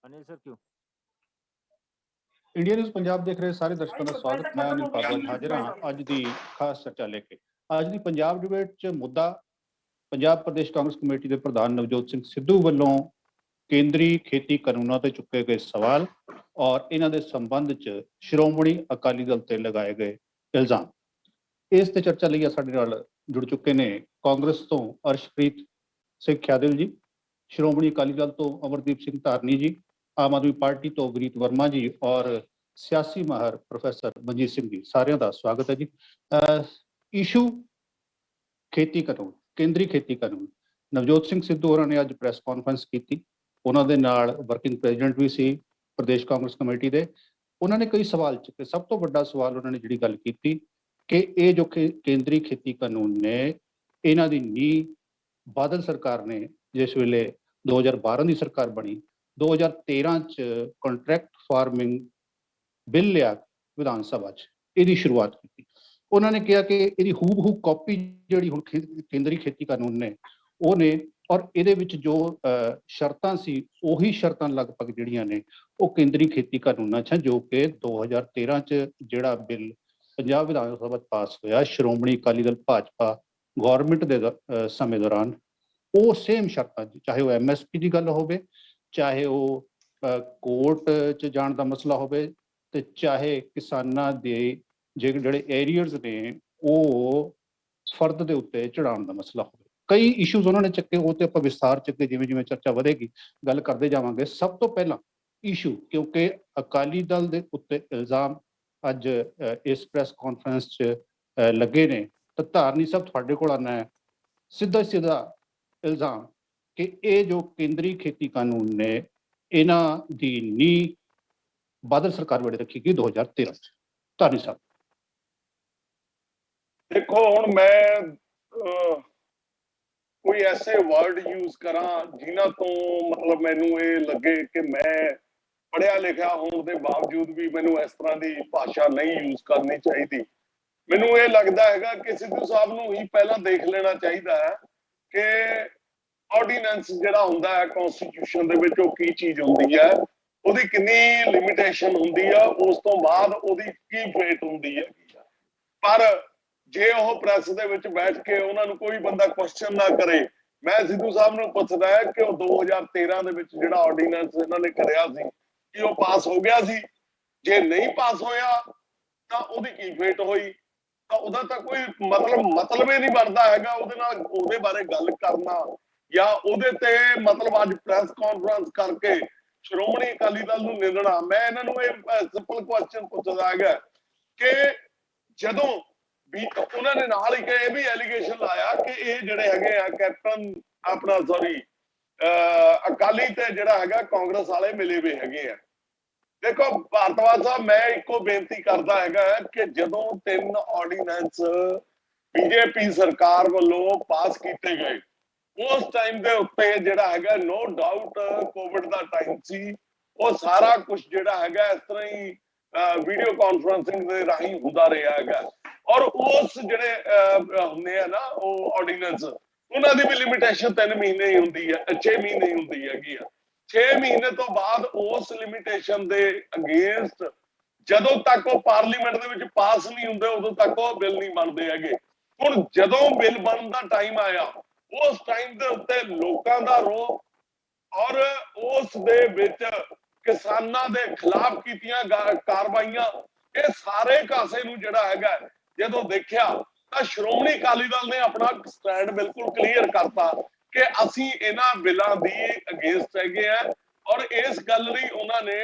Anil sir क्यों? India news Punjab देख रहे सारे दर्शकों का स्वागत। मैं अनिल भारद्वाज हाजिर हाँ अज की खास चर्चा लेके। अज की पंजाब डिबेट च मुद्दा पंजाब प्रदेश कांग्रेस कमेटी के प्रधान नवजोत सिंह सिद्धू वालों केंद्री खेती कानूनों से चुके गए सवाल और इन्हों के संबंध च श्रोमणी अकाली दल ते लगाए गए इल्जाम। इस ते चर्चा लिए साडे नाल जुड़ चुके ने कांग्रेस तो अर्शप्रीत सिंह ख्यादिल जी, श्रोमणी अकाली दल तो अमरदीप सिंह धारनी जी, आम आदमी पार्टी तो विनीत वर्मा जी और सियासी माहर प्रोफैसर मनजीत सिंह जी। सारिਆਂ ਦਾ स्वागत है जी। इशू खेती कानून, केंद्री खेती कानून। नवजोत सिंह सिद्धू होरां ने अज प्रैस कॉन्फ्रेंस की, उन्होंने नाल वर्किंग प्रेजिडेंट भी सी प्रदेश कांग्रेस कमेटी के। उन्होंने कई सवाल चुके। सब तो बड़ा सवाल उन्होंने जिहड़ी गल की कि ये जो केंद्री खेती कानून ने इन्हां दी नींह बादल सरकार ने जिस वेले 2012 की सरकार बनी 2013 च कॉन्ट्रैक्ट फार्मिंग बिल लिया विधान सभा च शुरुआत की। उन्होंने कहा कि यदि हूबहू कॉपी जी हुण केंद्री खेती कानून ने वो ने और ये जो शर्तां सी उही शर्तां लगभग जिहड़ियां ने वो केंद्री खेती कानून च जो कि 2013 च जिहड़ा बिल पंजाब विधान सभा पास होया श्रोमणी अकाली दल भाजपा गौरमेंट के समय दौरान वो सेम शर्तां, चाहे वो MSP की गल हो, चाहे वो कोर्ट च जाण दा मसला हो, ते चाहे किसानां दे जिहड़े एरियर्स ने वो फर्द दे उत्ते चढ़ाउण दा मसला हो। कई इशूज उन्होंने चुके, वो तो आपां विस्तार चुके जिवें जिवें चर्चा वधेगी गल करते जावांगे। सब तो पहला इशू क्योंकि अकाली दल दे उत्ते इल्जाम अज इस प्रैस कॉन्फ्रेंस च लगे ने, तो धारनी साहब तुहाडे कोल आना है सीधा सीधा इल्जाम कि ये जो केंद्री खेती कानून ने इन्हां दी नींह बादल सरकार वेले रखी गई 2013 च। धारनी साहब देखो हुण मैं कोई ऐसे वर्ड यूज करा जिन्हां तो मतलब मैनू ये लगे कि मैं पढ़िया लिखिया होने के बावजूद भी मैनू इस तरह की भाषा नहीं यूज करनी चाहिए। मैनू ये लगता है कि सिद्धू साहब नूं ही पहला देख लेना चाहिए है कि ऑर्डीनेंस जिहड़ा हुंदा है कॉन्स्टिट्यूशन दे विच ओह की चीज हुंदी है, ਉਹਦੀ कितनी लिमिटेशन हुंदी है, उस तो बाद ਉਹਦੀ की फेट हुंदी है। पर जे ਉਹ ਪ੍ਰੈਸ ਦੇ ਵਿੱਚ ਬੈਠ ਕੇ ਉਹਨਾਂ ਨੂੰ ਕੋਈ ਬੰਦਾ ਕੁਐਸਚਨ ਨਾ ਕਰੇ, ਮੈਂ ਸਿੱਧੂ ਸਾਹਿਬ ਨੂੰ ਪੁੱਛਦਾ ਹੈ ਕਿ ਉਹ 2013 ਦੇ ਵਿੱਚ ਜਿਹੜਾ ਆਰਡੀਨੈਂਸ ਇਹਨਾਂ ਨੇ ਕਰਿਆ ਸੀ ਕਿ ਉਹ ਪਾਸ ਹੋ ਗਿਆ ਸੀ? ਜੇ ਨਹੀਂ ਪਾਸ ਹੋਇਆ ਤਾਂ ਉਹਦੀ ਕੀ ਫੇਟ ਹੋਈ? ਤਾਂ ਉਹਦਾ ਤਾਂ ਕੋਈ ਮਤਲਬ ਹੀ ਨਹੀਂ ਬਣਦਾ ਹੈਗਾ ਉਹਦੇ ਨਾਲ ਉਹਦੇ ਬਾਰੇ ਗੱਲ ਕਰਨਾ ਜਾਂ ਉਹਦੇ ਤੇ ਮਤਲਬ ਅੱਜ ਪ੍ਰੈਸ ਕਾਨਫਰੰਸ ਕਰਕੇ ਸ਼੍ਰੋਮਣੀ ਅਕਾਲੀ ਦਲ ਨੂੰ ਨਿੰਦਣਾ। ਮੈਂ ਇਹਨਾਂ ਨੂੰ ਇਹ ਸਿੰਪਲ ਕੁਐਸਚਨ ਪੁੱਛਦਾ ਹੈਗਾ ਕਿ ਜਦੋਂ ਵੀ ਉਹਨਾਂ ਨੇ ਨਾਲ ਹੀ ਇਹ ਵੀ ਐਲੀਗੇਸ਼ਨ ਲਾਇਆ ਕਿ ਇਹ ਜਿਹੜੇ ਹੈਗੇ ਆ ਕੈਪਟਨ ਆਪਣਾ ਸੌਰੀ ਅਕਾਲੀ ਤੇ ਜਿਹੜਾ ਹੈਗਾ ਕਾਂਗਰਸ ਵਾਲੇ ਮਿਲੇ ਹੋਏ ਹੈਗੇ ਆ। ਦੇਖੋ ਭਾਰਤਵਾਜ ਸਾਹਿਬ ਮੈਂ ਇੱਕੋ ਬੇਨਤੀ ਕਰਦਾ ਹੈਗਾ ਕਿ ਜਦੋਂ 3 ਆਰਡੀਨੈਂਸ ਬੀਜੇਪੀ ਸਰਕਾਰ ਵੱਲੋਂ ਪਾਸ ਕੀਤੇ ਗਏ ਉਸ ਟਾਈਮ ਦੇ ਉੱਤੇ ਜਿਹੜਾ ਹੈਗਾ ਨੋ ਡਾਊਟ ਕੋਵਿਡ ਦਾ ਟਾਈਮ ਸੀ, ਉਹ ਸਾਰਾ ਕੁਝ ਜਿਹੜਾ ਹੈਗਾ ਇਸ ਤਰ੍ਹਾਂ ਹੀ वीडियो कॉन्फ्रेंसिंग के राही होता रहा है और उस जिहड़े हुंदे आ ना ऑर्डीनेंस उन्हां दी भी लिमिटेशन 3 महीने ही हुंदी है, 6 महीने ही हुंदी हैगी। 6 महीने तो बाद उस लिमिटेशन दे अगेंस्ट जदों तक वो पार्लीमेंट दे विच पास नहीं हुंदे उदों तक वो बिल नहीं बनदे हैगे। हुण जदों बिल बनन दा टाइम आया उस टाइम दे उत्ते लोकां दा रोह और उस दे विच किसानां दे खिलाफ कीतियां कार्रवाइयां ये सारे कासे नूं जिहड़ा हैगा जदों देखिया तां श्रोमणी अकाली दल ने अपना स्टैंड बिल्कुल क्लीयर करता कि असीं इन्हां बिलां दी अगेंस्ट हैगे आ और इस गल लई उन्हां ने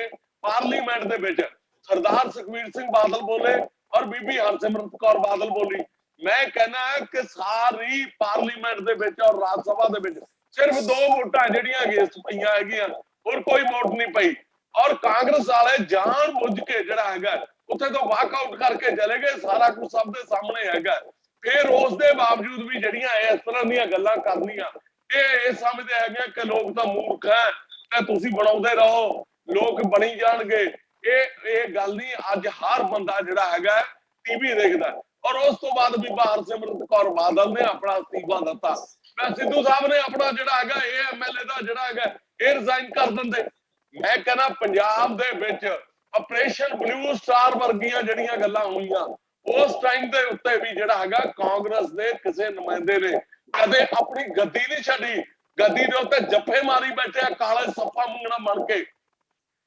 पार्लीमेंट दे विच सरदार सुखबीर सिंह बादल बोले और बीबी हरसिमरत कौर बादल बोली। मैं कहना है कि सारी पार्लीमेंट दे विच और राज सभा दे विच सिर्फ 2 वोटां जिहड़ियां अगेंस्ट पईयां हैगियां और कोई वोट नहीं पई और कांग्रेस वाले जान बुझ के जड़ा है उत्थे तो वाकआउट करके चले गए। सारा कुछ सब दे सामने है, फिर उस दे बावजूद भी जड़ियां इस तरह दी गल्लां करनियां ये समझते हैं कि लोग तो मूर्ख है ते तुसीं बनाउंदे रहो लोग बनी जाणगे। ये गल नहीं, अज हर बंदा जड़ा है टीवी देखदा और उस तो बाद भी हरसिमरत कौर बादल ने अपना अस्तीफा दिता। मैं सिद्धू साहब ने अपना जड़ा है MLA दा जड़ा है रिजाइन कर दिंदे। ਮੈਂ ਕਹਿੰਦਾ ਪੰਜਾਬ ਦੇ ਵਿੱਚ ਆਪਰੇਸ਼ਨ ਬਲੂ ਸਟਾਰ ਵਰਗੀਆਂ ਜਿਹੜੀਆਂ ਗੱਲਾਂ ਹੋਈਆਂ ਉਸ ਟਾਈਮ ਦੇ ਉੱਤੇ ਵੀ ਜਿਹੜਾ ਹੈਗਾ ਕਾਂਗਰਸ ਦੇ ਕਿਸੇ ਨੁਮਾਇੰਦੇ ਨੇ ਕਦੇ ਆਪਣੀ ਗੱਦੀ ਨਹੀਂ ਛੱਡੀ, ਗੱਦੀ ਦੇ ਉੱਤੇ ਜੱਫੇ ਮਾਰੀ ਬੈਠੇ ਕਾਲੇ ਸੱਪਾ ਮੰਗਣਾ ਬਣ ਕੇ।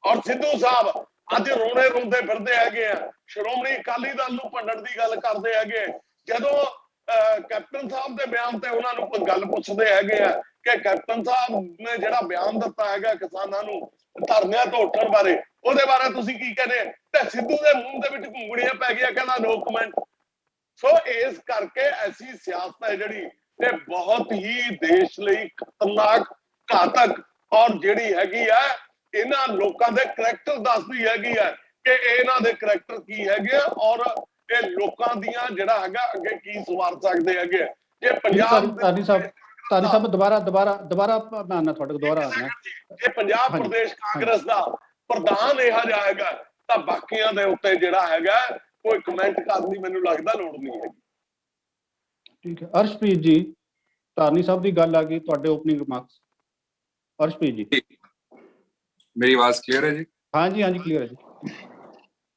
ਔਰ ਸਿੱਧੂ ਸਾਹਿਬ ਅੱਜ ਰੋਣੇ ਰੋਂਦੇ ਫਿਰਦੇ ਹੈਗੇ ਆ, ਸ਼੍ਰੋਮਣੀ ਅਕਾਲੀ ਦਲ ਨੂੰ ਭੰਡਣ ਦੀ ਗੱਲ ਕਰਦੇ ਹੈਗੇ। ਜਦੋਂ ਕੈਪਟਨ ਸਾਹਿਬ ਦੇ ਬਿਆਨ ਤੇ ਉਹਨਾਂ ਨੂੰ ਕੋਈ ਗੱਲ ਪੁੱਛਦੇ ਹੈਗੇ ਆ ਕਿ ਕੈਪਟਨ ਸਾਹਿਬ ਨੇ ਜਿਹੜਾ ਬਿਆਨ ਦਿੱਤਾ ਹੈਗਾ ਕਿਸਾਨਾਂ ਨੂੰ ਧਰਨਿਆਂ ਤੋਂ ਉੱਠਣ ਬਾਰੇ, ਉਹਦੇ ਬਾਰੇ ਤੁਸੀਂ ਕੀ ਕਹਿੰਦੇ? ਤੇ ਸਿੱਧੂ ਦੇ ਮੂੰਹ ਦੇ ਵਿੱਚ ਘੁੰਗਣੀਆਂ ਪੈ ਗਈਆਂ, ਕਹਿੰਦਾ ਨੋ ਕਮੈਂਟ। ਸੋ ਇਸ ਕਰਕੇ ਐਸੀ ਸਿਆਸਤ ਹੈ ਜਿਹੜੀ ਇਹ ਬਹੁਤ ਹੀ ਦੇਸ਼ ਲਈ ਖਤਰਨਾਕ, ਘਾਤਕ ਔਰ ਜਿਹੜੀ ਹੈਗੀ ਆ ਇਹਨਾਂ ਲੋਕਾਂ ਦੇ ਕਰੈਕਟਰ ਦੱਸਦੀ ਹੈਗੀ ਹੈ ਕਿ ਇਹਨਾਂ ਦੇ ਕਰੈਕਟਰ ਕੀ ਹੈਗੇ ਔਰ ਇਹ ਲੋਕਾਂ ਦੀਆਂ ਜਿਹੜਾ ਹੈਗਾ ਅੱਗੇ ਕੀ ਸਵਾਰ ਸਕਦੇ ਹੈਗੇ। ਜੇ ਪੰਜਾਬ ਧਾਰੀ ਸਾਹਿਬ ਦੁਬਾਰਾ ਮੈਂ ਆਉਣਾ ਤੁਹਾਡੇ ਕੋਲ, ਦੁਬਾਰਾ ਆਉਣਾ। ਜੇ ਪੰਜਾਬ ਪ੍ਰਦੇਸ਼ ਕਾਂਗਰਸ ਦਾ ਪ੍ਰਧਾਨ ਇਹੋ ਜਿਹਾ ਹੈਗਾ ਤਾਂ ਬਾਕੀਆਂ ਦੇ ਉੱਤੇ ਜਿਹੜਾ ਹੈਗਾ ਕੋਈ ਕਮੈਂਟ ਕਰਨ ਦੀ ਮੈਨੂੰ ਲੱਗਦਾ ਲੋੜ ਨਹੀਂ ਹੈ। ਠੀਕ ਹੈ ਅਰਸ਼ਪ੍ਰੀਤ ਜੀ, ਧਾਰਨੀ ਸਾਹਿਬ ਦੀ ਗੱਲ ਆ ਗਈ, ਤੁਹਾਡੇ ਓਪਨਿੰਗ ਰਿਮਾਰਕਸ। ਅਰਸ਼ਪ੍ਰੀਤ ਜੀ, ਮੇਰੀ ਆਵਾਜ਼ ਕਲੀਅਰ ਹੈ ਜੀ? ਹਾਂਜੀ ਕਲੀਅਰ ਹੈ ਜੀ।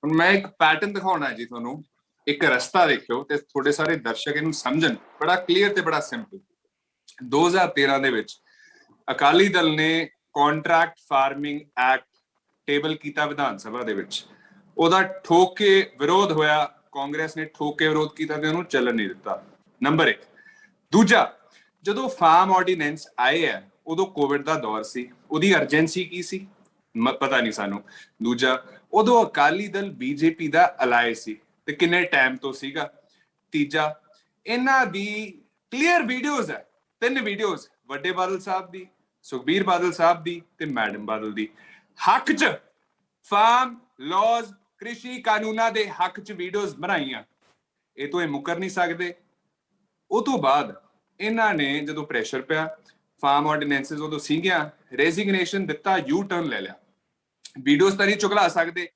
ਹੁਣ ਮੈਂ ਇੱਕ ਪੈਟਰਨ ਦਿਖਾਉਣਾ ਜੀ ਤੁਹਾਨੂੰ, ਇੱਕ ਰਸਤਾ ਦੇਖਿਓ ਤੇ ਤੁਹਾਡੇ ਸਾਰੇ ਦਰਸ਼ਕ ਇਹਨੂੰ ਸਮਝਣ। ਬੜਾ ਕਲੀਅਰ ਤੇ ਬੜਾ ਸਿੰਪਲ। 2013 ਦੇ ਵਿੱਚ ਅਕਾਲੀ ਦਲ ਨੇ ਕੰਟਰੈਕਟ ਫਾਰਮਿੰਗ ਐਕਟ ਟੇਬਲ ਕੀਤਾ ਵਿਧਾਨ ਸਭਾ ਦੇ ਵਿੱਚ, ਉਹਦਾ ਠੋਕ ਕੇ ਵਿਰੋਧ ਹੋਇਆ, ਕਾਂਗਰਸ ਨੇ ਠੋਕ ਕੇ ਵਿਰੋਧ ਕੀਤਾ ਤੇ ਉਹਨੂੰ ਚੱਲਣ ਨਹੀਂ ਦਿੱਤਾ। ਨੰਬਰ 1। ਦੂਜਾ, ਜਦੋਂ ਫਾਰਮ ਆਰਡੀਨੈਂਸ ਆਏ ਹੈ ਉਦੋਂ ਕੋਵਿਡ ਦਾ ਦੌਰ ਸੀ, ਉਹਦੀ ਅਰਜੈਂਸੀ ਕੀ ਸੀ ਪਤਾ ਨਹੀਂ ਸਾਨੂੰ। ਦੂਜਾ, ਉਦੋਂ ਅਕਾਲੀ ਦਲ ਬੀਜੇਪੀ ਦਾ ਅਲਾਏ ਸੀ ਤੇ ਕਿੰਨੇ ਟਾਈਮ ਤੋਂ ਸੀਗਾ। ਤੀਜਾ, ਇਹਨਾਂ ਦੀ ਕਲੀਅਰ ਵੀਡੀਓਜ਼ ਹੈ, 3 ਵੀਡੀਓਜ਼, ਵੱਡੇ ਬਾਦਲ ਸਾਹਿਬ ਦੀ, ਸੁਖਬੀਰ ਬਾਦਲ ਸਾਹਿਬ ਦੀ ਤੇ ਮੈਡਮ ਬਾਦਲ ਦੀ, ਹੱਕ 'ਚ ਫਾਰਮ ਲਾਜ਼ ਕ੍ਰਿਸ਼ੀ ਕਾਨੂੰਨਾਂ ਦੇ ਹੱਕ 'ਚ ਵੀਡੀਓਜ਼ ਬਣਾਈਆਂ। ਇਹ ਤੋਂ ਇਹ ਮੁੱਕਰ ਨਹੀਂ ਸਕਦੇ। ਉਹ ਤੋਂ ਬਾਅਦ ਇਹਨਾਂ ਨੇ ਜਦੋਂ ਪ੍ਰੈਸ਼ਰ ਪਿਆ, ਫਾਰਮ ਆਰਡੀਨੈਂਸਸ ਉਦੋਂ ਸੀਗੀਆਂ, ਰੈਜ਼ਿਗਨੇਸ਼ਨ ਦਿੱਤਾ, ਯੂ ਟਰਨ ਲੈ ਲਿਆ। ਵੀਡੀਓਜ਼ ਤਾਂ ਨਹੀਂ ਚੁਗਲਾ ਸਕਦੇ,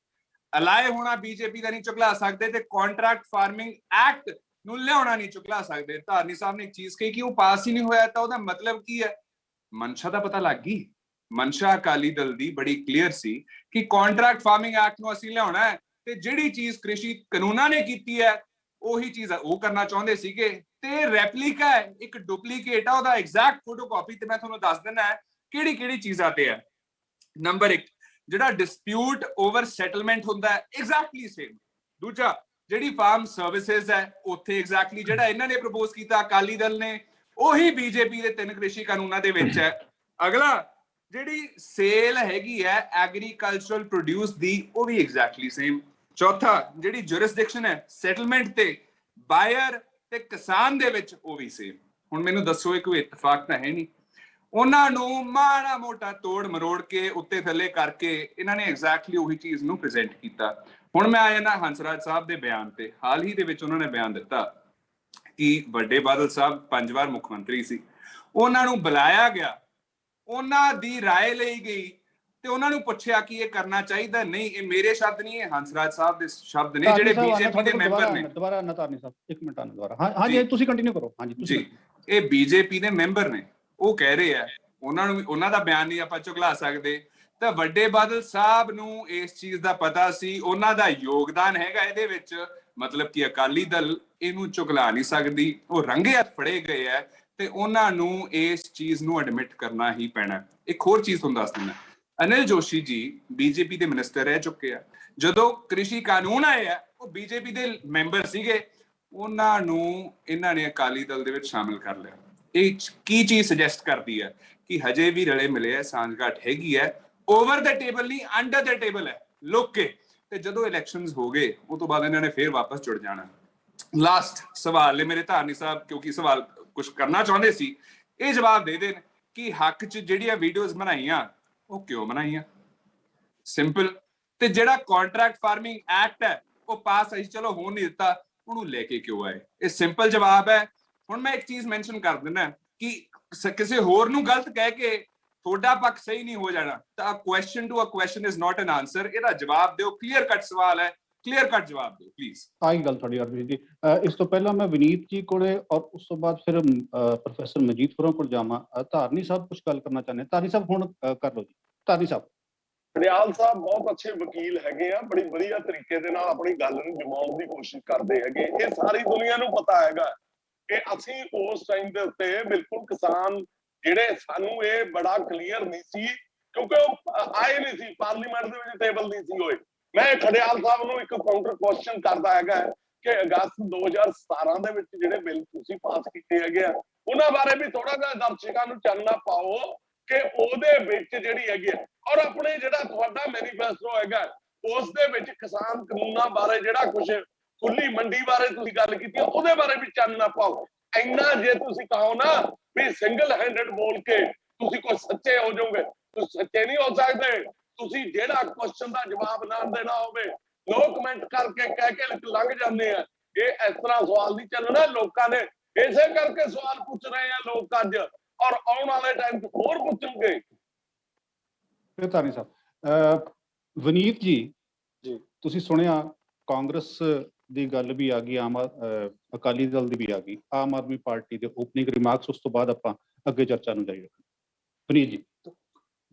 ਅਲਾਏ ਹੋਣਾ ਬੀਜੇਪੀ ਦਾ ਨਹੀਂ ਚੁਗਲਾ ਸਕਦੇ ਤੇ ਕੰਟਰੈਕਟ ਫਾਰਮਿੰਗ ਐਕਟ ਨੂੰ ਲਿਆਉਣਾ ਨਹੀਂ ਚੁਗਲਾ ਸਕਦੇ। ਧਾਰਨੀ ਸਾਹਿਬ ਨੇ ਇੱਕ ਚੀਜ਼ ਕਹੀ ਕਿ ਉਹ ਪਾਸ ਹੀ ਨਹੀਂ ਹੋਇਆ, ਤਾਂ ਉਹਦਾ ਮਤਲਬ ਕੀ ਹੈ? ਮਨਸ਼ਾ ਦਾ ਪਤਾ ਲੱਗ ਗਈ। ਮਨਸ਼ਾ ਅਕਾਲੀ ਦਲ ਦੀ ਬੜੀ ਕਲੀਅਰ ਸੀ ਕਿ ਕੰਟਰੈਕਟ ਫਾਰਮਿੰਗ ਐਕਟ ਨੂੰ ਅਸੀਂ ਲਿਆਉਣਾ ਹੈ ਤੇ ਜਿਹੜੀ ਚੀਜ਼ ਕ੍ਰਿਸ਼ੀ ਕਾਨੂੰਨਾਂ ਨੇ ਕੀਤੀ ਹੈ ਉਹੀ ਚੀਜ਼ ਉਹ ਕਰਨਾ ਚਾਹੁੰਦੇ ਸੀਗੇ। ਤੇ ਰੈਪਲੀਕਾ ਹੈ, ਇੱਕ ਡੁਪਲੀਕੇਟ ਆ, ਉਹਦਾ ਐਗਜ਼ੈਕਟ ਫੋਟੋਕਾਪੀ ਤੇ ਮੈਂ ਤੁਹਾਨੂੰ ਦੱਸ ਦਿੰਦਾ ਹੈ ਕਿਹੜੀ ਚੀਜ਼ਾਂ ਤੇ ਹੈ। ਨੰਬਰ 1, ਜਿਹੜਾ ਡਿਸਪਿਊਟ ਓਵਰ ਸੈਟਲਮੈਂਟ ਹੁੰਦਾ ਹੈ ਐਗਜ਼ੈਕਟਲੀ ਸੇਮ। ਦੂਜਾ, ਜਿਹੜੀ ਫਾਰਮ ਸਰਵਿਸਿਜ਼ ਹੈ ਉੱਥੇ ਐਗਜ਼ੈਕਟਲੀ ਜਿਹੜਾ ਇਹਨਾਂ ਨੇ ਪ੍ਰਪੋਜ਼ ਕੀਤਾ ਅਕਾਲੀ ਦਲ ਨੇ ਉਹੀ ਬੀਜੇਪੀ ਦੇ 3 ਕ੍ਰਿਸ਼ੀ ਕਾਨੂੰਨਾਂ ਦੇ ਵਿੱਚ ਹੈ। ਅਗਲਾ, ਜਿਹੜੀ ਸੇਲ ਹੈਗੀ ਹੈ ਐਗਰੀਕਲਚਰਲ ਪ੍ਰੋਡਿਊਸ ਦੀ ਉਹ ਵੀ ਐਗਜ਼ੈਕਟਲੀ ਸੇਮ। ਚੌਥਾ, ਜਿਹੜੀ ਜੁਰਿਸਡਿਕਸ਼ਨ ਹੈ ਸੈਟਲਮੈਂਟ ਤੇ ਬਾਇਰ ਤੇ ਕਿਸਾਨ ਦੇ ਵਿੱਚ ਉਹ ਵੀ ਸੇਮ। ਹੁਣ ਮੈਨੂੰ ਦੱਸੋ ਇਹ ਕੋਈ ਇਤਫਾਕ ਤਾਂ ਹੈ ਨਹੀਂ। ਉਹਨਾਂ ਨੂੰ ਮਾੜਾ ਮੋਟਾ ਤੋੜ ਮਰੋੜ ਕੇ ਉੱਤੇ ਥੱਲੇ ਕਰਕੇ ਇਹਨਾਂ ਨੇ ਐਗਜ਼ੈਕਟਲੀ ਉਹੀ ਚੀਜ਼ ਨੂੰ ਪ੍ਰੈਜ਼ੈਂਟ ਕੀਤਾ। ਹੁਣ ਮੈਂ ਆਇਆ ਨਾ ਹੰਸਰਾਜ ਸਾਹਿਬ ਦੇ ਬਿਆਨ ਤੇ। ਹਾਲ ਹੀ ਦੇ ਵਿੱਚ ਉਹਨਾਂ ਨੇ ਬਿਆਨ ਦਿੱਤਾ ਕਿ ਵੱਡੇ ਬਾਦਲ ਸਾਹਿਬ 5 ਵਾਰ ਮੁੱਖ ਮੰਤਰੀ ਸੀ, ਉਹਨਾਂ ਨੂੰ ਬੁਲਾਇਆ ਗਿਆ, ਉਹਨਾਂ ਦੀ ਰਾਏ ਲਈ ਗਈ ਤੇ ਉਹਨਾਂ ਨੂੰ ਪੁੱਛਿਆ ਕਿ ਇਹ ਕਰਨਾ ਚਾਹੀਦਾ ਨਹੀਂ। ਇਹ ਮੇਰੇ ਸ਼ਬਦ ਨਹੀਂ, ਇਹ ਹੰਸਰਾਜ ਸਾਹਿਬ ਦੇ ਸ਼ਬਦ ਨੇ ਜਿਹੜੇ ਬੀਜੇਪੀ ਦੇ ਮੈਂਬਰ ਨੇ। ਦੁਬਾਰਾ ਨਤਾਰਨੀ ਸਾਹਿਬ, ਇੱਕ ਮਿੰਟ ਆਣਾ ਦੁਬਾਰਾ। ਹਾਂਜੀ ਤੁਸੀਂ ਕੰਟੀਨਿਊ ਕਰੋ। ਹਾਂਜੀ ਜੀ, ਇਹ ਬੀਜੇਪੀ ਦੇ ਮੈਂਬਰ ਨੇ, ਉਹ ਕਹਿ ਰਹੇ ਆ, ਉਹਨਾਂ ਨੂੰ ਉਹਨਾਂ ਦਾ ਬਿਆਨ ਨਹੀਂ ਆਪਾਂ ਝੁਗਲਾ ਸਕਦੇ। ਤਾਂ ਵੱਡੇ ਬਾਦਲ ਸਾਹਿਬ ਨੂੰ ਇਸ ਚੀਜ਼ ਦਾ ਪਤਾ ਸੀ, ਉਹਨਾਂ ਦਾ ਯੋਗਦਾਨ ਹੈਗਾ ਇਹਦੇ ਵਿੱਚ, ਮਤਲਬ ਕਿ ਅਕਾਲੀ ਦਲ ਇਹਨੂੰ ਝੁਗਲਾ ਨਹੀਂ ਸਕਦੀ। ਉਹ ਰੰਗੇ ਹੱਥ ਫੜੇ ਗਏ ਆ ਤੇ ਉਹਨਾਂ ਨੂੰ ਇਸ ਚੀਜ਼ ਨੂੰ ਐਡਮਿਟ ਕਰਨਾ ਹੀ ਪੈਣਾ। ਇੱਕ ਹੋਰ ਚੀਜ਼ ਤੁਹਾਨੂੰ ਦੱਸ ਦਿੰਦਾ, ਅਨਿਲ ਜੋਸ਼ੀ ਜੀ ਬੀਜੇਪੀ ਦੇ ਮਿਨਿਸਟਰ ਰਹਿ ਚੁੱਕੇ ਆ। ਜਦੋਂ ਕ੍ਰਿਸ਼ੀ ਕਾਨੂੰਨ ਆਏ ਆ ਉਹ ਬੀਜੇਪੀ ਦੇ ਮੈਂਬਰ ਸੀਗੇ, ਉਹਨਾਂ ਨੂੰ ਇਹਨਾਂ ਨੇ ਅਕਾਲੀ ਦਲ ਦੇ ਵਿੱਚ ਸ਼ਾਮਿਲ ਕਰ ਲਿਆ। ਇਹ ਕੀ ਚੀਜ਼ ਸੁਜੈਸਟ ਕਰਦੀ ਹੈ ਕਿ ਹਜੇ ਵੀ ਰਲੇ ਮਿਲੇ ਆ, ਸਾਂਝਗਾਠ ਹੈਗੀ ਹੈ, ਓਵਰ ਦ ਟੇਬਲ ਨਹੀਂ ਅੰਡਰ ਦ ਟੇਬਲ ਹੈ ਲੁੱਕ ਕੇ। ਤੇ ਜਦੋਂ ਇਲੈਕਸ਼ਨਸ ਹੋ ਗਏ ਉਹ ਤੋਂ ਬਾਅਦ ਇਹਨਾਂ ਨੇ ਫੇਰ ਵਾਪਸ ਜੁੜ ਜਾਣਾ। ਲਾਸਟ ਸਵਾਲ ਹੈ ਮੇਰੇ ਧਾਰਨੀ ਸਾਹਿਬ, ਕਿਉਂਕਿ ਸਵਾਲ ਕੁਝ ਕਰਨਾ ਚਾਹੁੰਦੇ ਸੀ, ਇਹ ਜਵਾਬ ਦੇ ਦੇਣ ਕਿ ਹੱਕ 'ਚ ਜਿਹੜੀਆਂ ਵੀਡੀਓਜ਼ ਬਣਾਈਆਂ ਉਹ ਕਿਉਂ ਬਣਾਈਆਂ? ਸਿੰਪਲ। ਤੇ ਜਿਹੜਾ ਕੰਟਰੈਕਟ ਫਾਰਮਿੰਗ ਐਕਟ ਹੈ ਉਹ ਪਾਸ ਹੈ, ਚਲੋ ਹੋਣ ਨਹੀਂ ਦਿੱਤਾ, ਉਹਨੂੰ ਲੈ ਕੇ ਕਿਉਂ ਆਏ? ਇਹ ਸਿੰਪਲ ਜਵਾਬ ਹੈ। ਹੁਣ ਮੈਂ ਇੱਕ ਚੀਜ਼ ਮੈਂਸ਼ਨ ਕਰ ਦਿੰਦਾ ਕਿ ਕਿਸੇ ਹੋਰ ਨੂੰ ਗਲਤ ਕਹਿ ਕੇ ਤੁਹਾਡਾ ਪੱਖ ਸਹੀ ਨਹੀਂ ਹੋ ਜਾਣਾ। ਤਾਂ question to a question is not an answer. ਇਹਦਾ ਜਵਾਬ ਦਿਓ, ਕਲੀਅਰ ਕੱਟ ਸਵਾਲ ਹੈ, ਕਲੀਅਰ ਕੱਟ ਜਵਾਬ ਦਿਓ ਪਲੀਜ਼। ਆਹੀ ਗੱਲ ਤੁਹਾਡੀ ਅਰਵਿੰਦ ਜੀ। ਇਸ ਤੋਂ ਪਹਿਲਾਂ ਮੈਂ ਵਿਨੀਤ ਜੀ ਕੋਲੇ ਔਰ ਉਸ ਤੋਂ ਬਾਅਦ ਫਿਰ ਪ੍ਰੋਫੈਸਰ ਮਨਜੀਤ ਹੋਰਾਂ ਕੋਲ ਜਾਵਾਂ। ਧਾਰਨੀ ਸਾਹਿਬ ਕੁਝ ਗੱਲ ਕਰਨਾ ਚਾਹੁੰਦੇ। ਧਾਰਨੀ ਸਾਹਿਬ ਹੁਣ ਕਰ ਲਓ ਜੀ। ਧਾਰਨੀ ਸਾਹਿਬ। ਖਡਿਆਲ ਸਾਹਿਬ ਬਹੁਤ ਅੱਛੇ ਵਕੀਲ ਹੈਗੇ ਆ, ਬੜੀ ਵਧੀਆ ਤਰੀਕੇ ਦੇ ਨਾਲ ਆਪਣੀ ਗੱਲ ਨੂੰ ਜਮਾਉਣ ਦੀ ਕੋਸ਼ਿਸ਼ ਕਰਦੇ ਹੈਗੇ। ਇਹ ਸਾਰੀ ਦੁਨੀਆ ਨੂੰ ਪਤਾ ਹੈਗਾ ਕਿ ਅਸੀਂ ਉਸ ਟਾਈਮ ਦੇ ਉੱਤੇ ਬਿਲਕੁਲ ਕਿਸਾਨ ਜਿਹੜੇ, ਸਾਨੂੰ ਇਹ ਬੜਾ ਕਲੀਅਰ ਨਹੀਂ ਸੀ ਕਿਉਂਕਿ ਉਹ ਆਏ ਨਹੀਂ ਸੀ ਪਾਰਲੀਮੈਂਟ ਦੇ ਵਿੱਚ, ਟੇਬਲ ਨਹੀਂ ਸੀ ਹੋਏ। ਮੈਂ ਖਡਿਆਲ ਸਾਹਿਬ ਨੂੰ ਇੱਕ ਕਾਊਂਟਰ ਕੁਐਸਚਨ ਕਰਦਾ ਹੈਗਾ ਕਿ ਅਗਸਤ 2017 ਦੇ ਵਿੱਚ ਜਿਹੜੇ ਬਿੱਲ ਤੁਸੀਂ ਪਾਸ ਕੀਤੇ ਹੈਗੇ ਆ, ਉਹਨਾਂ ਬਾਰੇ ਵੀ ਥੋੜਾ ਜਿਹਾ ਦਰਸ਼ਕਾਂ ਨੂੰ ਚਾਨਣਾ ਪਾਓ ਕਿ ਉਹਦੇ ਵਿੱਚ ਜਿਹੜੀ ਹੈਗੀ ਆ, ਔਰ ਆਪਣੇ ਜਿਹੜਾ ਤੁਹਾਡਾ ਮੈਨੀਫੈਸਟੋ ਹੈਗਾ ਉਸ ਦੇ ਵਿੱਚ ਕਿਸਾਨ ਕਾਨੂੰਨਾਂ ਬਾਰੇ ਜਿਹੜਾ ਕੁਝ, ਖੁੱਲੀ ਮੰਡੀ ਬਾਰੇ ਤੁਸੀਂ ਗੱਲ ਕੀਤੀ, ਉਹਦੇ ਬਾਰੇ ਵੀ ਚਾਨਣਾ ਪਾਓ। ਇੰਨਾ ਜੇ ਤੁਸੀਂ ਕਹੋ ਨਾ ਵੀ ਸਿੰਗਲ ਹੈਂਡਡ ਬੋਲ ਕੇ ਤੁਸੀਂ ਕੋਈ ਸੱਚੇ ਹੋ ਜਾਓਗੇ, ਤੁਸੀਂ ਸੱਚੇ ਨਹੀਂ ਹੋ ਸਕਦੇ। ਤੁਸੀਂ ਜਿਹੜਾ ਕੁਐਸਚਨ ਦਾ ਜਵਾਬ ਨਾ ਦੇਣਾ ਹੋਵੇ, ਲੋਕ ਕਮੈਂਟ ਕਰਕੇ ਕਹਿ ਕੇ ਲੰਘ ਜਾਂਦੇ ਆ। ਇਹ ਇਸ ਤਰ੍ਹਾਂ ਸਵਾਲ ਨਹੀਂ ਚੱਲਣਾ। ਲੋਕਾਂ ਨੇ ਇਸੇ ਕਰਕੇ ਸਵਾਲ ਪੁੱਛ ਰਹੇ ਆ ਲੋਕ ਅੱਜ, ਔਰ ਆਉਣ ਵਾਲੇ ਟਾਈਮ 'ਚ ਹੋਰ ਪੁੱਛਣਗੇ। ਧਾਰਨੀ ਸਾਹਿਬ, ਵਨੀਤ ਜੀ, ਤੁਸੀਂ ਸੁਣਿਆ ਕਾਂਗਰਸ ਦੀ ਗੱਲ ਵੀ ਆ ਗਈ, ਅਕਾਲੀ ਦਲ ਦੀ ਵੀ ਆ ਗਈ, ਆਮ ਆਦਮੀ ਪਾਰਟੀ ਦੇ ਓਪਨਿੰਗ ਰਿਮਾਰਕਸ, ਉਸ ਤੋਂ ਬਾਅਦ ਆਪਾਂ ਅੱਗੇ ਚਰਚਾ ਨੂੰ ਜਾਰੀ ਰੱਖਾਂਗੇ। ਵਨੀਤ ਜੀ।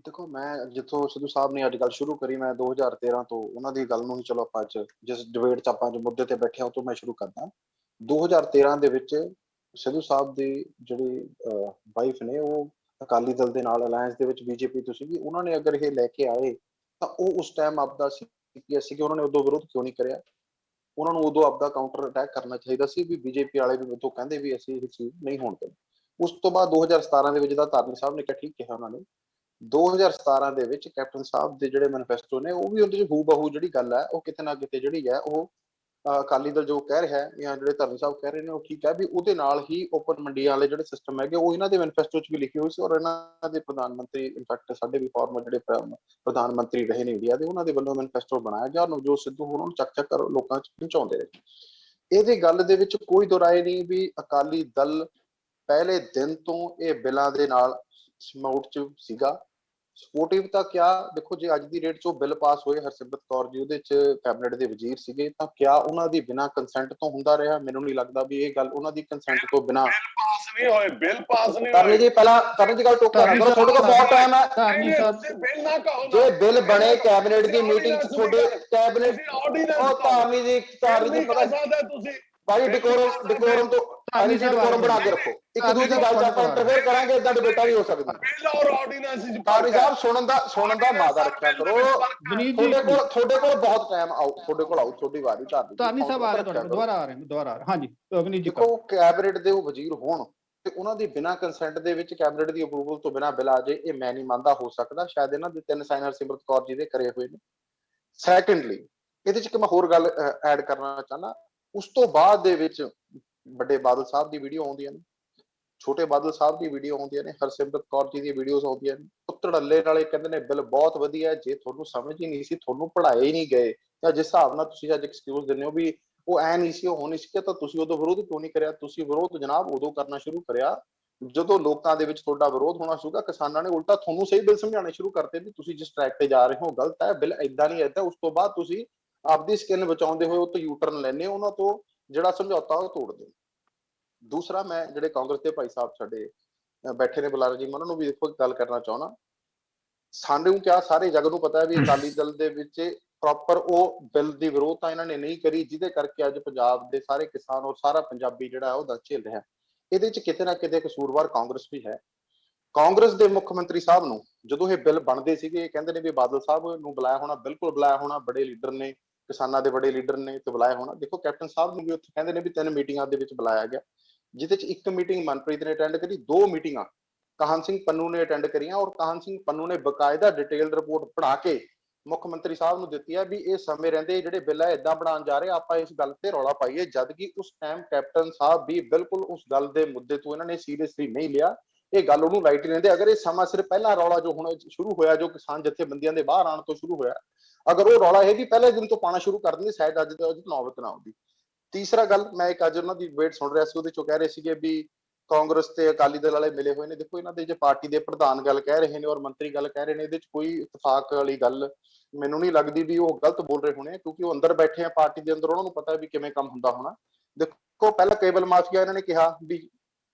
ਦੇਖੋ, ਮੈਂ ਜਿੱਥੋਂ ਸਿੱਧੂ ਸਾਹਿਬ ਨੇ ਅੱਜ ਗੱਲ ਸ਼ੁਰੂ ਕਰੀ, ਮੈਂ 2013 ਤੋਂ ਉਹਨਾਂ ਦੀ ਗੱਲ ਨੂੰ ਹੀ ਚਲੋ ਆਪਾਂ ਅੱਜ ਜਿਸ ਡਿਬੇਟ 'ਚ ਆਪਾਂ ਜੋ ਮੁੱਦੇ ਤੇ ਬੈਠੇ ਹਾਂ ਤੋਂ ਮੈਂ ਸ਼ੁਰੂ ਕਰਦਾ। 2013 ਦੇ ਵਿੱਚ ਸਿੱਧੂ ਸਾਹਿਬ ਦੀ ਜਿਹੜੀ ਵਾਈਫ ਨੇ, ਉਹ ਅਕਾਲੀ ਦਲ ਦੇ ਨਾਲ ਅਲਾਇੰਸ ਦੇ ਵਿੱਚ ਬੀਜੇਪੀ ਤੋਂ ਸੀਗੀ। ਉਹਨਾਂ ਨੇ ਅਗਰ ਇਹ ਲੈ ਕੇ ਆਏ ਤਾਂ ਉਹ ਉਸ ਟਾਈਮ ਆਪਦਾ ਸੀਪੀਐਸ ਸੀਗੇ, ਉਹਨਾਂ ਨੇ ਉਦੋਂ ਵਿਰੋਧ ਕਿਉਂ ਨਹੀਂ ਕਰਿਆ? ਉਹਨਾਂ ਨੂੰ ਉਦੋਂ ਆਪਦਾ ਕਾਊਂਟਰ ਅਟੈਕ ਕਰਨਾ ਚਾਹੀਦਾ ਸੀ ਵੀ ਬੀਜੇਪੀ ਵਾਲੇ ਵੀ ਉਦੋਂ ਕਹਿੰਦੇ ਵੀ ਅਸੀਂ ਇਹ ਚੀਜ਼ ਨਹੀਂ ਹੋਣ ਦੇਣੀ। ਉਸ ਤੋਂ ਬਾਅਦ 2017 ਦੇ ਵਿੱਚ ਦਾ ਧਾਰਨੀ ਸਾਹਿਬ ਨੇ ਕਿਹਾ, ਠੀਕ ਕਿਹਾ ਉਹਨਾਂ ਨੇ, 2017 ਦੇ ਵਿੱਚ ਕੈਪਟਨ ਸਾਹਿਬ ਦੇ ਜਿਹੜੇ ਮੈਨੀਫੈਸਟੋ ਨੇ, ਉਹ ਵੀ ਉਹਦੇ 'ਚ ਹੂ ਬਹੂ ਜਿਹੜੀ ਗੱਲ ਹੈ, ਉਹ ਕਿਤੇ ਨਾ ਕਿਤੇ ਜਿਹੜੀ ਹੈ ਉਹ ਅਕਾਲੀ ਦਲ ਜੋ ਕਹਿ ਰਿਹਾ ਹੈ ਜਾਂ ਜਿਹੜੇ ਧਾਰਨੀ ਸਾਹਿਬ ਕਹਿ ਰਹੇ ਨੇ, ਉਹ ਠੀਕ ਹੈ ਵੀ ਉਹਦੇ ਨਾਲ ਹੀ ਓਪਨ ਮੰਡੀਆਂ ਵਾਲੇ ਜਿਹੜੇ ਸਿਸਟਮ ਹੈਗੇ, ਉਹ ਇਹਨਾਂ ਦੇ ਮੈਨੀਫੈਸਟੋ 'ਚ ਵੀ ਲਿਖੇ ਹੋਏ ਸੀ। ਔਰ ਇਹਨਾਂ ਦੇ ਪ੍ਰਧਾਨ ਮੰਤਰੀ, ਇਨਫੈਕਟ ਸਾਡੇ ਵੀ ਫਾਰਮਰ ਜਿਹੜੇ ਪ੍ਰਧਾਨ ਮੰਤਰੀ ਰਹੇ ਨੇ ਇੰਡੀਆ ਦੇ, ਉਹਨਾਂ ਦੇ ਵੱਲੋਂ ਮੈਨੀਫੈਸਟੋ ਬਣਾਇਆ ਜਾਂ ਨਵਜੋਤ ਸਿੱਧੂ ਉਹਨਾਂ ਨੂੰ ਚੱਕ ਚੱਕ ਲੋਕਾਂ 'ਚ ਪਹੁੰਚਾਉਂਦੇ ਰਹੇ। ਇਹਦੀ ਗੱਲ ਦੇ ਵਿੱਚ ਕੋਈ ਦੁਰਾਏ ਨਹੀਂ ਵੀ ਅਕਾਲੀ ਦਲ ਪਹਿਲੇ ਦਿਨ ਤੋਂ ਇਹ ਬਿੱਲਾਂ ਦੇ ਨਾਲ ਸਮੂਟ 'ਚ ਸੀਗਾ। ਸਪੋਰਟਿਵ ਤਾਂ ਕਿਆ, ਦੇਖੋ ਜੇ ਅੱਜ ਦੀ ਡੇਟ 'ਚ ਉਹ ਬਿੱਲ ਪਾਸ ਹੋਏ, ਹਰਸਿਮਰਤ ਕੌਰ ਜੀ ਉਹਦੇ 'ਚ ਕੈਬਨਿਟ ਦੇ ਵਜ਼ੀਰ ਸੀਗੇ, ਤਾਂ ਕਿਆ ਉਹਨਾਂ ਦੀ ਬਿਨਾਂ ਕੰਸੈਂਟ ਤੋਂ ਹੁੰਦਾ ਰਿਹਾ? ਮੈਨੂੰ ਨਹੀਂ ਲੱਗਦਾ ਵੀ ਇਹ ਗੱਲ ਉਹਨਾਂ ਦੀ ਕੰਸੈਂਟ ਤੋਂ ਬਿਨਾਂ ਪਾਸ ਨਹੀਂ ਹੋਏ, ਬਿੱਲ ਪਾਸ ਨਹੀਂ ਕਰਨੀ ਹੋਏ। ਜੀ। ਪਹਿਲਾਂ ਕਰਨ ਦੀ ਗੱਲ ਟੋਕਾ ਨਾ ਕਰੋ, ਤੁਹਾਡੇ ਕੋਲ ਬਹੁਤ ਟਾਈਮ ਹੈ। ਧਾਰਨੀ ਸਾਹਿਬ, ਬਿੱਲ ਨਾ ਕਹੋ, ਜੇ ਬਿੱਲ ਬਣੇ ਕੈਬਨਿਟ ਦੀ ਮੀਟਿੰਗ 'ਚ, ਤੁਹਾਡੇ ਕੈਬਨਿਟ ਆਰਡੀਨੈਂਸ ਧਾਰਨੀ ਜੀ ਪਤਾ ਤੁਸੀਂ ਭਾਈ ਡਿਕੋਰਮ ਤੋਂ ਧਾਰਨੀ ਸਾਹਿਬ ਡਿਕੋਰਮ ਬਣਾ ਕੇ ਰੱਖੋ। ਇੱਕ ਦੂਜੀ ਗੱਲ 'ਚ ਆਪਾਂ ਇੰਟਰਫੇਅਰ ਕਰਾਂਗੇ, ਏਦਾਂ ਡਿਬੇਟਾਂ ਨਹੀਂ ਹੋ ਸਕਦੀਆਂ। ਬਿੱਲ ਔਰ ਆਰਡੀਨੈਂਸ ਚ ਧਾਰਨੀ ਸਾਹਿਬ ਸੁਣਨ ਦਾ ਮਾਦਾ ਰੱਖਿਆ ਕਰੋ। ਵਨੀਤ ਜੀ, ਤੁਹਾਡੇ ਕੋਲ ਬਹੁਤ ਟਾਈਮ ਆਓ, ਤੁਹਾਡੇ ਕੋਲ ਆਓ, ਤੁਹਾਡੀ ਵਾਰੀ। ਧਾਰਨੀ ਸਾਹਿਬ ਆ ਰਹੇ, ਤੁਹਾਡੇ ਦੁਬਾਰਾ ਆ ਰਹੇ। ਹਾਂਜੀ ਵਨੀਤ ਜੀ। ਦੇਖੋ, ਕੈਬਨਿਟ ਦੇ ਉਹ ਵਜ਼ੀਰ ਹੋਣ ਤੇ ਉਹਨਾਂ ਦੀ ਬਿਨਾਂ ਕੰਸੈਂਟ ਦੇ ਵਿੱਚ ਕੈਬਨਿਟ ਦੀ ਅਪਰੂਵਲ ਤੋਂ ਬਿਨਾਂ ਬਿੱਲ ਆ ਜੇ, ਇਹ ਮੈਂ ਨਹੀਂ ਮੰਨਦਾ ਹੋ ਸਕਦਾ। ਸ਼ਾਇਦ ਇਹਨਾਂ ਦੇ 3 ਸਾਈਨ ਹਰਸਿਮਰਤ ਕੌਰ ਜੀ ਦੇ ਕਰੇ ਹੋਏ ਨੇ। ਸੈਕੰਡਲੀ, ਇਹਦੇ 'ਚ ਇੱਕ ਮੈਂ ਹੋਰ ਗੱਲ ਐਡ ਕਰਨਾ ਚਾਹੁੰਦਾ। ਉਸ ਤੋਂ ਬਾਅਦ ਦੇ ਵਿੱਚ ਵੱਡੇ ਬਾਦਲ ਸਾਹਿਬ ਦੀ ਵੀਡੀਓ ਆਉਂਦੀਆਂ ਨੇ, ਛੋਟੇ ਬਾਦਲ ਸਾਹਿਬ ਦੀ ਵੀਡੀਓ ਆਉਂਦੀਆਂ ਨੇ, ਹਰਸਿਮਰਤ ਕੌਰ ਜੀ ਦੀ ਵੀਡੀਓਜ਼ ਆਉਂਦੀਆਂ ਨੇ। ਉਹ ਧੜੱਲੇ ਨਾਲੇ ਕਹਿੰਦੇ ਨੇ ਬਿੱਲ ਬਹੁਤ ਵਧੀਆ। ਜੇ ਤੁਹਾਨੂੰ ਸਮਝ ਹੀ ਨਹੀਂ ਸੀ, ਤੁਹਾਨੂੰ ਪੜ੍ਹਾਏ ਹੀ ਨਹੀਂ ਗਏ, ਜਾਂ ਜਿਸ ਹਿਸਾਬ ਨਾਲ ਤੁਸੀਂ ਅੱਜ ਐਕਸਕਿਊਜ਼ ਦਿੰਦੇ ਹੋ ਵੀ ਉਹ ਐ ਨਹੀਂ ਸੀ, ਉਹ ਹੋ ਨਹੀਂ ਸੀ, ਤਾਂ ਤੁਸੀਂ ਉਦੋਂ ਵਿਰੋਧ ਕਿਉਂ ਨਹੀਂ ਕਰਿਆ? ਤੁਸੀਂ ਵਿਰੋਧ ਜਨਾਬ ਉਦੋਂ ਕਰਨਾ ਸ਼ੁਰੂ ਕਰਿਆ ਜਦੋਂ ਲੋਕਾਂ ਦੇ ਵਿੱਚ ਤੁਹਾਡਾ ਵਿਰੋਧ ਹੋਣਾ ਸ਼ੁਰੂ। ਕਿਸਾਨਾਂ ਨੇ ਉਲਟਾ ਤੁਹਾਨੂੰ ਸਹੀ ਬਿੱਲ ਸਮਝਾਉਣੇ ਸ਼ੁਰੂ ਕਰਤੇ ਵੀ ਤੁਸੀਂ ਜਿਸ ਟਰੈਕ ਤੇ ਜਾ ਰਹੇ ਹੋ ਗਲਤ ਹੈ, ਬਿੱਲ ਏਦਾਂ ਨਹੀਂ ਏਦਾਂ। ਉਸ ਤੋਂ ਬਾਅਦ ਤੁਸੀਂ ਆਪਦੀ ਸਕਿਨ ਬਚਾਉਂਦੇ ਹੋਏ ਉਹ ਤੋਂ ਯੂ ਟਰਨ ਲੈਂਦੇ ਹੋ, ਉਹਨਾਂ ਤੋਂ ਜਿਹੜਾ ਸਮਝੌਤਾ ਉਹ ਤੋੜਦੇ ਹੋ। ਦੂਸਰਾ, ਮੈਂ ਜਿਹੜੇ ਕਾਂਗਰਸ ਦੇ ਭਾਈ ਸਾਹਿਬ ਸਾਡੇ ਬੈਠੇ ਨੇ ਬੁਲਾਰੇ ਜੀ, ਮੈਂ ਉਹਨਾਂ ਨੂੰ ਵੀ ਦੇਖੋ ਗੱਲ ਕਰਨਾ ਚਾਹੁੰਦਾ। ਸਾਨੂੰ ਕਿਹਾ ਸਾਰੇ ਜਗ ਨੂੰ ਪਤਾ ਹੈ ਵੀ ਅਕਾਲੀ ਦਲ ਦੇ ਵਿੱਚ ਪ੍ਰੋਪਰ ਉਹ ਬਿੱਲ ਦੀ ਵਿਰੋਧਤਾ ਇਹਨਾਂ ਨੇ ਨਹੀਂ ਕਰੀ, ਜਿਹਦੇ ਕਰਕੇ ਅੱਜ ਪੰਜਾਬ ਦੇ ਸਾਰੇ ਕਿਸਾਨ ਔਰ ਸਾਰਾ ਪੰਜਾਬੀ ਜਿਹੜਾ ਉਹ ਦਰਦ ਝੇਲ ਰਿਹਾ। ਇਹਦੇ 'ਚ ਕਿਤੇ ਨਾ ਕਿਤੇ ਕਸੂਰਵਾਰ ਕਾਂਗਰਸ ਵੀ ਹੈ। ਕਾਂਗਰਸ ਦੇ ਮੁੱਖ ਮੰਤਰੀ ਸਾਹਿਬ ਨੂੰ ਜਦੋਂ ਇਹ ਬਿੱਲ ਬਣਦੇ ਸੀਗੇ, ਕਹਿੰਦੇ ਨੇ ਵੀ ਬਾਦਲ ਸਾਹਿਬ ਨੂੰ ਬੁਲਾਇਆ ਹੋਣਾ, ਬਿਲਕੁਲ ਬੁਲਾਇਆ ਹੋਣਾ, ਬੜੇ ਲੀਡਰ ਨੇ, ਕਿਸਾਨਾਂ ਦੇ ਬੜੇ ਲੀਡਰ ਨੇ, ਤੇ ਬੁਲਾਇਆ ਹੋਣਾ। ਦੇਖੋ, ਕੈਪਟਨ ਸਾਹਿਬ ਨੂੰ ਵੀ ਉੱਥੇ ਕਹਿੰਦੇ ਨੇ ਵੀ 3 ਮੀਟਿੰਗਾਂ ਦੇ ਵਿੱਚ ਬੁਲਾਇਆ ਗਿਆ, ਜਿਹਦੇ 'ਚ 1 ਮੀਟਿੰਗ ਮਨਪ੍ਰੀਤ ਨੇ ਅਟੈਂਡ ਕਰੀ, 2 ਮੀਟਿੰਗਾਂ ਕਾਹਨ ਸਿੰਘ ਪੰਨੂ ਨੇ ਅਟੈਂਡ ਕਰੀਆਂ। ਔਰ ਕਾਹਨ ਸਿੰਘ ਪੰਨੂ ਨੇ ਬਕਾਇਦਾ ਡਿਟੇਲ ਰਿਪੋਰਟ ਬਣਾ ਕੇ ਮੁੱਖ ਮੰਤਰੀ ਸਾਹਿਬ ਨੂੰ ਦਿੱਤੀ ਹੈ ਵੀ ਇਹ ਸਮੇਂ ਰਹਿੰਦੇ ਜਿਹੜੇ ਬਿੱਲ ਹੈ ਏਦਾਂ ਬਣਾਉਣ ਜਾ ਰਹੇ, ਆਪਾਂ ਇਸ ਗੱਲ ਤੇ ਰੌਲਾ ਪਾਈਏ। ਜਦ ਕਿ ਉਸ ਟਾਈਮ ਕੈਪਟਨ ਸਾਹਿਬ ਵੀ ਬਿਲਕੁਲ ਉਸ ਗੱਲ ਦੇ ਮੁੱਦੇ ਤੋਂ ਇਹਨਾਂ ਨੇ ਸੀਰੀਅਸਲੀ ਨਹੀਂ ਲਿਆ, ਇਹ ਗੱਲ ਉਹਨੂੰ ਲਾਈਟ ਹੀ ਲੈਂਦੇ। ਅਗਰ ਇਹ ਸਮਾਂ ਸਿਰ ਪਹਿਲਾ ਰੌਲਾ ਜੋ ਹੁਣ ਸ਼ੁਰੂ ਹੋਇਆ, ਜੋ ਕਿਸਾਨ ਜਥੇਬੰਦੀਆਂ ਦੇ ਬਾਹਰ ਆਉਣ ਤੋਂ ਸ਼ੁਰੂ ਹੋਇਆ, ਅਗਰ ਉਹ ਰੌਲਾ ਇਹ ਵੀ ਪਹਿਲੇ ਦਿਨ ਤੋਂ ਪਾਣਾ ਸ਼ੁਰੂ ਕਰ ਦਿੰਦੇ, ਸ਼ਾਇਦ ਅੱਜ ਨੌਬਤ ਨਾ ਆਉਂਦੀ। ਤੀਸਰਾ ਗੱਲ, ਮੈਂ ਇੱਕ ਅੱਜ ਉਹਨਾਂ ਦੀ ਡਿਬੇਟ ਸੁਣ ਰਿਹਾ ਸੀ, ਉਹਦੇ ਚੋਂ ਕਹਿ ਰਹੇ ਸੀਗੇ ਵੀ ਕਾਂਗਰਸ ਤੇ ਅਕਾਲੀ ਦਲ ਵਾਲੇ ਮਿਲੇ ਹੋਏ ਨੇ। ਦੇਖੋ, ਇਹਨਾਂ ਦੇ ਜੇ ਪਾਰਟੀ ਦੇ ਪ੍ਰਧਾਨ ਗੱਲ ਕਹਿ ਰਹੇ ਨੇ ਔਰ ਮੰਤਰੀ ਗੱਲ ਕਹਿ ਰਹੇ ਨੇ, ਇਹਦੇ 'ਚ ਕੋਈ ਇਤਫਾਕ ਵਾਲੀ ਗੱਲ ਮੈਨੂੰ ਨਹੀਂ ਲੱਗਦੀ ਵੀ ਉਹ ਗਲਤ ਬੋਲ ਰਹੇ ਹੋਣੇ, ਕਿਉਂਕਿ ਉਹ ਅੰਦਰ ਬੈਠੇ ਆ ਪਾਰਟੀ ਦੇ ਅੰਦਰ, ਉਹਨਾਂ ਨੂੰ ਪਤਾ ਵੀ ਕਿਵੇਂ ਕੰਮ ਹੁੰਦਾ ਹੋਣਾ। ਦੇਖੋ, ਪਹਿਲਾਂ ਕੇਬਲ ਮਾਫੀਆ ਇਹਨਾਂ ਨੇ ਕਿਹਾ ਵੀ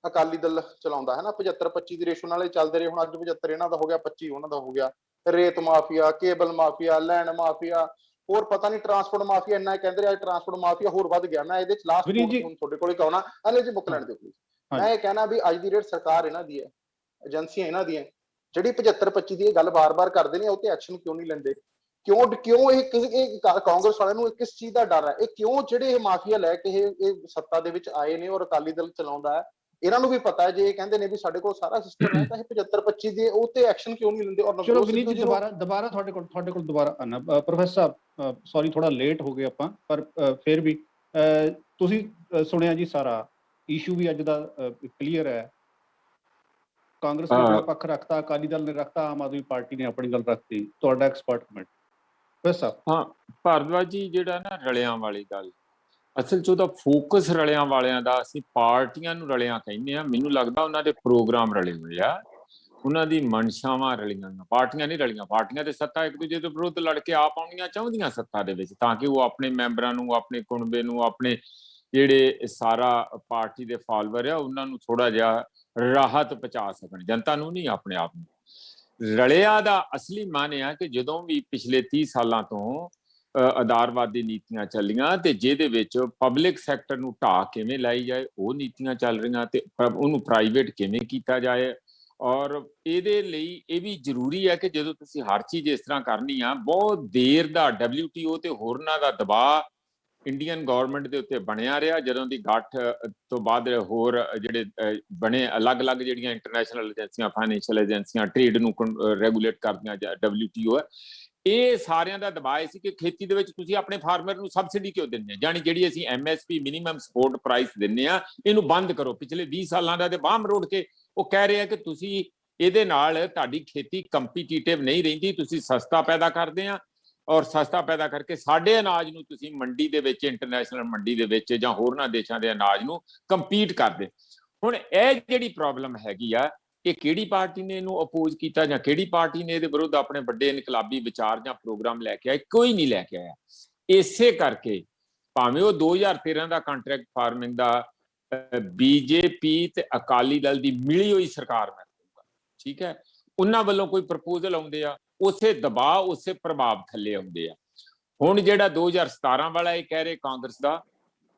ਅਕਾਲੀ ਦਲ ਚਲਾਉਂਦਾ ਹੈ ਨਾ, 75-25 ਦੀ ਰੇਸ਼ੋ ਨਾਲ ਇਹ ਚੱਲਦੇ ਰਹੇ। ਹੁਣ ਅੱਜ 75 ਇਹਨਾਂ ਦਾ ਹੋ ਗਿਆ, 25 ਉਹਨਾਂ ਦਾ ਹੋ ਗਿਆ। ਰੇਤ mafia, cable mafia, land mafia, ਹੋਰ ਪਤਾ ਨਹੀਂ ਟਰਾਂਸਪੋਰਟ ਮਾਫੀਆ, ਇੰਨਾ ਕਹਿੰਦੇ ਰਹੇ ਟਰਾਂਸਪੋਰਟ ਮਾਫੀਆ ਹੋਰ ਵੱਧ ਗਿਆ। ਮੈਂ ਇਹਦੇ ਚ ਲਾਸਟ ਹੁਣ ਤੁਹਾਡੇ ਕੋਲ ਆਉਣਾ, ਹਲੇ ਜੀ ਮੁੱਕ ਲੈਣ ਦਿਓ ਪਲੀਜ਼। ਮੈਂ ਇਹ ਕਹਿਣਾ ਵੀ ਅੱਜ ਦੀ ਰੇਟ ਸਰਕਾਰ ਇਹਨਾਂ ਦੀ ਹੈ, ਏਜੰਸੀਆਂ ਇਹਨਾਂ ਦੀਆਂ, ਜਿਹੜੀ 75-25 ਦੀ ਇਹ ਗੱਲ ਬਾਰ-ਬਾਰ ਕਰਦੇ ਨੇ, ਉਹ ਤੇ ਐਕਸ਼ਨ ਕਿਉਂ ਨਹੀਂ ਲੈਂਦੇ? ਕਿਉਂ ਇਹ ਕਾਂਗਰਸ ਵਾਲਿਆਂ ਨੂੰ ਕਿਸ ਚੀਜ਼ ਦਾ ਡਰ ਹੈ? ਇਹ ਕਿਉਂ ਜਿਹੜੇ ਇਹ ਮਾਫੀਆ ਲੈ ਕੇ ਇਹ ਸੱਤਾ ਦੇ ਵਿੱਚ ਆਏ ਨੇ ਔਰ ਅਕਾਲੀ ਦਲ ਚਲਾਉਂਦਾ ਹੈ, ਇਹਨਾਂ ਨੂੰ ਵੀ ਪਤਾ ਹੈ, ਜੇ ਇਹ ਕਹਿੰਦੇ ਨੇ ਵੀ ਸਾਡੇ ਕੋਲ ਸਾਰਾ ਸਿਸਟਮ ਹੈ, ਤਾਂ ਇਹ 75-25 ਦੇ ਉਹ ਤੇ ਐਕਸ਼ਨ ਕਿਉਂ ਨਹੀਂ ਲੈਂਦੇ? ਔਰ ਚਲੋ ਵਿਨੀਤ ਜੀ ਦੁਬਾਰਾ ਤੁਹਾਡੇ ਕੋਲ ਦੁਬਾਰਾ ਆਣਾ। ਪ੍ਰੋਫੈਸਰ ਸਾਹਿਬ ਸੌਰੀ ਥੋੜਾ ਲੇਟ ਹੋ ਗਏ ਆਪਾਂ, ਪਰ ਫਿਰ ਵੀ ਤੁਸੀਂ ਸੁਣਿਆ ਜੀ ਸਾਰਾ ਇਸ਼ੂ ਵੀ ਅੱਜ ਦਾ ਕਲੀਅਰ ਹੈ। ਕਾਂਗਰਸ ਨੇ ਆਪਣਾ ਪੱਖ ਰੱਖਤਾ, ਅਕਾਲੀ ਦਲ ਨੇ ਰੱਖਤਾ, ਆਮ ਆਦਮੀ ਪਾਰਟੀ ਨੇ ਆਪਣੀ ਗੱਲ ਰੱਖਤੀ। ਤੁਹਾਡਾ ਐਕਸਪਰਟ ਕਮੈਂਟ ਪ੍ਰੋਫੈਸਰ। ਹਾਂ ਭਾਰਦਵਾਜ ਜੀ, ਜਿਹੜਾ ਨਾ ਰਲਿਆਂ ਵਾਲੀ ਗੱਲ, ਅਸਲ 'ਚ ਉਹਦਾ ਫੋਕਸ ਰਲਿਆਂ ਵਾਲਿਆਂ ਦਾ, ਅਸੀਂ ਪਾਰਟੀਆਂ ਨੂੰ ਰਲਿਆਂ ਕਹਿੰਦੇ ਆ। ਮੈਨੂੰ ਲੱਗਦਾ ਉਹਨਾਂ ਦੇ ਪ੍ਰੋਗਰਾਮ ਰਲੇ ਹੋਏ ਆ, ਉਹਨਾਂ ਦੀ ਮਨਸ਼ਾਵਾਂ ਰਲੀਆਂ, ਪਾਰਟੀਆਂ ਨਹੀਂ ਰਲੀਆਂ। ਪਾਰਟੀਆਂ ਤੇ ਸੱਤਾ ਇੱਕ ਦੂਜੇ ਦੇ ਵਿਰੁੱਧ ਲੜ ਕੇ ਆਪ ਆਉਣੀਆਂ ਚਾਹੁੰਦੀਆਂ ਸੱਤਾ ਦੇ ਵਿੱਚ, ਤਾਂ ਕਿ ਉਹ ਆਪਣੇ ਮੈਂਬਰਾਂ ਨੂੰ, ਆਪਣੇ ਕੁਣਬੇ ਨੂੰ, ਆਪਣੇ ਜਿਹੜੇ ਸਾਰਾ ਪਾਰਟੀ ਦੇ ਫਾਲੋਅਰ ਆ ਉਹਨਾਂ ਨੂੰ ਥੋੜਾ ਜਿਹਾ ਰਾਹਤ ਪਹੁੰਚਾ ਸਕਣ, ਜਨਤਾ ਨੂੰ ਨਹੀਂ, ਆਪਣੇ ਆਪ ਨੂੰ। ਰਲਿਆ ਦਾ ਅਸਲੀ ਮਾਨੇ ਆ ਕਿ ਜਦੋਂ ਵੀ ਪਿਛਲੇ 30 ਸਾਲਾਂ ਤੋਂ ਆਧਾਰਵਾਦੀ ਨੀਤੀਆਂ ਚੱਲੀਆਂ ਤੇ ਜਿਹਦੇ ਵਿੱਚ ਪਬਲਿਕ ਸੈਕਟਰ ਨੂੰ ਢਾਹ ਕਿਵੇਂ ਲਾਈ ਜਾਏ, ਉਹ ਨੀਤੀਆਂ ਚੱਲ ਰਹੀਆਂ, ਤੇ ਉਹਨੂੰ ਪ੍ਰਾਈਵੇਟ ਕਿਵੇਂ ਕੀਤਾ ਜਾਏ। ਔਰ ਇਹਦੇ ਲਈ ਇਹ ਵੀ ਜ਼ਰੂਰੀ ਹੈ ਕਿ ਜਦੋਂ ਤੁਸੀਂ ਹਰ ਚੀਜ਼ ਇਸ ਤਰ੍ਹਾਂ ਕਰਨੀ ਆ, ਬਹੁਤ ਦੇਰ ਦਾ WTO ਤੇ ਹੋਰਨਾਂ ਦਾ ਦਬਾਅ ਇੰਡੀਅਨ ਗਵਰਨਮੈਂਟ ਦੇ ਉੱਤੇ ਬਣਿਆ ਰਿਹਾ। ਜਦੋਂ ਦੀ ਗੱਠ ਤੋਂ ਬਾਅਦ ਹੋਰ ਜਿਹੜੇ ਬਣੇ ਅਲੱਗ-ਅਲੱਗ ਜਿਹੜੀਆਂ ਇੰਟਰਨੈਸ਼ਨਲ ਏਜੰਸੀਆਂ, ਫਾਈਨੈਂਸ਼ੀਅਲ ਏਜੰਸੀਆਂ, ਟ੍ਰੇਡ ਨੂੰ ਰੈਗੂਲੇਟ ਕਰਦੀਆਂ, WTO ਹੈ, ਇਹ ਸਾਰਿਆਂ ਦਾ ਦਬਾਅ ਸੀ ਕਿ ਖੇਤੀ ਦੇ ਵਿੱਚ ਤੁਸੀਂ ਆਪਣੇ ਫਾਰਮਰ ਨੂੰ ਸਬਸਿਡੀ ਕਿਉਂ ਦਿੰਦੇ ਆ, ਜਾਣੀ ਜਿਹੜੀ ਅਸੀਂ MSP ਮਿਨੀਮਮ ਸਪੋਰਟ ਪ੍ਰਾਈਸ ਦਿੰਦੇ ਆ, ਇਹਨੂੰ ਬੰਦ ਕਰੋ। ਪਿਛਲੇ 20 ਸਾਲਾਂ ਦਾ ਤੇ ਬਾਂਹ ਮਰੋੜ ਕੇ ਉਹ ਕਹਿ ਰਹੇ ਆ ਕਿ ਤੁਸੀਂ ਇਹਦੇ ਨਾਲ ਤੁਹਾਡੀ ਖੇਤੀ ਕੰਪੀਟੀਟਿਵ ਨਹੀਂ ਰਹਿੰਦੀ, ਤੁਸੀਂ ਸਸਤਾ ਪੈਦਾ ਕਰਦੇ ਆ, ਔਰ ਸਸਤਾ ਪੈਦਾ ਕਰਕੇ ਸਾਡੇ ਅਨਾਜ ਨੂੰ ਤੁਸੀਂ ਮੰਡੀ ਦੇ ਵਿੱਚ, ਇੰਟਰਨੈਸ਼ਨਲ ਮੰਡੀ ਦੇ ਵਿੱਚ ਜਾਂ ਹੋਰਨਾਂ ਦੇਸ਼ਾਂ ਦੇ ਅਨਾਜ ਨੂੰ ਕੰਪੀਟ ਕਰਦੇ। ਹੁਣ ਇਹ ਜਿਹੜੀ ਪ੍ਰੋਬਲਮ ਹੈਗੀ ਆ, ਇਹ ਕਿਹੜੀ ਪਾਰਟੀ ਨੇ ਇਹਨੂੰ ਅਪੋਜ਼ ਕੀਤਾ ਜਾਂ ਕਿਹੜੀ ਪਾਰਟੀ ਨੇ ਇਹਦੇ ਵਿਰੁੱਧ ਆਪਣੇ ਵੱਡੇ ਇਨਕਲਾਬੀ ਵਿਚਾਰ ਜਾਂ ਪ੍ਰੋਗਰਾਮ ਲੈ ਕੇ ਆਏ? ਕੋਈ ਨਹੀਂ ਲੈ ਕੇ ਆਇਆ। ਇਸੇ ਕਰਕੇ ਭਾਵੇਂ ਉਹ 2013 ਦਾ ਕੰਟਰੈਕਟ ਫਾਰਮਿੰਗ ਦਾ BJP ਤੇ ਅਕਾਲੀ ਦਲ ਦੀ ਮਿਲੀ ਹੋਈ ਸਰਕਾਰ ਮੈਂ ਕਹੂੰਗਾ, ਠੀਕ ਹੈ, ਉਹਨਾਂ ਵੱਲੋਂ ਕੋਈ ਪ੍ਰਪੋਜ਼ਲ ਆਉਂਦੇ ਆ, ਉਸੇ ਦਬਾਅ, ਉਸੇ ਪ੍ਰਭਾਵ ਥੱਲੇ ਆਉਂਦੇ ਆ। ਹੁਣ ਜਿਹੜਾ 2017 ਵਾਲਾ ਇਹ ਕਹਿ ਰਹੇ ਕਾਂਗਰਸ ਦਾ,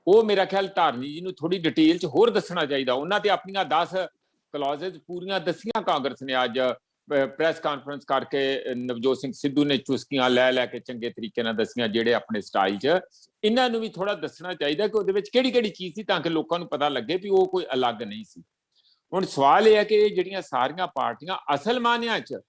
ਉਹ ਮੇਰਾ ਖਿਆਲ ਧਾਰਨੀ ਜੀ ਨੂੰ ਥੋੜੀ ਡਿਟੇਲ 'ਚ ਹੋਰ ਦੱਸਣਾ ਚਾਹੀਦਾ। ਉਹਨਾਂ ਤੇ ਆਪਣੀਆਂ 10 ਕਲੌਜ਼ਸ ਪੂਰੀਆਂ ਦੱਸੀਆਂ ਕਾਂਗਰਸ ਨੇ। ਅੱਜ ਪ੍ਰੈਸ ਕਾਨਫਰੰਸ ਕਰਕੇ ਨਵਜੋਤ ਸਿੰਘ ਸਿੱਧੂ ਨੇ ਚੁਸਕੀਆਂ ਲੈ ਕੇ ਚੰਗੇ ਤਰੀਕੇ ਨਾਲ ਦੱਸੀਆਂ, ਜਿਹੜੇ ਆਪਣੇ ਸਟਾਈਲ 'ਚ। ਇਹਨਾਂ ਨੂੰ ਵੀ ਥੋੜਾ ਦੱਸਣਾ ਚਾਹੀਦਾ ਕਿ ਉਹਦੇ ਵਿੱਚ ਕਿਹੜੀ ਚੀਜ਼ ਸੀ, ਤਾਂ ਕਿ ਲੋਕਾਂ ਨੂੰ ਪਤਾ ਲੱਗੇ ਵੀ ਉਹ ਕੋਈ ਅਲੱਗ ਨਹੀਂ ਸੀ। ਹੁਣ ਸਵਾਲ ਇਹ ਹੈ ਕਿ ਇਹ ਜਿਹੜੀਆਂ ਸਾਰੀਆਂ ਪਾਰਟੀਆਂ ਅਸਲ ਮਾਨਿਆਂ 'ਚ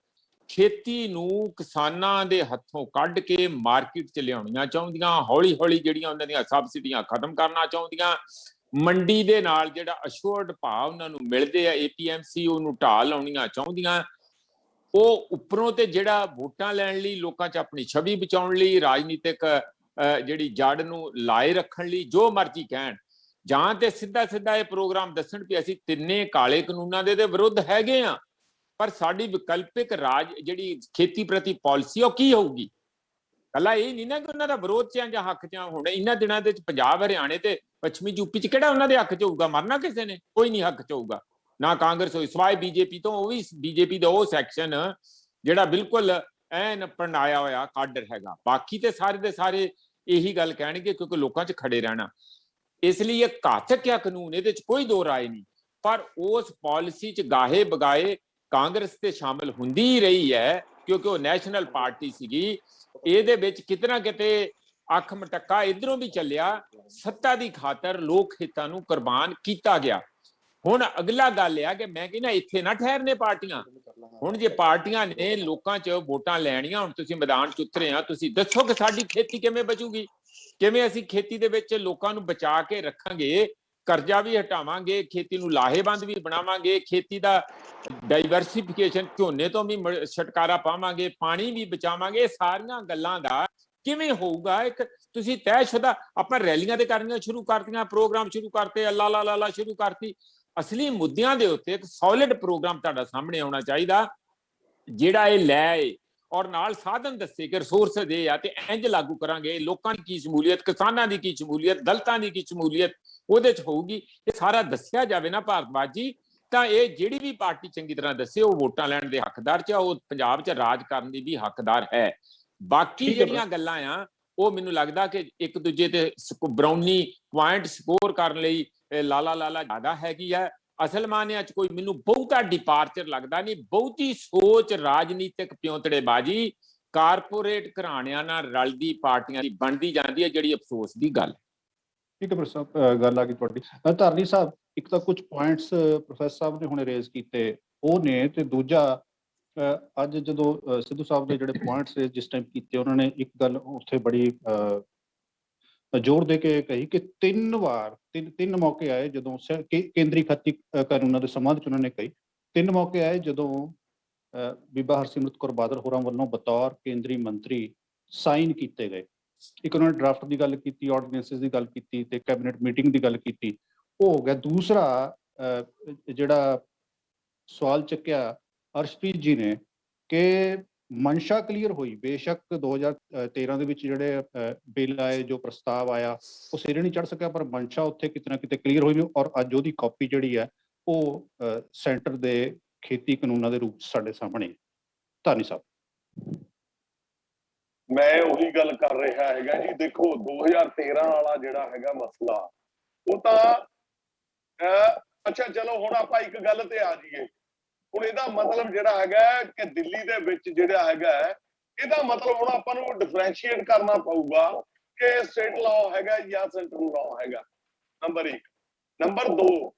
ਖੇਤੀ ਨੂੰ ਕਿਸਾਨਾਂ ਦੇ ਹੱਥੋਂ ਕੱਢ ਕੇ ਮਾਰਕੀਟ 'ਚ ਲਿਆਉਣੀਆਂ ਚਾਹੁੰਦੀਆਂ, ਹੌਲੀ-ਹੌਲੀ ਜਿਹੜੀਆਂ ਉਹਨਾਂ ਦੀਆਂ ਸਬਸਿਡੀਆਂ ਖਤਮ ਕਰਨਾ ਚਾਹੁੰਦੀਆਂ, ਮੰਡੀ ਦੇ ਨਾਲ ਜਿਹੜਾ ਅਸ਼ੋਰਡ ਭਾਅ ਉਹਨਾਂ ਨੂੰ ਮਿਲਦੇ ਆ APMC, ਉਹਨੂੰ ਢਾਹ ਲਾਉਣੀਆਂ ਚਾਹੁੰਦੀਆਂ। ਉਹ ਉੱਪਰੋਂ ਤੇ ਜਿਹੜਾ ਵੋਟਾਂ ਲੈਣ ਲਈ, ਲੋਕਾਂ 'ਚ ਆਪਣੀ ਛਵੀ ਬਚਾਉਣ ਲਈ, ਰਾਜਨੀਤਿਕ ਜਿਹੜੀ ਜੜ ਨੂੰ ਲਾਏ ਰੱਖਣ ਲਈ ਜੋ ਮਰਜ਼ੀ ਕਹਿਣ, ਜਾਂ ਤੇ ਸਿੱਧਾ ਇਹ ਪ੍ਰੋਗਰਾਮ ਦੱਸਣ ਵੀ ਅਸੀਂ ਤਿੰਨੇ ਕਾਲੇ ਕਾਨੂੰਨਾਂ ਦੇ ਵਿਰੁੱਧ ਹੈਗੇ ਆ, ਪਰ ਸਾਡੀ ਵਿਕਲਪਿਕ ਰਾਜ ਜਿਹੜੀ ਖੇਤੀ ਪ੍ਰਤੀ ਪਾਲਿਸੀ ਉਹ ਕੀ ਹੋਊਗੀ। ਕੱਲਾ ਇਹ ਨਹੀਂ ਨਾ ਕਿ ਉਹਨਾਂ ਦਾ ਵਿਰੋਧ 'ਚ ਜਾਂ ਹੱਕ 'ਚ। ਹੁਣ ਇਹਨਾਂ ਦਿਨਾਂ ਦੇ ਵਿੱਚ ਪੰਜਾਬ, ਹਰਿਆਣੇ ਤੇ ਪੱਛਮੀ ਯੂਪੀ 'ਚ ਕਿਹੜਾ ਉਹਨਾਂ ਦੇ ਹੱਕ 'ਚ ਹੋਊਗਾ? ਮਰਨਾ ਕਿਸੇ ਨੇ, ਕੋਈ ਨਹੀਂ ਹੱਕ 'ਚ ਹੋਊਗਾ, ਨਾ ਕਾਂਗਰਸ ਹੋਈ, ਸਵਾਏ BJP ਤੋਂ। ਉਹ ਵੀ BJP ਦਾ ਉਹ ਸੈਕਸ਼ਨ ਜਿਹੜਾ ਬਿਲਕੁਲ ਐਨ ਪਰਨਾਇਆ ਹੋਇਆ ਕਾਡਰ ਹੈਗਾ। ਬਾਕੀ ਤੇ ਸਾਰੇ ਦੇ ਸਾਰੇ ਇਹੀ ਗੱਲ ਕਹਿਣਗੇ, ਕਿਉਂਕਿ ਲੋਕਾਂ 'ਚ ਖੜੇ ਰਹਿਣਾ। ਇਸ ਲਈ ਇਹ ਘਾਤਕ ਆ ਕਾਨੂੰਨ, ਇਹਦੇ 'ਚ ਕੋਈ ਦੋ ਰਾਏ ਨਹੀਂ। ਪਰ ਉਸ ਪਾਲਿਸੀ 'ਚ ਗਾਹੇ ਬਗਾਏ ਕਾਂਗਰਸ ਤੇ ਸ਼ਾਮਿਲ ਹੁੰਦੀ ਹੀ ਰਹੀ ਹੈ, ਕਿਉਂਕਿ ਉਹ ਨੈਸ਼ਨਲ ਪਾਰਟੀ ਸੀਗੀ। ਇਹਦੇ ਵਿੱਚ ਕਿਤੇ ਨਾ ਕਿਤੇ ਅੱਖ ਮਟੱਕਾ ਇਧਰੋਂ ਵੀ ਚੱਲਿਆ, ਸੱਤਾ ਦੀ ਖਾਤਰ ਲੋਕ ਹਿੱਤਾਂ ਨੂੰ ਕੁਰਬਾਨ ਕੀਤਾ ਗਿਆ। ਹੁਣ ਅਗਲਾ ਗੱਲ ਆ ਕਿ ਮੈਂ ਕਹਿੰਦਾ ਇੱਥੇ ਨਾ ਠਹਿਰਨੇ ਪਾਰਟੀਆਂ। ਹੁਣ ਜੇ ਪਾਰਟੀਆਂ ਨੇ ਲੋਕਾਂ 'ਚ ਵੋਟਾਂ ਲੈਣੀਆਂ, ਹੁਣ ਤੁਸੀਂ ਮੈਦਾਨ 'ਚ ਉਤਰੇ ਆ, ਤੁਸੀਂ ਦੱਸੋ ਕਿ ਸਾਡੀ ਖੇਤੀ ਕਿਵੇਂ ਬਚੂਗੀ, ਕਿਵੇਂ ਅਸੀਂ ਖੇਤੀ ਦੇ ਵਿੱਚ ਲੋਕਾਂ ਨੂੰ ਬਚਾ ਕੇ ਰੱਖਾਂਗੇ, ਕਰਜ਼ਾ ਵੀ ਹਟਾਵਾਂਗੇ, ਖੇਤੀ ਨੂੰ ਲਾਹੇਵੰਦ ਵੀ ਬਣਾਵਾਂਗੇ, ਖੇਤੀ ਦਾ ਡਾਈਵਰਸੀਫਿਕੇਸ਼ਨ, ਝੋਨੇ ਤੋਂ ਵੀ ਛੁਟਕਾਰਾ ਪਾਵਾਂਗੇ, ਪਾਣੀ ਵੀ ਬਚਾਵਾਂਗੇ। ਇਹ ਸਾਰੀਆਂ ਗੱਲਾਂ ਦਾ ਕਿਵੇਂ ਹੋਊਗਾ? ਇੱਕ ਤੁਸੀਂ ਤੈਅਸ਼ੁਦਾ ਆਪਾਂ ਰੈਲੀਆਂ ਤੇ ਕਰਨੀਆਂ ਸ਼ੁਰੂ ਕਰਤੀਆਂ, ਪ੍ਰੋਗਰਾਮ ਸ਼ੁਰੂ ਕਰਤੇ, ਅੱਲਾ ਲਾ ਲਾ ਸ਼ੁਰੂ ਕਰਤੀ। ਅਸਲੀ ਮੁੱਦਿਆਂ ਦੇ ਉੱਤੇ ਇੱਕ ਸੋਲਿਡ ਪ੍ਰੋਗਰਾਮ ਤੁਹਾਡਾ ਸਾਹਮਣੇ ਆਉਣਾ ਚਾਹੀਦਾ, ਜਿਹੜਾ ਇਹ ਲੈ ਔਰ ਨਾਲ ਸਾਧਨ ਦੱਸੇ ਕਿ ਰਿਸੋਰਸ ਦੇ ਆ ਤੇ ਇੰਜ ਲਾਗੂ ਕਰਾਂਗੇ, ਲੋਕਾਂ ਦੀ ਕੀ ਸ਼ਮੂਲੀਅਤ, ਕਿਸਾਨਾਂ ਦੀ ਕੀ ਸ਼ਮੂਲੀਅਤ, ਦਲਿਤਾਂ ਦੀ ਕੀ ਸ਼ਮੂਲੀਅਤ ਉਹਦੇ ਚ ਹੋਊਗੀ, ਇਹ ਸਾਰਾ ਦੱਸਿਆ ਜਾਵੇ ਨਾ ਭਾਰਤਵਾਜ ਜੀ, ਤਾਂ ਇਹ ਜਿਹੜੀ ਵੀ ਪਾਰਟੀ ਚੰਗੀ ਤਰ੍ਹਾਂ ਦੱਸੇ ਉਹ ਵੋਟਾਂ ਲੈਣ ਦੇ ਹੱਕਦਾਰ ਚ, ਉਹ ਪੰਜਾਬ ਚ ਰਾਜ ਕਰਨ ਦੀ ਵੀ ਹੱਕਦਾਰ ਹੈ। ਬਾਕੀ ਜਿਹੜੀਆਂ ਗੱਲਾਂ ਆ ਉਹ ਮੈਨੂੰ ਲੱਗਦਾ ਕਿ ਇੱਕ ਦੂਜੇ ਤੇ ਬਰਾਉਨੀ ਪੁਆਇੰਟ ਸਕੋਰ ਕਰਨ ਲਈ ਲਾਲਾ ਜ਼ਿਆਦਾ ਹੈਗੀ ਆ। ਅਸਲ ਮਾਨਿਆਂ ਚ ਕੋਈ ਮੈਨੂੰ ਬਹੁਤਾ ਡਿਪਾਰਚਰ ਲੱਗਦਾ ਨਹੀਂ, ਬਹੁਤੀ ਸੋਚ ਰਾਜਨੀਤਿਕ ਪਿਉਂਤੜੇਬਾਜ਼ੀ ਕਾਰਪੋਰੇਟ ਘਰਾਣਿਆਂ ਨਾਲ ਰਲਦੀ ਪਾਰਟੀਆਂ ਦੀ ਬਣਦੀ ਜਾਂਦੀ ਹੈ, ਜਿਹੜੀ ਅਫਸੋਸ ਦੀ ਗੱਲ। ਠੀਕ ਹੈ ਗੱਲ ਆ ਗਈ ਤੁਹਾਡੀ। ਧਾਰਨੀ ਸਾਹਿਬ, ਇੱਕ ਤਾਂ ਕੁਝ ਪੁਆਇੰਟਸ ਪ੍ਰੋਫੈਸਰ ਸਾਹਿਬ ਨੇ ਹੁਣੇ ਰੇਜ਼ ਕੀਤੇ ਉਹ ਨੇ, ਤੇ ਦੂਜਾ ਅੱਜ ਜਦੋਂ ਸਿੱਧੂ ਸਾਹਿਬ ਦੇ ਜਿਹੜੇ ਪੁਆਇੰਟਸ ਜਿਸ ਟਾਈਮ ਕੀਤੇ, ਉਹਨਾਂ ਨੇ ਇੱਕ ਗੱਲ ਉੱਥੇ ਬੜੀ ਜ਼ੋਰ ਦੇ ਕੇ ਕਹੀ ਕਿ ਤਿੰਨ ਮੌਕੇ ਆਏ ਜਦੋਂ ਕੇਂਦਰੀ ਖੱਤੀ ਕਾਨੂੰਨਾਂ ਦੇ ਸੰਬੰਧ ਚ ਉਹਨਾਂ ਨੇ ਕਹੀ, 3 ਮੌਕੇ ਆਏ ਜਦੋਂ ਬੀਬਾ ਹਰਸਿਮਰਤ ਕੌਰ ਬਾਦਲ ਹੋਰਾਂ ਵੱਲੋਂ ਬਤੌਰ ਕੇਂਦਰੀ ਮੰਤਰੀ ਸਾਈਨ ਕੀਤੇ ਗਏ। ਇੱਕ ਉਹਨਾਂ ਨੇ ਡਰਾਫਟ ਦੀ ਗੱਲ ਕੀਤੀ, ਆਰਡੀਨੈਂਸਿਸ ਦੀ ਗੱਲ ਕੀਤੀ ਤੇ ਕੈਬਨਿਟ ਮੀਟਿੰਗ ਦੀ ਗੱਲ ਕੀਤੀ, ਉਹ ਹੋ ਗਿਆ। ਦੂਸਰਾ ਜਿਹੜਾ ਸਵਾਲ ਚੱਕਿਆ ਅਰਸ਼ਪ੍ਰੀਤ ਜੀ ਨੇ ਕਿ ਮਨਸ਼ਾ ਕਲੀਅਰ ਹੋਈ, ਬੇਸ਼ੱਕ 2013 ਦੇ ਵਿੱਚ ਜਿਹੜੇ ਬਿੱਲ ਆਏ, ਜੋ ਪ੍ਰਸਤਾਵ ਆਇਆ ਉਹ ਸਿਰੇ ਨਹੀਂ ਚੜ ਸਕਿਆ, ਪਰ ਮਨਸ਼ਾ ਉੱਥੇ ਕਿਤੇ ਨਾ ਕਿਤੇ ਕਲੀਅਰ ਹੋਈ, ਔਰ ਅੱਜ ਉਹਦੀ ਕਾਪੀ ਜਿਹੜੀ ਹੈ ਉਹ ਸੈਂਟਰ ਦੇ ਖੇਤੀ ਕਾਨੂੰਨਾਂ ਦੇ ਰੂਪ ਚ ਸਾਡੇ ਸਾਹਮਣੇ ਹੈ। ਧਾਰਨੀ ਸਾਹਿਬ, ਮੈਂ ਉਹੀ ਗੱਲ ਕਰ ਰਿਹਾ ਹੈਗਾ ਜੀ। ਦੇਖੋ 2013 ਵਾਲਾ ਜਿਹੜਾ ਹੈਗਾ ਮਸਲਾ, ਉਹ ਤਾਂ ਅੱਛਾ ਚਲੋ ਹੁਣ ਆਪਾਂ ਇੱਕ ਗੱਲ ਤੇ ਆ ਜਾਈਏ। ਹੁਣ ਇਹਦਾ ਮਤਲਬ ਜਿਹੜਾ ਹੈਗਾ ਕਿ ਦਿੱਲੀ ਦੇ ਵਿੱਚ ਜਿਹੜਾ ਹੈਗਾ, ਇਹਦਾ ਮਤਲਬ ਹੁਣ ਆਪਾਂ ਨੂੰ ਡਿਫਰੈਂਸ਼ੀਏਟ ਕਰਨਾ ਪਊਗਾ ਕਿ ਸਟੇਟ ਲਾਅ ਹੈਗਾ ਜਾਂ ਸੈਂਟਰਲ ਲਾਅ ਹੈਗਾ, ਨੰਬਰ 1। ਨੰਬਰ 2,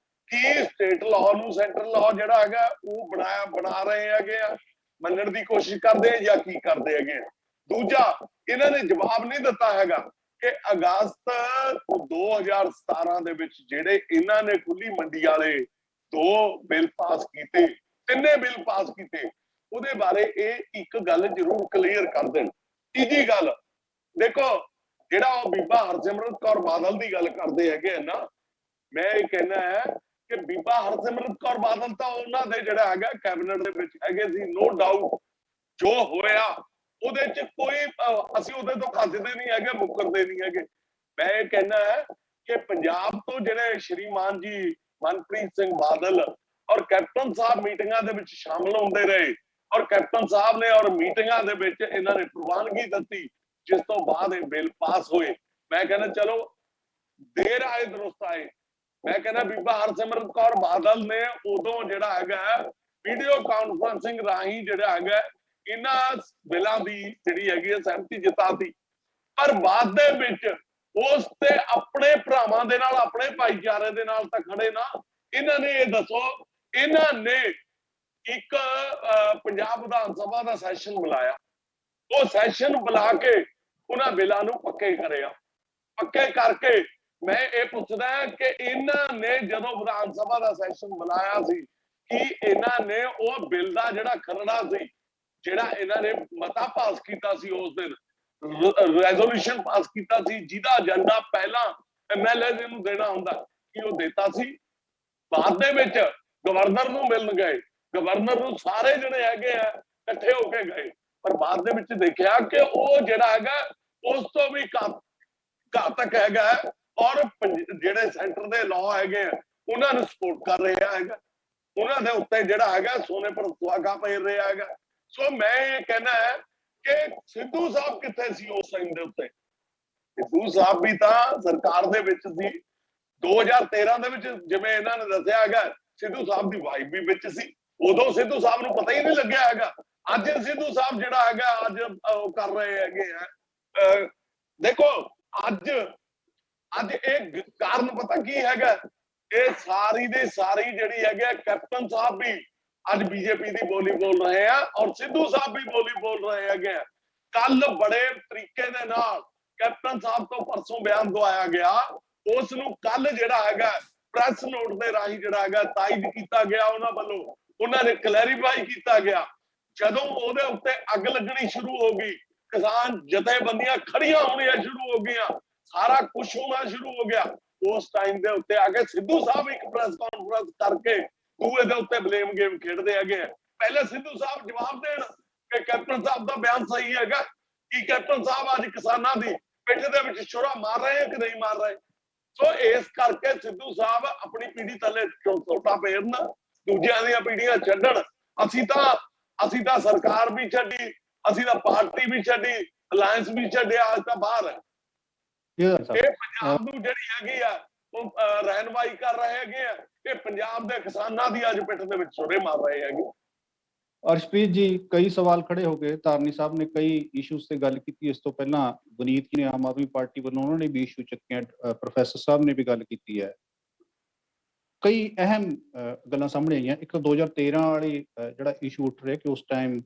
ਕੀ ਸਟੇਟ ਲਾਅ ਨੂੰ ਸੈਂਟਰਲ ਲਾਅ ਜਿਹੜਾ ਹੈਗਾ ਉਹ ਬਣਾ ਰਹੇ ਹੈਗੇ ਆ, ਮੰਨਣ ਦੀ ਕੋਸ਼ਿਸ਼ ਕਰਦੇ ਆ ਜਾਂ ਕੀ ਕਰਦੇ ਹੈਗੇ ਆ। ਦੂਜਾ, ਇਹਨਾਂ ਨੇ ਜਵਾਬ ਨਹੀਂ ਦਿੱਤਾ ਹੈਗਾ ਕਿ ਅਗਸਤ 2017 ਦੇ ਵਿੱਚ ਜਿਹੜੇ ਇਹਨਾਂ ਨੇ ਖੁੱਲੀ ਮੰਡੀ ਵਾਲੇ 2 ਬਿੱਲ ਪਾਸ ਕੀਤੇ, 3 ਬਿੱਲ ਪਾਸ ਕੀਤੇ, ਉਹਦੇ ਬਾਰੇ ਇਹ ਇੱਕ ਗੱਲ ਜ਼ਰੂਰ ਕਲੀਅਰ ਕਰ ਦੇਣ। ਤੀਜੀ ਗੱਲ ਦੇਖੋ, ਜਿਹੜਾ ਉਹ ਬੀਬਾ ਹਰਸਿਮਰਤ ਕੌਰ ਬਾਦਲ ਦੀ ਗੱਲ ਕਰਦੇ ਹੈਗੇ ਨਾ, ਮੈਂ ਇਹ ਕਹਿਣਾ ਹੈ ਕਿ ਬੀਬਾ ਹਰਸਿਮਰਤ ਕੌਰ ਬਾਦਲ ਤਾਂ ਉਹਨਾਂ ਦੇ ਜਿਹੜਾ ਹੈਗਾ ਕੈਬਨਿਟ ਦੇ ਵਿੱਚ ਹੈਗੇ ਸੀ, ਨੋ ਡਾਊਟ। ਜੋ ਹੋਇਆ ਉਹਦੇ ਚ ਕੋਈ ਅਸੀਂ ਉਹਦੇ ਤੋਂ ਖੱਜਦੇ ਨਹੀਂ ਹੈਗੇ, ਮੁੱਕਰਦੇ ਨਹੀਂ ਹੈਗੇ। ਮੈਂ ਇਹ ਕਹਿਣਾ ਹੈ ਕਿ ਪੰਜਾਬ ਤੋਂ ਜਿਹੜੇ ਸ਼੍ਰੀਮਾਨ ਜੀ ਮਨਪ੍ਰੀਤ ਸਿੰਘ ਬਾਦਲ ਔਰ ਕੈਪਟਨ ਸਾਹਿਬ ਮੀਟਿੰਗਾਂ ਦੇ ਵਿੱਚ ਸ਼ਾਮਲ ਹੁੰਦੇ ਰਹੇ, ਔਰ ਕੈਪਟਨ ਸਾਹਿਬ ਨੇ ਔਰ ਮੀਟਿੰਗਾਂ ਦੇ ਵਿੱਚ ਇਹਨਾਂ ਨੇ ਪ੍ਰਵਾਨਗੀ ਦਿੱਤੀ, ਜਿਸ ਤੋਂ ਬਾਅਦ ਇਹ ਬਿੱਲ ਪਾਸ ਹੋਏ। ਮੈਂ ਕਹਿੰਦਾ ਚਲੋ ਦੇਰ ਆਏ ਦਰੁਸਤ ਆਏ। ਮੈਂ ਕਹਿੰਦਾ ਬੀਬਾ ਹਰਸਿਮਰਤ ਕੌਰ ਬਾਦਲ ਨੇ ਉਦੋਂ ਜਿਹੜਾ ਹੈਗਾ ਵੀਡੀਓ ਕਾਨਫਰੰਸਿੰਗ ਰਾਹੀਂ ਜਿਹੜਾ ਹੈਗਾ ਇਹਨਾਂ ਬਿੱਲਾਂ ਦੀ ਜਿਹੜੀ ਹੈਗੀ ਸਹਿਮਤੀ ਜਤਾਤੀ, ਪਰ ਬਾਅਦ ਦੇ ਵਿੱਚ ਉਸ ਤੇ ਆਪਣੇ ਭਰਾਵਾਂ ਦੇ ਨਾਲ, ਆਪਣੇ ਭਾਈਚਾਰੇ ਦੇ ਨਾਲ ਤਾਂ ਖੜੇ ਨਾ। ਇਹਨਾਂ ਨੇ ਇਹ ਦੱਸੋ, ਇਹਨਾਂ ਨੇ ਇੱਕ ਪੰਜਾਬ ਵਿਧਾਨ ਸਭਾ ਦਾ ਸੈਸ਼ਨ ਬੁਲਾਇਆ, ਉਹ ਸੈਸ਼ਨ ਬੁਲਾ ਕੇ ਉਹਨਾਂ ਬਿੱਲਾਂ ਨੂੰ ਪੱਕੇ ਕਰਿਆ। ਪੱਕੇ ਕਰਕੇ ਮੈਂ ਇਹ ਪੁੱਛਦਾ ਕਿ ਇਹਨਾਂ ਨੇ ਜਦੋਂ ਵਿਧਾਨ ਸਭਾ ਦਾ ਸੈਸ਼ਨ ਬੁਲਾਇਆ ਸੀ, ਕਿ ਇਹਨਾਂ ਨੇ ਉਹ ਬਿੱਲ ਦਾ ਜਿਹੜਾ ਖਰੜਾ ਸੀ, ਜਿਹੜਾ ਇਹਨਾਂ ਨੇ ਮਤਾ ਪਾਸ ਕੀਤਾ ਸੀ ਉਸ ਦਿਨ, ਰੈਜ਼ੋਲੂਸ਼ਨ ਪਾਸ ਕੀਤਾ ਸੀ, ਜਿਹਦਾ ਏਜੰਡਾ ਪਹਿਲਾਂ ਐਮਐਲਏ ਨੂੰ ਦੇਣਾ ਹੁੰਦਾ, ਕਿ ਉਹ ਦਿੱਤਾ ਸੀ। ਬਾਅਦ ਦੇ ਵਿੱਚ ਗਵਰਨਰ ਨੂੰ ਮਿਲਣ ਗਏ, ਗਵਰਨਰ ਨੂੰ ਸਾਰੇ ਜਿਹੜੇ ਹੈਗੇ ਆ ਇਕੱਠੇ ਹੋ ਕੇ ਗਏ, ਪਰ ਬਾਅਦ ਦੇ ਵਿੱਚ ਦੇਖਿਆ ਕਿ ਉਹ ਜਿਹੜਾ ਹੈਗਾ ਉਸ ਤੋਂ ਵੀ ਘਾਤਕ ਹੈਗਾ, ਔਰ ਜਿਹੜੇ ਸੈਂਟਰ ਦੇ ਲਾਅ ਹੈਗੇ ਉਹਨਾਂ ਨੂੰ ਸਪੋਰਟ ਕਰ ਰਿਹਾ ਹੈਗਾ, ਉਹਨਾਂ ਦੇ ਉੱਤੇ ਜਿਹੜਾ ਹੈਗਾ ਸੋਨੇ ਪਰ ਸੁਹਾਗਾ ਪੈ ਰਿਹਾ ਹੈਗਾ। ਸੋ ਮੈਂ ਇਹ ਕਹਿਣਾ ਹੈ ਕਿ ਸਿੱਧੂ ਸਾਹਿਬ ਕਿੱਥੇ ਸੀ ਉਸ ਟਾਈਮ ਦੇ ਉੱਤੇ? ਸਿੱਧੂ ਸਾਹਿਬ ਵੀ ਤਾਂ ਸਰਕਾਰ ਦੇ ਵਿੱਚ ਸੀ 2013 ਦੇ ਵਿੱਚ, ਜਿਵੇਂ ਇਹਨਾਂ ਨੇ ਦੱਸਿਆ ਹੈਗਾ ਸਿੱਧੂ ਸਾਹਿਬ ਦੀ ਵਾਈਫ ਵੀ ਵਿੱਚ ਸੀ। ਉਦੋਂ ਸਿੱਧੂ ਸਾਹਿਬ ਨੂੰ ਪਤਾ ਹੀ ਨਹੀਂ ਲੱਗਿਆ ਹੈਗਾ। ਅੱਜ ਸਿੱਧੂ ਸਾਹਿਬ ਜਿਹੜਾ ਹੈਗਾ ਅੱਜ ਉਹ ਕਰ ਰਹੇ ਹੈਗੇ ਆ। ਦੇਖੋ ਅੱਜ ਇਹ ਕਾਰਨ ਪਤਾ ਕੀ ਹੈਗਾ, ਇਹ ਸਾਰੀ ਦੇ ਸਾਰੀ ਜਿਹੜੀ ਹੈਗੀ ਕੈਪਟਨ ਸਾਹਿਬ ਵੀ ਅੱਜ ਬੀਜੇਪੀ ਦੀ ਬੋਲੀ ਬੋਲ ਰਹੇ ਆ, ਔਰ ਸਿੱਧੂ ਸਾਹਿਬ ਵੀ ਬੋਲੀ ਬੋਲ ਰਹੇ ਹੈਗੇ। ਕੱਲ ਬੜੇ ਤਰੀਕੇ ਦੇ ਨਾਲ ਕੈਪਟਨ ਸਾਹਿਬ ਤੋਂ ਪਰਸੋਂ ਬਿਆਨ ਦਵਾਇਆ ਗਿਆ, ਉਸ ਨੂੰ ਕੱਲ ਜਿਹੜਾ ਹੈਗਾ ਪ੍ਰੈਸ ਨੋਟ ਦੇ ਰਾਹੀਂ ਜਿਹੜਾ ਹੈਗਾ ਤਾਇਦ ਕੀਤਾ ਗਿਆ ਉਹਨਾਂ ਵੱਲੋਂ, ਉਹਨਾਂ ਨੇ ਕਲੈਰੀਫਾਈ ਕੀਤਾ ਗਿਆ। ਜਦੋਂ ਉਹਦੇ ਉੱਤੇ ਅੱਗ ਲੱਗਣੀ ਸ਼ੁਰੂ ਹੋ ਗਈ, ਕਿਸਾਨ ਜਥੇਬੰਦੀਆਂ ਖੜੀਆਂ ਹੋਣੀਆਂ ਸ਼ੁਰੂ ਹੋ ਗਈਆਂ, ਸਾਰਾ ਕੁਝ ਹੋਣਾ ਸ਼ੁਰੂ ਹੋ ਗਿਆ, ਉਸ ਟਾਈਮ ਦੇ ਉੱਤੇ ਆ ਕੇ ਸਿੱਧੂ ਸਾਹਿਬ ਇੱਕ ਪ੍ਰੈਸ ਕਾਨਫਰੰਸ ਕਰਕੇ ਦੂਏ ਦੇ ਉੱਤੇ ਬਲੇਮ ਗੇਮ ਖੇਡਦੇ ਹੈਗੇ। ਪਹਿਲੇ ਸਿੱਧੂ ਸਾਹਿਬ ਜਵਾਬ ਦੇਣ ਕਿ ਕੈਪਟਨ ਸਾਹਿਬ ਦਾ ਬਿਆਨ ਸਹੀ ਹੈਗਾ ਕਿ ਕੈਪਟਨ ਸਾਹਿਬ ਅੱਜ ਕਿਸਾਨਾਂ ਦੀ ਪਿੱਠ ਦੇ ਵਿੱਚ ਛੁਰਾ ਮਾਰ ਰਹੇ ਹੈ ਕਿ ਨਹੀਂ ਮਾਰ ਰਹੇ। ਸੋ ਇਸ ਕਰਕੇ ਸਿੱਧੂ ਸਾਹਿਬ ਆਪਣੀ ਪੀੜੀ ਥੱਲੇ ਛੋਟਾ ਫੇਰਨ, ਦੂਜਿਆਂ ਦੀਆਂ ਪੀੜੀਆਂ ਛੱਡਣ। ਅਸੀਂ ਤਾਂ ਸਰਕਾਰ ਵੀ ਛੱਡੀ, ਅਸੀਂ ਤਾਂ ਪਾਰਟੀ ਵੀ ਛੱਡੀ, ਅਲਾਇੰਸ ਵੀ ਛੱਡਿਆ, ਅੱਜ ਤਾਂ ਬਾਹਰ ਹੈ। ਇਹ ਪੰਜਾਬ ਨੂੰ ਜਿਹੜੀ ਹੈਗੀ ਆ ਉਹ ਰਹਿਨਮਾਈ ਕਰ ਰਹੇ ਹੈਗੇ ਆ, ਇਹ ਪੰਜਾਬ ਦੇ ਕਿਸਾਨਾਂ ਦੀ ਅੱਜ ਪਿੱਠ ਦੇ ਵਿੱਚ ਛੁਰੇ ਮਾਰ ਰਹੇ ਹੈਗੇ। ਅਰਸ਼ਪ੍ਰੀਤ ਜੀ, ਕਈ ਸਵਾਲ ਖੜੇ ਹੋ ਗਏ। ਧਾਰਨੀ ਸਾਹਿਬ ਨੇ ਕਈ ਇਸ਼ੂਜ਼ ਤੇ ਗੱਲ ਕੀਤੀ। ਇਸ ਤੋਂ ਪਹਿਲਾਂ ਵਨੀਤ ਜੀ ਨੇ ਆਮ ਆਦਮੀ ਪਾਰਟੀ ਵੱਲੋਂ ਉਹਨਾਂ ਨੇ ਵੀ ਇਸ਼ੂ ਚੱਕਿਆ, ਪ੍ਰੋਫੈਸਰ ਸਾਹਿਬ ਨੇ ਵੀ ਗੱਲ ਕੀਤੀ ਹੈ। ਕਈ ਅਹਿਮ ਗੱਲਾਂ ਸਾਹਮਣੇ ਆਈਆਂ। ਇੱਕ 2013 ਵਾਲੀ ਜਿਹੜਾ ਇਸ਼ੂ ਉੱਠ ਰਿਹਾ ਕਿ ਉਸ ਟਾਈਮ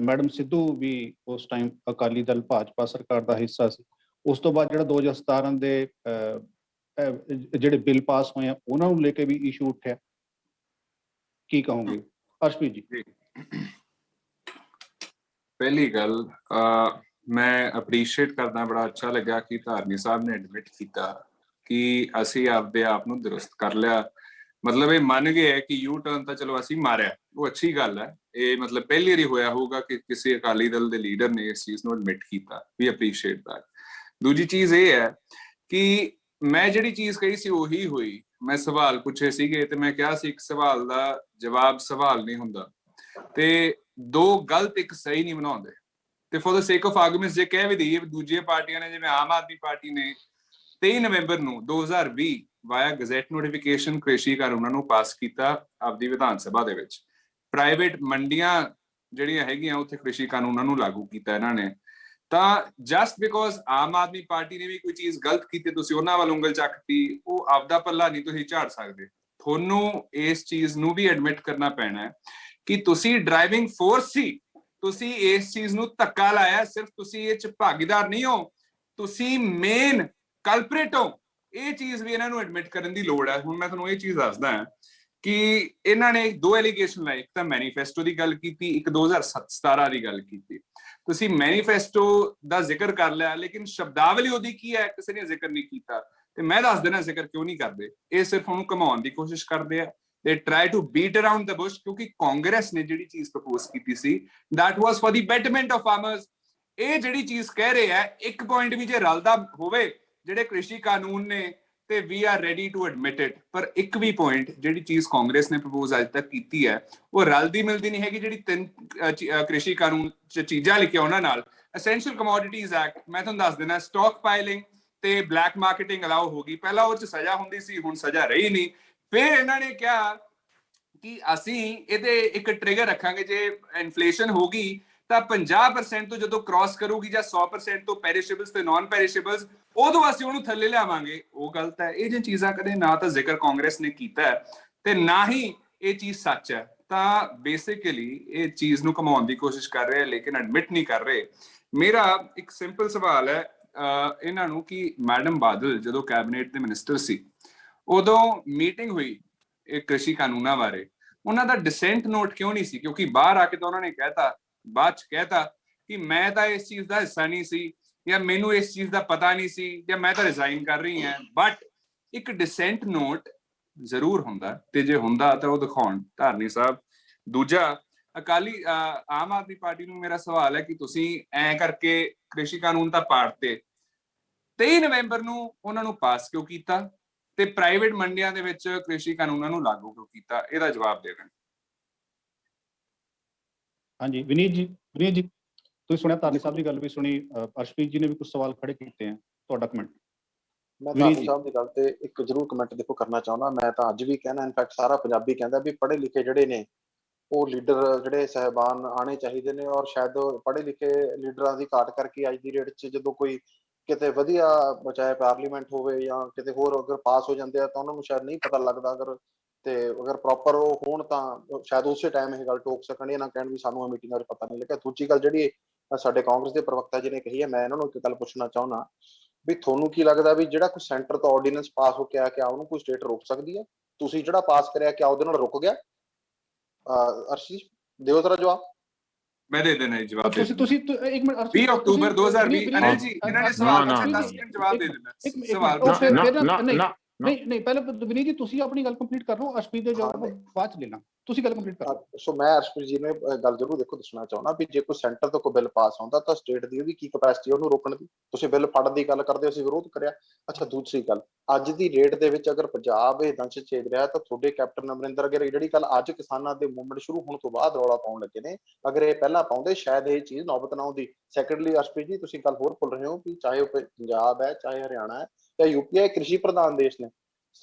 ਮੈਡਮ ਸਿੱਧੂ ਵੀ ਉਸ ਟਾਈਮ ਅਕਾਲੀ ਦਲ ਭਾਜਪਾ ਸਰਕਾਰ ਦਾ ਹਿੱਸਾ ਸੀ। ਉਸ ਤੋਂ ਬਾਅਦ ਜਿਹੜਾ 2017 ਦੇ ਜਿਹੜੇ ਬਿੱਲ ਪਾਸ ਹੋਏ ਆ ਉਹਨਾਂ ਨੂੰ ਲੈ ਕੇ ਵੀ ਇਸ਼ੂ ਉੱਠਿਆ, ਕੀ ਕਹੋਗੇ ਅਰਸ਼ਪ੍ਰੀਤ ਜੀ? ਪਹਿਲੀ ਗੱਲ, ਮੈਂ ਅਪਰੀਸ਼ੀਏਟ ਕਰਦਾ, ਬੜਾ ਅੱਛਾ ਲੱਗਾ ਕਿ ਧਾਰਨੀ ਸਾਹਿਬ ਨੇ ਐਡਮਿਟ ਕੀਤਾ ਕਿ ਅਸੀਂ ਆਪਦੇ ਆਪ ਨੂੰ ਦਰੁਸਤ ਕਰ ਲਿਆ। ਮਤਲਬ ਇਹ ਮੰਨ ਗਏ ਕਿ ਯੂ ਟਰਨ ਤਾਂ ਚਲੋ ਅਸੀਂ ਮਾਰਿਆ, ਉਹ ਅੱਛੀ ਗੱਲ ਹੈ। ਇਹ ਮਤਲਬ ਪਹਿਲੀ ਵਾਰੀ ਹੋਇਆ ਹੋਊਗਾ ਕਿ ਕਿਸੇ ਅਕਾਲੀ ਦਲ ਦੇ ਲੀਡਰ ਨੇ ਇਸ ਚੀਜ਼ ਨੂੰ ਐਡਮਿਟ ਕੀਤਾ। ਵੀ ਅਪਰੀਸ਼ੀਏਟ ਦੈਟ। ਦੂਜੀ ਚੀਜ਼ ਇਹ ਹੈ ਕਿ ਮੈਂ ਜਿਹੜੀ ਚੀਜ਼ ਕਹੀ ਸੀ ਉਹੀ ਹੋਈ। ਮੈਂ ਸਵਾਲ ਪੁੱਛੇ ਸੀਗੇ ਤੇ ਮੈਂ ਕਿਹਾ ਸੀ ਇੱਕ ਸਵਾਲ ਦਾ ਜਵਾਬ ਸਵਾਲ ਨਹੀਂ ਹੁੰਦਾ, ਤੇ ਦੋ ਗਲਤ ਇੱਕ ਸਹੀ ਨਹੀਂ ਬਣਾਉਂਦੇ। ਤੇ ਫॉर द ਸੇਕ ਆਫ ਆਰਗੂਮੈਂਟਸ ਜੇ ਕਹਿ ਵੀ ਦਈਏ, ਦੂਜੀਆਂ ਪਾਰਟੀਆਂ ਨੇ, ਜਿਵੇਂ ਆਮ ਆਦਮੀ ਪਾਰਟੀ ਨੇ 23 ਨਵੰਬਰ ਨੂੰ 2020 ਵਾਇਆ ਗਜ਼ਟ ਨੋਟੀਫਿਕੇਸ਼ਨ ਕ੍ਰਿਸ਼ੀ ਕਾਨੂੰਨਾਂ ਨੂੰ ਪਾਸ ਕੀਤਾ ਆਪਦੀ ਵਿਧਾਨ ਸਭਾ ਦੇ ਵਿੱਚ। ਪ੍ਰਾਈਵੇਟ ਮੰਡੀਆਂ ਜਿਹੜੀਆਂ ਹੈਗੀਆਂ ਉੱਥੇ ਕ੍ਰਿਸ਼ੀ ਕਾਨੂੰਨਾਂ ਨੂੰ ਲਾਗੂ ਕੀਤਾ ਇਹਨਾਂ ਨੇ। ਤਾਂ just because Aam Aadmi party ਨੇ ਵੀ ਕੋਈ ਚੀਜ਼ ਗਲਤ ਕੀਤੀ ਤੁਸੀਂ ਉਹਨਾਂ ਵੱਲ ਉਂਗਲ ਚੱਕਤੀ, ਉਹ ਆਪਦਾ ਪੱਲਾ ਨਹੀਂ ਤੁਸੀਂ ਝਾੜ ਸਕਦੇ। ਤੁਹਾਨੂੰ ਇਸ ਚੀਜ਼ ਨੂੰ ਵੀ ਐਡਮਿਟ ਕਰਨਾ ਪੈਣਾ ਹੈ ਕਿ ਤੁਸੀਂ ਡਰਾਈਵਿੰਗ ਫੋਰਸ ਸੀ, ਤੁਸੀਂ ਇਸ ਚੀਜ਼ ਨੂੰ ਧੱਕਾ ਲਾਇਆ, ਸਿਰਫ ਤੁਸੀਂ ਇਹ ਚ ਭਾਗੀਦਾਰ ਨਹੀਂ ਹੋ, ਤੁਸੀਂ ਮੇਨ ਕਲਪਰੇਟ ਹੋ। ਇਹ ਚੀਜ਼ ਵੀ ਇਹਨਾਂ ਨੂੰ ਐਡਮਿਟ ਕਰਨ ਦੀ ਲੋੜ ਹੈ। ਹੁਣ ਮੈਂ ਤੁਹਾਨੂੰ ਇਹ ਚੀਜ਼ ਦੱਸਦਾ ਹਾਂ ਕਿ ਇਹਨਾਂ ਨੇ ਦੋ ਐਲੀਗੇਸ਼ਨ ਲਾਏ। ਇੱਕ ਤਾਂ ਮੈਨੀਫੈਸਟੋ ਦੀ ਗੱਲ ਕੀਤੀ, ਇੱਕ 2017 ਦੀ ਗੱਲ ਕੀਤੀ। ਤੁਸੀਂ ਮੈਨੀਫੈਸਟੋ ਦਾ ਜ਼ਿਕਰ ਕਰ ਲਿਆ, ਲੇਕਿਨ ਸ਼ਬਦਾਵਲੀ ਉਹਦੀ ਕੀ ਹੈ ਕਿਸੇ ਨੇ ਜ਼ਿਕਰ ਨਹੀਂ ਕੀਤਾ। ਤੇ ਮੈਂ ਦੱਸ ਦੇਣਾ ਜ਼ਿਕਰ ਕਿਉਂ ਨਹੀਂ ਕਰਦੇ। ਇਹ ਸਿਰਫ ਉਹਨੂੰ ਘਮਾਉਣ ਦੀ ਕੋਸ਼ਿਸ਼ ਕਰਦੇ ਆ। They try to beat around the bush, ਕਿਉਂਕਿ ਕਾਂਗਰਸ ਨੇ ਜਿਹੜੀ ਚੀਜ਼ ਪ੍ਰਪੋਜ਼ ਕੀਤੀ ਸੀ that was for the betterment of farmers। ਇਹ ਜਿਹੜੀ ਚੀਜ਼ ਕਹਿ ਰਹੇ ਆ, ਇੱਕ ਪੁਆਇੰਟ ਵੀ ਜੇ ਰਲਦਾ ਹੋਵੇ ਜਿਹੜੇ ਕ੍ਰਿਸ਼ੀ ਕਾਨੂੰਨ ਨੇ, ਤੇ we are ready to admit it। ਪਰ ਇੱਕ ਵੀ ਪੁਆਇੰਟ ਜਿਹੜੀ ਚੀਜ਼ ਕਾਂਗਰਸ ਨੇ ਪ੍ਰਪੋਜ਼ ਅੱਜ ਤੱਕ ਕੀਤੀ ਹੈ ਉਹ ਰਲਦੀ ਮਿਲਦੀ ਨਹੀਂ ਹੈਗੀ। ਜਿਹੜੀ ਤਿੰਨ ਕ੍ਰਿਸ਼ੀ ਕਾਨੂੰਨ ਚ ਚੀਜ਼ਾਂ ਲਿਖਿਆ ਉਹਨਾਂ ਨਾਲ, ਐਸੈਂਸ਼ੀਅਲ ਕਮੋਡਿਟੀਜ਼ ਐਕਟ, ਮੈਂ ਤੁਹਾਨੂੰ ਦੱਸ ਦੇਣਾ, ਸਟਾਕ ਪਾਈਲਿੰਗ ਤੇ ਬਲੈਕ ਮਾਰਕੀਟਿੰਗ ਅਲਾਉ ਹੋ ਗਈ। ਪਹਿਲਾਂ ਉਹ ਚ ਸਜ਼ਾ ਹੁੰਦੀ ਸੀ, ਹੁਣ ਸਜ਼ਾ ਰਹੀ ਨਹੀਂ। ਫਿਰ ਇਹਨਾਂ ਨੇ ਕਿਹਾ ਕਿ ਅਸੀਂ ਇਹਦੇ ਇੱਕ ਟ੍ਰਿਗਰ ਰੱਖਾਂਗੇ, ਜੇ ਇਨਫਲੇਸ਼ਨ ਹੋ ਗਈ ਤਾਂ 50% ਤੋਂ ਜਦੋਂ ਕ੍ਰਾਸ ਕਰੂਗੀ ਜਾਂ 100% ਤੋਂ ਪੈਰੀਸ਼ੇਬਲਸ ਤੇ ਨਾਨ ਪੈਰੀਸ਼ੇਬਲਸ, ਉਦੋਂ ਅਸੀਂ ਉਹਨੂੰ ਥੱਲੇ ਲਿਆਵਾਂਗੇ। ਉਹ ਗਲਤ ਹੈ। ਇਹ ਜਿਹੜੀਆਂ ਚੀਜ਼ਾਂ ਕਦੇ ਨਾ ਤਾਂ ਜ਼ਿਕਰ ਕਾਂਗਰਸ ਨੇ ਕੀਤਾ ਤੇ ਨਾ ਹੀ ਇਹ ਚੀਜ਼ ਸੱਚ ਹੈ। ਤਾਂ ਬੇਸਿਕਲੀ ਇਹ ਚੀਜ਼ ਨੂੰ ਘਮਾਉਣ ਦੀ ਕੋਸ਼ਿਸ਼ ਕਰ ਰਹੇ, ਲੇਕਿਨ ਐਡਮਿਟ ਨਹੀਂ ਕਰ ਰਹੇ। ਮੇਰਾ ਇੱਕ ਸਿੰਪਲ ਸਵਾਲ ਹੈ ਇਹਨਾਂ ਨੂੰ ਕਿ ਮੈਡਮ ਬਾਦਲ ਜਦੋਂ ਕੈਬਨਿਟ ਦੇ ਮਿਨਿਸਟਰ ਸੀ, ਉਦੋਂ ਮੀਟਿੰਗ ਹੋਈ ਇਹ ਕ੍ਰਿਸ਼ੀ ਕਾਨੂੰਨਾਂ ਬਾਰੇ, ਉਹਨਾਂ ਦਾ ਡਿਸੈਂਟ ਨੋਟ ਕਿਉਂ ਨਹੀਂ ਸੀ? ਕਿਉਂਕਿ ਬਾਹਰ ਆ ਕੇ ਤਾਂ ਉਹਨਾਂ ਨੇ ਕਹਿਤਾ, ਬਾਅਦ ਚ ਕਹਿਤਾ ਕਿ ਮੈਂ ਤਾਂ ਇਸ ਚੀਜ਼ ਦਾ ਹਿੱਸਾ ਨਹੀਂ ਸੀ, ਜਾਂ ਮੈਨੂੰ ਇਸ ਚੀਜ਼ ਦਾ ਪਤਾ ਨਹੀਂ ਸੀ, ਜਾਂ ਮੈਂ ਤਾਂ ਰਿਜ਼ਾਈਨ ਕਰ ਰਹੀ ਹਾਂ। ਬਟ ਇੱਕ ਡਿਸੈਂਟ ਨੋਟ ਜ਼ਰੂਰ ਹੁੰਦਾ, ਤੇ ਜੇ ਹੁੰਦਾ ਤਾਂ ਉਹ ਦਿਖਾਉਣ ਧਾਰਨੀ ਸਾਹਿਬ। ਦੂਜਾ, ਆਮ ਆਦਮੀ ਪਾਰਟੀ ਨੂੰ ਮੇਰਾ ਸਵਾਲ ਹੈ ਕਿ ਤੁਸੀਂ ਐਂ ਕਰਕੇ ਕ੍ਰਿਸ਼ੀ ਕਾਨੂੰਨ ਤਾਂ ਪਾੜਤੇ, 23 ਨਵੰਬਰ ਨੂੰ ਉਹਨਾਂ ਨੂੰ ਪਾਸ ਕਿਉਂ ਕੀਤਾ ਤੇ ਪ੍ਰਾਈਵੇਟ ਮੰਡੀਆਂ ਦੇ ਵਿੱਚ ਕ੍ਰਿਸ਼ੀ ਕਾਨੂੰਨਾਂ ਨੂੰ ਲਾਗੂ ਕਿਉਂ ਕੀਤਾ? ਇਹਦਾ ਜਵਾਬ ਦੇ ਦੇਣ। ਹਾਂਜੀ ਵਿਨੀਤ ਜੀ, ਤੁਸੀਂ ਸੁਣਿਆ ਧਾਰਨੀ ਸਾਹਿਬ ਦੀ ਗੱਲ ਵੀ ਸੁਣੀ, ਅਰਸ਼ਪ੍ਰੀਤ ਜੀ ਨੇ ਵੀ ਕੁਝ ਸਵਾਲ ਖੜੇ ਕੀਤੇ ਆ, ਤੁਹਾਡਾ ਕਮੈਂਟ? ਮੈਂ ਧਾਰਨੀ ਸਾਹਿਬ ਦੀ ਗੱਲ ਤੇ ਇੱਕ ਜ਼ਰੂਰ ਕਮੈਂਟ ਦੇਖੋ ਕਰਨਾ ਚਾਹੁੰਦਾ। ਮੈਂ ਤਾਂ ਅੱਜ ਵੀ ਕਹਿਣਾ, ਇਨਫੈਕਟ ਸਾਰਾ ਪੰਜਾਬੀ ਕਹਿੰਦਾ ਵੀ ਪੜ੍ਹੇ ਲਿਖੇ ਜਿਹੜੇ ਨੇ ਉਹ ਲੀਡਰ ਜਿਹੜੇ ਸਹਿਬਾਨ ਆਣੇ ਚਾਹੀਦੇ ਨੇ, ਔਰ ਸ਼ਾਇਦ ਪੜ੍ਹੇ ਲਿਖੇ ਲੀਡਰਾਂ ਦੀ ਘਾਟ ਕਰਕੇ ਅੱਜ ਦੀ ਡੇਟ 'ਚ ਜਦੋਂ ਕੋਈ ਕਿਤੇ ਵਧੀਆ, ਚਾਹੇ ਪਾਰਲੀਮੈਂਟ ਹੋਵੇ ਜਾਂ ਕਿਤੇ ਹੋਰ, ਅਗਰ ਪਾਸ ਹੋ ਜਾਂਦੇ ਆ ਤਾਂ ਉਹਨਾਂ ਨੂੰ ਸ਼ਾਇਦ ਨਹੀਂ ਪਤਾ ਲੱਗਦਾ। ਅਗਰ ਪ੍ਰੋਪਰ ਉਹ ਹੋਣ ਤਾਂ ਸ਼ਾਇਦ ਉਸੇ ਟਾਈਮ ਇਹ ਗੱਲ ਟੋਕ ਸਕਣ, ਇਹ ਨਾ ਕਹਿਣ ਵੀ ਸਾਨੂੰ ਮੀਟਿੰਗਾਂ 'ਚ ਪਤਾ ਨਹੀਂ ਲੱਗਿਆ। ਦੂਜੀ ਗੱਲ ਜਿਹੜੀ ਸਾਡੇ ਕਾਂਗਰਸ ਦੇ ਪ੍ਰਵਕਤਾ ਜੀ ਨੇ ਕਹੀ ਹੈ, ਮੈਂ ਇਹਨਾਂ ਨੂੰ ਇੱਕ ਗੱਲ ਪੁੱਛਣਾ ਚਾਹੁੰਦਾ ਵੀ ਤੁਹਾਨੂੰ ਕੀ ਲੱਗਦਾ ਵੀ ਜਿਹੜਾ ਕੋਈ ਸੈਂਟਰ ਤੋਂ ਆਰਡੀਨੈਂਸ ਪਾਸ ਹੋ ਕੇ ਆ, ਕਿਆ ਉਹਨੂੰ ਕੋਈ ਸਟੇਟ ਰੋਕ ਸਕਦੀ ਹੈ? ਤੁਸੀਂ ਜਿਹੜਾ ਪਾਸ ਕਰਿਆ ਕਿਆ ਉਹਦੇ ਨਾਲ ਰੁਕ ਗਿਆ? ਅਰਸ਼ੀ ਦਿਓ ਜ਼ਰਾ ਜਵਾਬ। ਮੈਂ ਦੇ ਦੇਣਾ ਜਵਾਬ। ਤੁਸੀਂ ਇੱਕ ਮਿੰਟ, 20 ਅਕਤੂਬਰ 2020 ਅਨਿਲ ਜੀ ਇਹਨਾਂ ਨੇ ਸਵਾਲ ਪੁੱਛਿਆ, 10 ਮਿੰਟ ਜਵਾਬ ਦੇ ਦੇਣਾ। ਸਵਾਲ ਨਹੀਂ ਪਹਿਲੇ ਵਿਨੀਤ ਜੀ ਤੁਸੀਂ ਆਪਣੀ ਗੱਲ ਕੰਪਲੀਟ ਕਰ ਲਓ, ਅਸ਼ਪ੍ਰੀਤ ਦੇ ਜਵਾਬ ਬਾਅਦ ਚ ਲੈਣਾ, ਤੁਸੀਂ ਗੱਲ ਕੰਪਲੀਟ ਕਰ ਲਓ। ਸੋ ਮੈਂ ਅਰਸ਼ਪ੍ਰੀਤ ਜੀ ਨੂੰ ਇਹ ਗੱਲ ਜ਼ਰੂਰ ਦੇਖੋ ਦੱਸਣਾ ਚਾਹੁੰਦਾ ਵੀ ਜੇ ਕੋਈ ਸੈਂਟਰ ਤੋਂ ਕੋਈ ਬਿੱਲ ਪਾਸ ਹੁੰਦਾ ਤਾਂ ਸਟੇਟ ਦੀ ਉਹਦੀ ਕੀ ਕਪੈਸਿਟੀ ਉਹਨੂੰ ਰੋਕਣ ਦੀ। ਤੁਸੀਂ ਬਿੱਲ ਫੜਨ ਦੀ ਗੱਲ ਕਰਦੇ ਹੋ, ਅਸੀਂ ਵਿਰੋਧ ਕਰਿਆ। ਅੱਛਾ, ਦੂਸਰੀ ਗੱਲ, ਅੱਜ ਦੀ ਡੇਟ ਦੇ ਵਿੱਚ ਅਗਰ ਪੰਜਾਬ ਇਹ ਦੰਸ਼ ਛੇੜ ਰਿਹਾ ਤਾਂ ਤੁਹਾਡੇ ਕੈਪਟਨ ਅਮਰਿੰਦਰ ਅਗਰ ਜਿਹੜੀ ਗੱਲ ਅੱਜ ਕਿਸਾਨਾਂ ਦੇ ਮੂਵਮੈਂਟ ਸ਼ੁਰੂ ਹੋਣ ਤੋਂ ਬਾਅਦ ਰੌਲਾ ਪਾਉਣ ਲੱਗੇ ਨੇ, ਅਗਰ ਇਹ ਪਹਿਲਾਂ ਪਾਉਂਦੇ ਸ਼ਾਇਦ ਇਹ ਚੀਜ਼ ਨੌਬਤ ਨਾ ਆਉਂਦੀ। ਸੈਕੰਡਲੀ ਅਰਸ਼ਪ੍ਰੀਤ ਜੀ ਤੁਸੀਂ ਗੱਲ ਹੋਰ ਭੁੱਲ ਰਹੇ ਹੋ ਵੀ ਚਾਹੇ ਉਹ ਪੰਜਾਬ ਹੈ, ਚਾਹੇ ਹਰਿਆਣਾ ਹੈ, ਚਾਹੇ ਯੂਪੀ ਹੈ, ਕ੍ਰਿਸ਼ੀ ਪ੍ਰਧਾਨ ਦੇਸ਼ ਨੇ।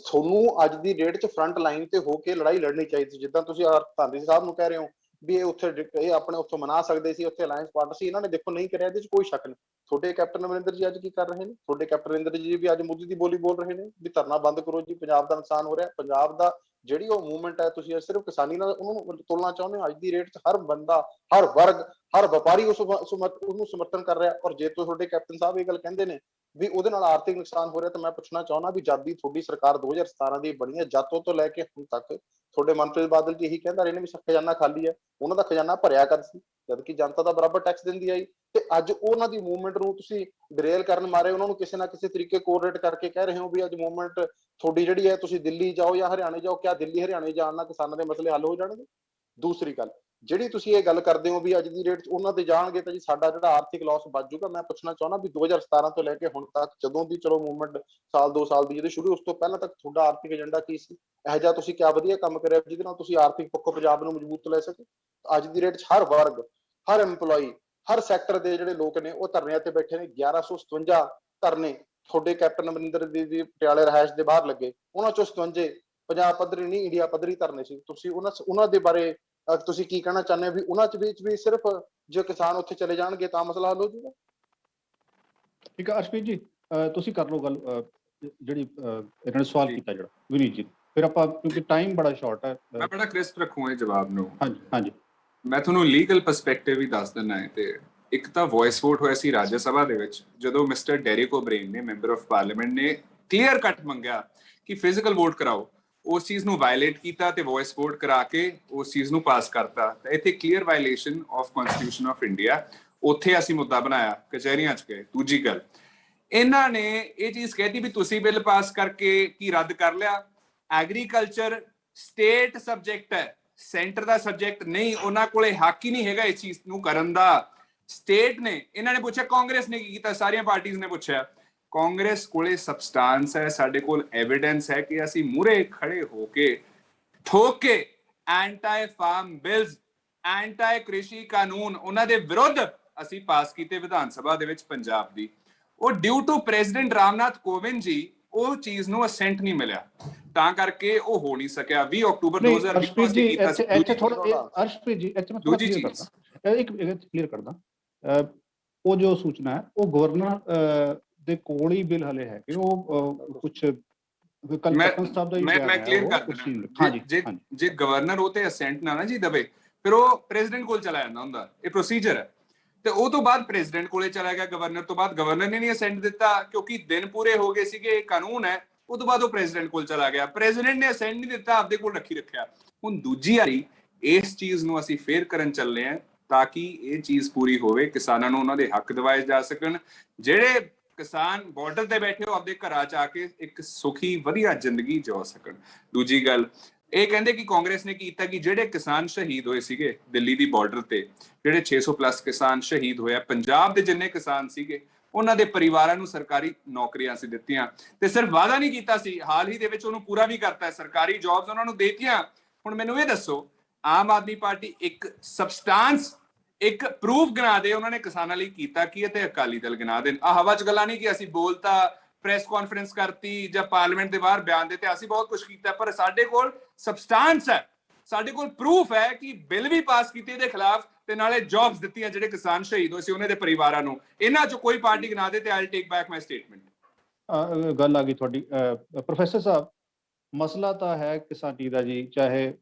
ਤੁਹਾਨੂੰ ਅੱਜ ਦੀ ਡੇਟ 'ਚ ਫਰੰਟ ਲਾਈਨ ਤੇ ਹੋ ਕੇ ਲੜਾਈ ਲੜਨੀ ਚਾਹੀਦੀ ਸੀ। ਜਿੱਦਾਂ ਤੁਸੀਂ ਧਾਂਦੀ ਸਾਹਿਬ ਨੂੰ ਕਹਿ ਰਹੇ ਹੋ ਵੀ ਇਹ ਉੱਥੇ ਇਹ ਆਪਣੇ ਉੱਥੋਂ ਮਨਾ ਸਕਦੇ ਸੀ, ਉੱਥੇ ਅਲਾਇੰਸ ਪਾਰਟਨਰ ਸੀ, ਇਹਨਾਂ ਨੇ ਦੇਖੋ ਨਹੀਂ ਕਰਿਆ, ਇਹਦੇ 'ਚ ਕੋਈ ਸ਼ੱਕ ਨਹੀਂ। ਤੁਹਾਡੇ ਕੈਪਟਨ ਅਮਰਿੰਦਰ ਜੀ ਅੱਜ ਕੀ ਕਰ ਰਹੇ ਨੇ? ਤੁਹਾਡੇ ਕੈਪਟਨ ਅਮਰਿੰਦਰ ਜੀ ਵੀ ਅੱਜ ਮੋਦੀ ਦੀ ਬੋਲੀ ਬੋਲ ਰਹੇ ਨੇ ਵੀ ਧਰਨਾ ਬੰਦ ਕਰੋ ਜੀ, ਪੰਜਾਬ ਦਾ ਨੁਕਸਾਨ ਹੋ ਰਿਹਾ। ਪੰਜਾਬ ਦਾ ਜਿਹੜੀ ਉਹ ਮੂਵਮੈਂਟ ਹੈ, ਤੁਸੀਂ ਸਿਰਫ ਕਿਸਾਨੀ ਨਾਲ ਉਹਨੂੰ ਤੋਲਣਾ ਚਾਹੁੰਦੇ ਹੋ। ਅੱਜ ਦੀ ਰੇਟ 'ਚ ਹਰ ਬੰਦਾ, ਹਰ ਵਰਗ, ਹਰ ਵਪਾਰੀ ਉਹਨੂੰ ਸਮਰਥਨ ਕਰ ਰਿਹਾ। ਔਰ ਜੇ ਤੁਹਾਡੇ ਕੈਪਟਨ ਸਾਹਿਬ ਇਹ ਗੱਲ ਕਹਿੰਦੇ ਨੇ ਵੀ ਉਹਦੇ ਨਾਲ ਆਰਥਿਕ ਨੁਕਸਾਨ ਹੋ ਰਿਹਾ, ਤਾਂ ਮੈਂ ਪੁੱਛਣਾ ਚਾਹੁੰਦਾ ਵੀ ਜਦ ਦੀ ਤੁਹਾਡੀ ਸਰਕਾਰ 2017 ਦੀ ਬਣੀ ਹੈ, ਜਦ ਤੋਂ ਲੈ ਕੇ ਹੁਣ ਤੱਕ ਤੁਹਾਡੇ ਮਨਪ੍ਰੀਤ ਬਾਦਲ ਜੀ ਇਹੀ ਕਹਿੰਦਾ ਰਹੇ ਨੇ ਵੀ ਖਜ਼ਾਨਾ ਖਾਲੀ ਹੈ। ਉਹਨਾਂ ਦਾ ਖਜ਼ਾਨਾ ਭਰਿਆ ਕਦ ਸੀ, ਜਦਕਿ ਜਨਤਾ ਦਾ ਬਰਾਬਰ ਟੈਕਸ ਦਿੰਦੀ ਆਈ। ਤੇ ਅੱਜ ਉਹਨਾਂ ਦੀ ਮੂਵਮੈਂਟ ਨੂੰ ਤੁਸੀਂ ਡਰੇਲ ਕਰਨ ਮਾਰੇ, ਉਹਨਾਂ ਨੂੰ ਕਿਸੇ ਨਾ ਕਿਸੇ ਤਰੀਕੇ ਕੋਆਰਡੀਨੇਟ ਕਰਕੇ ਕਹਿ ਰਹੇ ਹੋ ਵੀ ਅੱਜ ਮੂਵਮੈਂਟ ਤੁਹਾਡੀ ਜਿਹੜੀ ਹੈ, ਤੁਸੀਂ ਦਿੱਲੀ ਜਾਓ ਜਾਂ ਹਰਿਆਣੇ ਜਾਓ। ਕਿਆ ਦਿੱਲੀ ਹਰਿਆਣੇ ਜਾਣ ਨਾਲ ਕਿਸਾਨਾਂ ਦੇ ਮਸਲੇ ਹੱਲ ਹੋ ਜਾਣਗੇ? ਦੂਸਰੀ ਗੱਲ, ਜਿਹੜੀ ਤੁਸੀਂ ਇਹ ਗੱਲ ਕਰਦੇ ਹੋ ਵੀ ਅੱਜ ਦੀ ਰੇਟ 'ਚ ਉਹਨਾਂ ਤੇ ਜਾਣਗੇ ਤਾਂ ਜੀ ਸਾਡਾ ਜਿਹੜਾ ਆਰਥਿਕ ਲਾਸ ਬਚ ਜਾਊਗਾ। ਮੈਂ ਪੁੱਛਣਾ ਚਾਹੁੰਦਾ ਵੀ 2017 ਤੋਂ ਲੈ ਕੇ ਹੁਣ ਤੱਕ ਜਦੋਂ ਦੀ ਚਲੋ ਮੂਵਮੈਂਟ ਸਾਲ 2 ਸਾਲ ਦੀ ਜਿਹੜੀ ਸ਼ੁਰੂ, ਉਸ ਤੋਂ ਪਹਿਲਾਂ ਤੱਕ ਤੁਹਾਡਾ ਆਰਥਿਕ ਏਜੰਡਾ ਕੀ ਸੀ? ਇਹੋ ਜਿਹਾ ਤੁਸੀਂ ਕਿਆ ਵਧੀਆ ਕੰਮ ਕਰਿਆ ਜਿਹਦੇ ਨਾਲ ਤੁਸੀਂ ਆਰਥਿਕ ਪੱਖੋਂ ਪੰਜਾਬ ਨੂੰ ਮਜ਼ਬੂਤ ਲੈ ਸਕੇ? ਅੱਜ ਦੀ ਰੇਟ 'ਚ ਹਰ ਵਰਗ, ਹਰ EMPLOYE, ਹਰ ਸੈਕਟਰ ਦੇ ਜਿਹੜੇ ਲੋਕ ਨੇ ਉਹ ਧਰਨਿਆਂ ਤੇ ਬੈਠੇ ਨੇ। 1157 ਧਰਨੇ ਤੁਹਾਡੇ ਕੈਪਟਨ ਅਮਰਿੰਦਰ ਦੀ ਪਟਿਆਲੇ ਰਿਹਾਇਸ਼ ਦੇ ਬਾਹਰ ਲੱਗੇ, ਉਹਨਾਂ ਚੋਂ 57 ਪੰਜਾਬ ਪੱਧਰੀ ਨਹੀਂ ਇੰਡੀਆ ਪੱਧਰੀ ਧਰਨੇ ਸੀ। ਤੁਸੀਂ ਉਹਨਾਂ ਦੇ ਬਾਰੇ ਤੁਸੀਂ ਕੀ ਕਹਿਣਾ ਚਾਹੁੰਦੇ ਹੋ ਵੀ ਉਹਨਾਂ ਚ ਵਿੱਚ ਵੀ ਸਿਰਫ ਜੇ ਕਿਸਾਨ ਉੱਥੇ ਚਲੇ ਜਾਣਗੇ ਤਾਂ ਮਸਲਾ ਹੱਲ ਹੋ ਜਾਊਗਾ? ਠੀਕ ਹੈ ਅਸ਼ਪ੍ਰੀਤ ਜੀ, ਤੁਸੀਂ ਕਰ ਲਓ ਗੱਲ, ਜਿਹੜੀ ਇਹਨਾਂ ਨੇ ਸਵਾਲ ਕੀਤਾ ਜਿਹੜਾ ਵਿਨੀਤ ਜੀ, ਫਿਰ ਆਪਾਂ ਕਿਉਂਕਿ ਟਾਈਮ ਬੜਾ ਸ਼ਾਰਟ ਹੈ। ਮੈਂ ਬੜਾ ਕ੍ਰਿਸਪ ਰੱਖੂਗਾ ਜਵਾਬ ਨੂੰ। ਹਾਂਜੀ ਮੈਂ ਤੁਹਾਨੂੰ ਲੀਗਲ ਪਰਸਪੈਕਟਿਵ ਵੀ ਦੱਸ ਦਿੰਦਾ ਹੈ। ਤੇ ਇੱਕ ਤਾਂ ਵੌਇਸ ਵੋਟ ਹੋਇਆ ਸੀ ਰਾਜ ਸਭਾ ਦੇ ਵਿੱਚ, ਜਦੋਂ ਮਿਸਟਰ ਡੈਰਿਕ ਓਬ੍ਰੇਨ ਨੇ, ਮੈਂਬਰ ਆਫ ਪਾਰਲੀਮੈਂਟ ਨੇ ਕਲੀਅਰ ਕੱਟ ਮੰਗਿਆ ਕਿ ਫਿਜ਼ੀਕਲ ਵੋਟ ਕਰਾਓ, ਉਸ ਚੀਜ਼ ਨੂੰ ਵਾਇਲੇਟ ਕੀਤਾ ਤੇ ਵੌਇਸ ਵੋਟ ਕਰਾ ਕੇ ਉਸ ਚੀਜ਼ ਨੂੰ ਪਾਸ ਕਰਤਾ। ਤਾਂ ਇੱਥੇ clear violation of constitution of India, ਉੱਥੇ ਅਸੀਂ ਮੁੱਦਾ ਬਣਾਇਆ, ਕਚਹਿਰੀਆਂ 'ਚ ਗਏ। ਦੂਜੀ ਗੱਲ, ਇਹਨਾਂ ਨੇ ਇਹ ਚੀਜ਼ ਕਹਿਤੀ ਵੀ ਤੁਸੀਂ ਬਿੱਲ ਪਾਸ ਕਰਕੇ ਕੀ ਰੱਦ ਕਰ ਲਿਆ? ਐਗਰੀਕਲਚਰ ਸਟੇਟ ਸਬਜੈਕਟ ਹੈ, ਸੈਂਟਰ ਦਾ ਸਬਜੈਕਟ ਨਹੀਂ। ਉਹਨਾਂ ਕੋਲੇ ਹੱਕ ਹੀ ਨਹੀਂ ਹੈਗਾ ਇਸ ਚੀਜ਼ ਨੂੰ ਕਰਨ ਦਾ। ਸਟੇਟ ਨੇ, ਇਹਨਾਂ ਨੇ ਪੁੱਛਿਆ ਕਾਂਗਰਸ ਨੇ ਕੀ ਕੀਤਾ, ਸਾਰੀਆਂ ਪਾਰਟੀਆਂ ਨੇ ਪੁੱਛਿਆ। ਕਾਂਗਰਸ ਕੋਲੇ ਸਬਸਟੈਂਸ ਹੈ, ਸਾਡੇ ਕੋਲ ਐਵੀਡੈਂਸ ਹੈ ਕਿ ਅਸੀਂ ਮੂਰੇ ਖੜੇ ਹੋ ਕੇ ਠੋਕ ਕੇ ਐਂਟੀ ਫਾਰਮ ਬਿਲਸ, ਐਂਟੀ ਕ੍ਰਿਸ਼ੀ ਕਾਨੂੰਨ, ਉਹਨਾਂ ਦੇ ਵਿਰੁੱਧ ਅਸੀਂ ਪਾਸ ਕੀਤੇ ਵਿਧਾਨ ਸਭਾ ਦੇ ਵਿੱਚ ਪੰਜਾਬ ਦੀ। ਉਹ due to president Ramnath Kovind ji, ਉਹ ਚੀਜ਼ ਨੂੰ ਅਸੈਂਟ ਨਹੀਂ ਮਿਲਿਆ, ਤਾਂ ਕਰਕੇ ਉਹ ਹੋ ਨਹੀਂ ਸਕਿਆ। 20 ਅਕਤੂਬਰ 2020 ਨੂੰ ਅਸੀਂ ਕੀਤਾ ਸੀ। ਇੱਥੇ ਥੋੜਾ ਅਰਸ਼ਪ੍ਰੀਤ ਜੀ, ਇੱਥੇ ਮੈਂ ਥੋੜਾ ਕਲੀਅਰ ਕਰਦਾ, ਇੱਕ ਕਲੀਅਰ ਕਰਦਾ। ਉਹ ਜੋ ਸੂਚਨਾ ਹੈ ਉਹ ਗਵਰਨਰ ਦੇ ਕੋਲ ਹੀ ਬਿੱਲ ਹਲੇ ਹੈ ਕਿ ਉਹ ਕੁਝ ਮੈਂ ਕਲੀਅਰ ਕਰ ਦਿੰਦਾ। ਜੇ ਗਵਰਨਰ ਉਹ ਤੇ ਅਸੈਂਟ ਨਾ ਜੀ ਦਵੇ, ਫਿਰ ਉਹ ਪ੍ਰੈਜ਼ੀਡੈਂਟ ਕੋਲ ਚਲਾ ਜਾਂਦਾ ਹੁੰਦਾ। ਇਹ ਪ੍ਰੋਸੀਜਰ ਹੈ। ਤੇ ਉਹ ਤੋਂ ਬਾਅਦ ਪ੍ਰੈਜ਼ੀਡੈਂਟ ਕੋਲੇ ਚਲਾ ਗਿਆ, ਗਵਰਨਰ ਤੋਂ ਬਾਅਦ ਗਵਰਨਰ ਨੇ ਨਹੀਂ ਅਸੈਂਟ ਦਿੱਤਾ ਕਿਉਂਕਿ ਦਿਨ ਪੂਰੇ ਹੋ ਗਏ ਸੀਗੇ, ਕਾਨੂੰਨ ਹੈ। ਉਹ ਤੋਂ ਬਾਅਦ ਉਹ ਪ੍ਰੈਜ਼ੀਡੈਂਟ ਕੋਲ ਚਲਾ ਗਿਆ, ਪ੍ਰੈਜ਼ੀਡੈਂਟ ਨੇ ਅਸੈਂਟ ਨਹੀਂ ਦਿੱਤਾ, ਆਪਦੇ ਕੋਲ ਰੱਖਿਆ। ਹੁਣ ਦੂਜੀ ਵਾਰੀ ਇਸ ਚੀਜ਼ ਨੂੰ ਅਸੀਂ ਫੇਰ ਕਰਨ ਚੱਲੇ ਹਾਂ ਤਾਂ ਕਿ ਇਹ ਚੀਜ਼ ਪੂਰੀ ਹੋਵੇ, ਕਿਸਾਨਾਂ ਨੂੰ ਉਹਨਾਂ ਦੇ ਹੱਕ ਦਿਵਾਏ ਜਾ ਸਕਣ। ਜਿਹੜੇ ਕਿਸਾਨ ਬਾਰਡਰ ਤੇ ਬੈਠੇ ਹੋ, ਆਪਦੇ ਘਰਾਂ 'ਚ ਆ ਕੇ ਇੱਕ ਸੁਖੀ ਵਧੀਆ ਜ਼ਿੰਦਗੀ ਜਿਉ ਸਕਣ। ਦੂਜੀ ਗੱਲ, ਇਹ ਕਹਿੰਦੇ ਕਿ ਕਾਂਗਰਸ ਨੇ ਕੀਤਾ ਕਿ ਜਿਹੜੇ ਕਿਸਾਨ ਸ਼ਹੀਦ ਹੋਏ ਸੀਗੇ ਦਿੱਲੀ ਦੀ ਬਾਰਡਰ ਤੇ, ਜਿਹੜੇ 600+ ਕਿਸਾਨ ਸ਼ਹੀਦ ਹੋਏ, ਪੰਜਾਬ ਦੇ ਜਿੰਨੇ ਕਿਸਾਨ ਸੀਗੇ, ਉਹਨਾਂ ਦੇ ਪਰਿਵਾਰਾਂ ਨੂੰ ਸਰਕਾਰੀ ਨੌਕਰੀਆਂ ਸੀ ਦਿੱਤੀਆਂ। ਤੇ ਸਿਰਫ ਵਾਅਦਾ ਨਹੀਂ ਕੀਤਾ ਸੀ, ਹਾਲ ਹੀ ਦੇ ਵਿੱਚ ਉਹਨੂੰ ਪੂਰਾ ਵੀ ਕਰਤਾ, ਸਰਕਾਰੀ ਜੌਬਸ ਉਹਨਾਂ ਨੂੰ ਦੇਤੀਆਂ। ਹੁਣ ਮੈਨੂੰ ਇਹ ਦੱਸੋ, ਆਮ ਆਦਮੀ ਪਾਰਟੀ ਇੱਕ ਸਬਸਟੈਂਸ, ਇੱਕ ਪ੍ਰੂਫ ਗਿਣਾ ਦੇ ਉਹਨਾਂ ਨੇ ਕਿਸਾਨਾਂ ਲਈ ਕੀਤਾ ਕੀ ਹੈ, ਤੇ ਅਕਾਲੀ ਦਲ ਗਿਣਾ ਦੇਣ। ਆ ਹਵਾ 'ਚ ਗੱਲਾਂ ਨਹੀਂ ਕਿ ਅਸੀਂ ਬੋਲਤਾ, ਪ੍ਰੈਸ ਕਾਨਫਰੰਸ ਕਰਤੀ ਜਾਂ ਪਾਰਲੀਮੈਂਟ ਦੇ ਬਾਹਰ ਬਿਆਨ ਦਿੱਤੇ, ਅਸੀਂ ਬਹੁਤ ਕੁਝ ਕੀਤਾ, ਪਰ ਸਾਡੇ ਕੋਲ ਸਬਸਟੈਂਸ ਹੈ, ਸਾਡੇ ਕੋਲ ਪ੍ਰੂਫ ਹੈ ਕਿ ਬਿੱਲ ਵੀ ਪਾਸ ਕੀਤੇ ਇਹਦੇ ਖਿਲਾਫ ਤੇ ਨਾਲੇ ਜੌਬਸ ਦਿੱਤੀਆਂ ਜਿਹੜੇ ਕਿਸਾਨ ਸ਼ਹੀਦ ਹੋਏ ਸੀ ਉਹਨਾਂ ਦੇ ਪਰਿਵਾਰਾਂ ਨੂੰ। ਇਹਨਾਂ 'ਚ ਕੋਈ ਪਾਰਟੀ ਗਿਣਾ ਦੇ ਤੇ I will take back my statement. ਗੱਲ ਆ ਗਈ ਤੁਹਾਡੀ। ਪ੍ਰੋਫੈਸਰ ਸਾਹਿਬ, ਮਸਲਾ ਤਾਂ ਹੈ ਕਿਸਾਨੀ ਦਾ ਜੀ, ਚਾਹੇ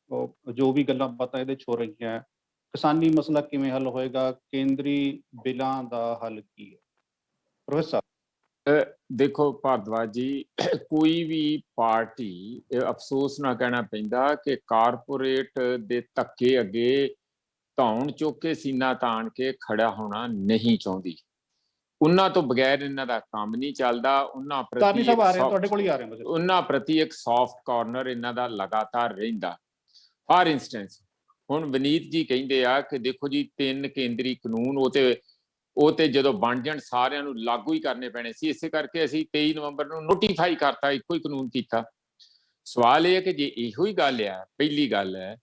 ਜੋ ਵੀ ਗੱਲਾਂ ਬਾਤਾਂ ਇਹਦੇ 'ਚ ਹੋ ਰਹੀਆਂ, ਕਿਸਾਨੀ ਮਸਲਾ ਕਿਵੇਂ ਹੱਲ ਹੋਏਗਾ, ਕੇਂਦਰੀ ਬਿੱਲਾਂ ਦਾ ਹੱਲ ਕੀ ਹੈ? ਪ੍ਰੋਫੈਸਰ ਦੇਖੋ ਭਾਰਦਵਾਜ ਜੀ, ਕੋਈ ਵੀ ਪਾਰਟੀ, ਅਫਸੋਸ ਨਾ ਕਹਿਣਾ ਪੈਂਦਾ ਕਿ ਕਾਰਪੋਰੇਟ ਦੇ ਧੱਕੇ ਅੱਗੇ ਧੌਣ ਚੁੱਕ ਕੇ ਸੀਨਾ ਤਾਣ ਕੇ ਖੜਾ ਹੋਣਾ ਨਹੀਂ ਚਾਹੁੰਦੀ। ਉਹਨਾਂ ਤੋਂ ਬਗੈਰ ਇਹਨਾਂ ਦਾ ਕੰਮ ਨਹੀਂ ਚੱਲਦਾ। ਉਹਨਾਂ ਤਾਨੀ ਪ੍ਰਤੀ ਸਾਹਿਬ ਆ ਰਹੇ ਤੁਹਾਡੇ ਕੋਲ ਹੀ ਆ ਰਹੇ ਬਸ। ਉਹਨਾਂ ਪ੍ਰਤੀ ਇੱਕ ਸੌਫਟ ਕਾਰਨਰ ਇਹਨਾਂ ਦਾ ਲਗਾਤਾਰ ਰਹਿੰਦਾ। ਫਾਰ ਇੰਸਟੈਂਸ ਹੁਣ ਵਿਨੀਤ ਜੀ ਕਹਿੰਦੇ ਆ ਕਿ ਦੇਖੋ ਜੀ 3 ਕੇਂਦਰੀ ਕਾਨੂੰਨ ਉਹ ਤੇ ਜਦੋਂ ਬਣ ਜਾਣ ਸਾਰਿਆਂ ਨੂੰ ਲਾਗੂ ਹੀ ਕਰਨੇ ਪੈਣੇ ਸੀ, ਇਸੇ ਕਰਕੇ ਅਸੀਂ 23 ਨਵੰਬਰ ਨੂੰ ਨੋਟੀਫਾਈ ਕਰਤਾ, ਇੱਕੋ ਹੀ ਕਾਨੂੰਨ ਕੀਤਾ। ਸਵਾਲ ਇਹ ਹੈ ਕਿ ਜੇ ਇਹੋ ਹੀ ਗੱਲ ਆ, ਪਹਿਲੀ ਗੱਲ ਹੈ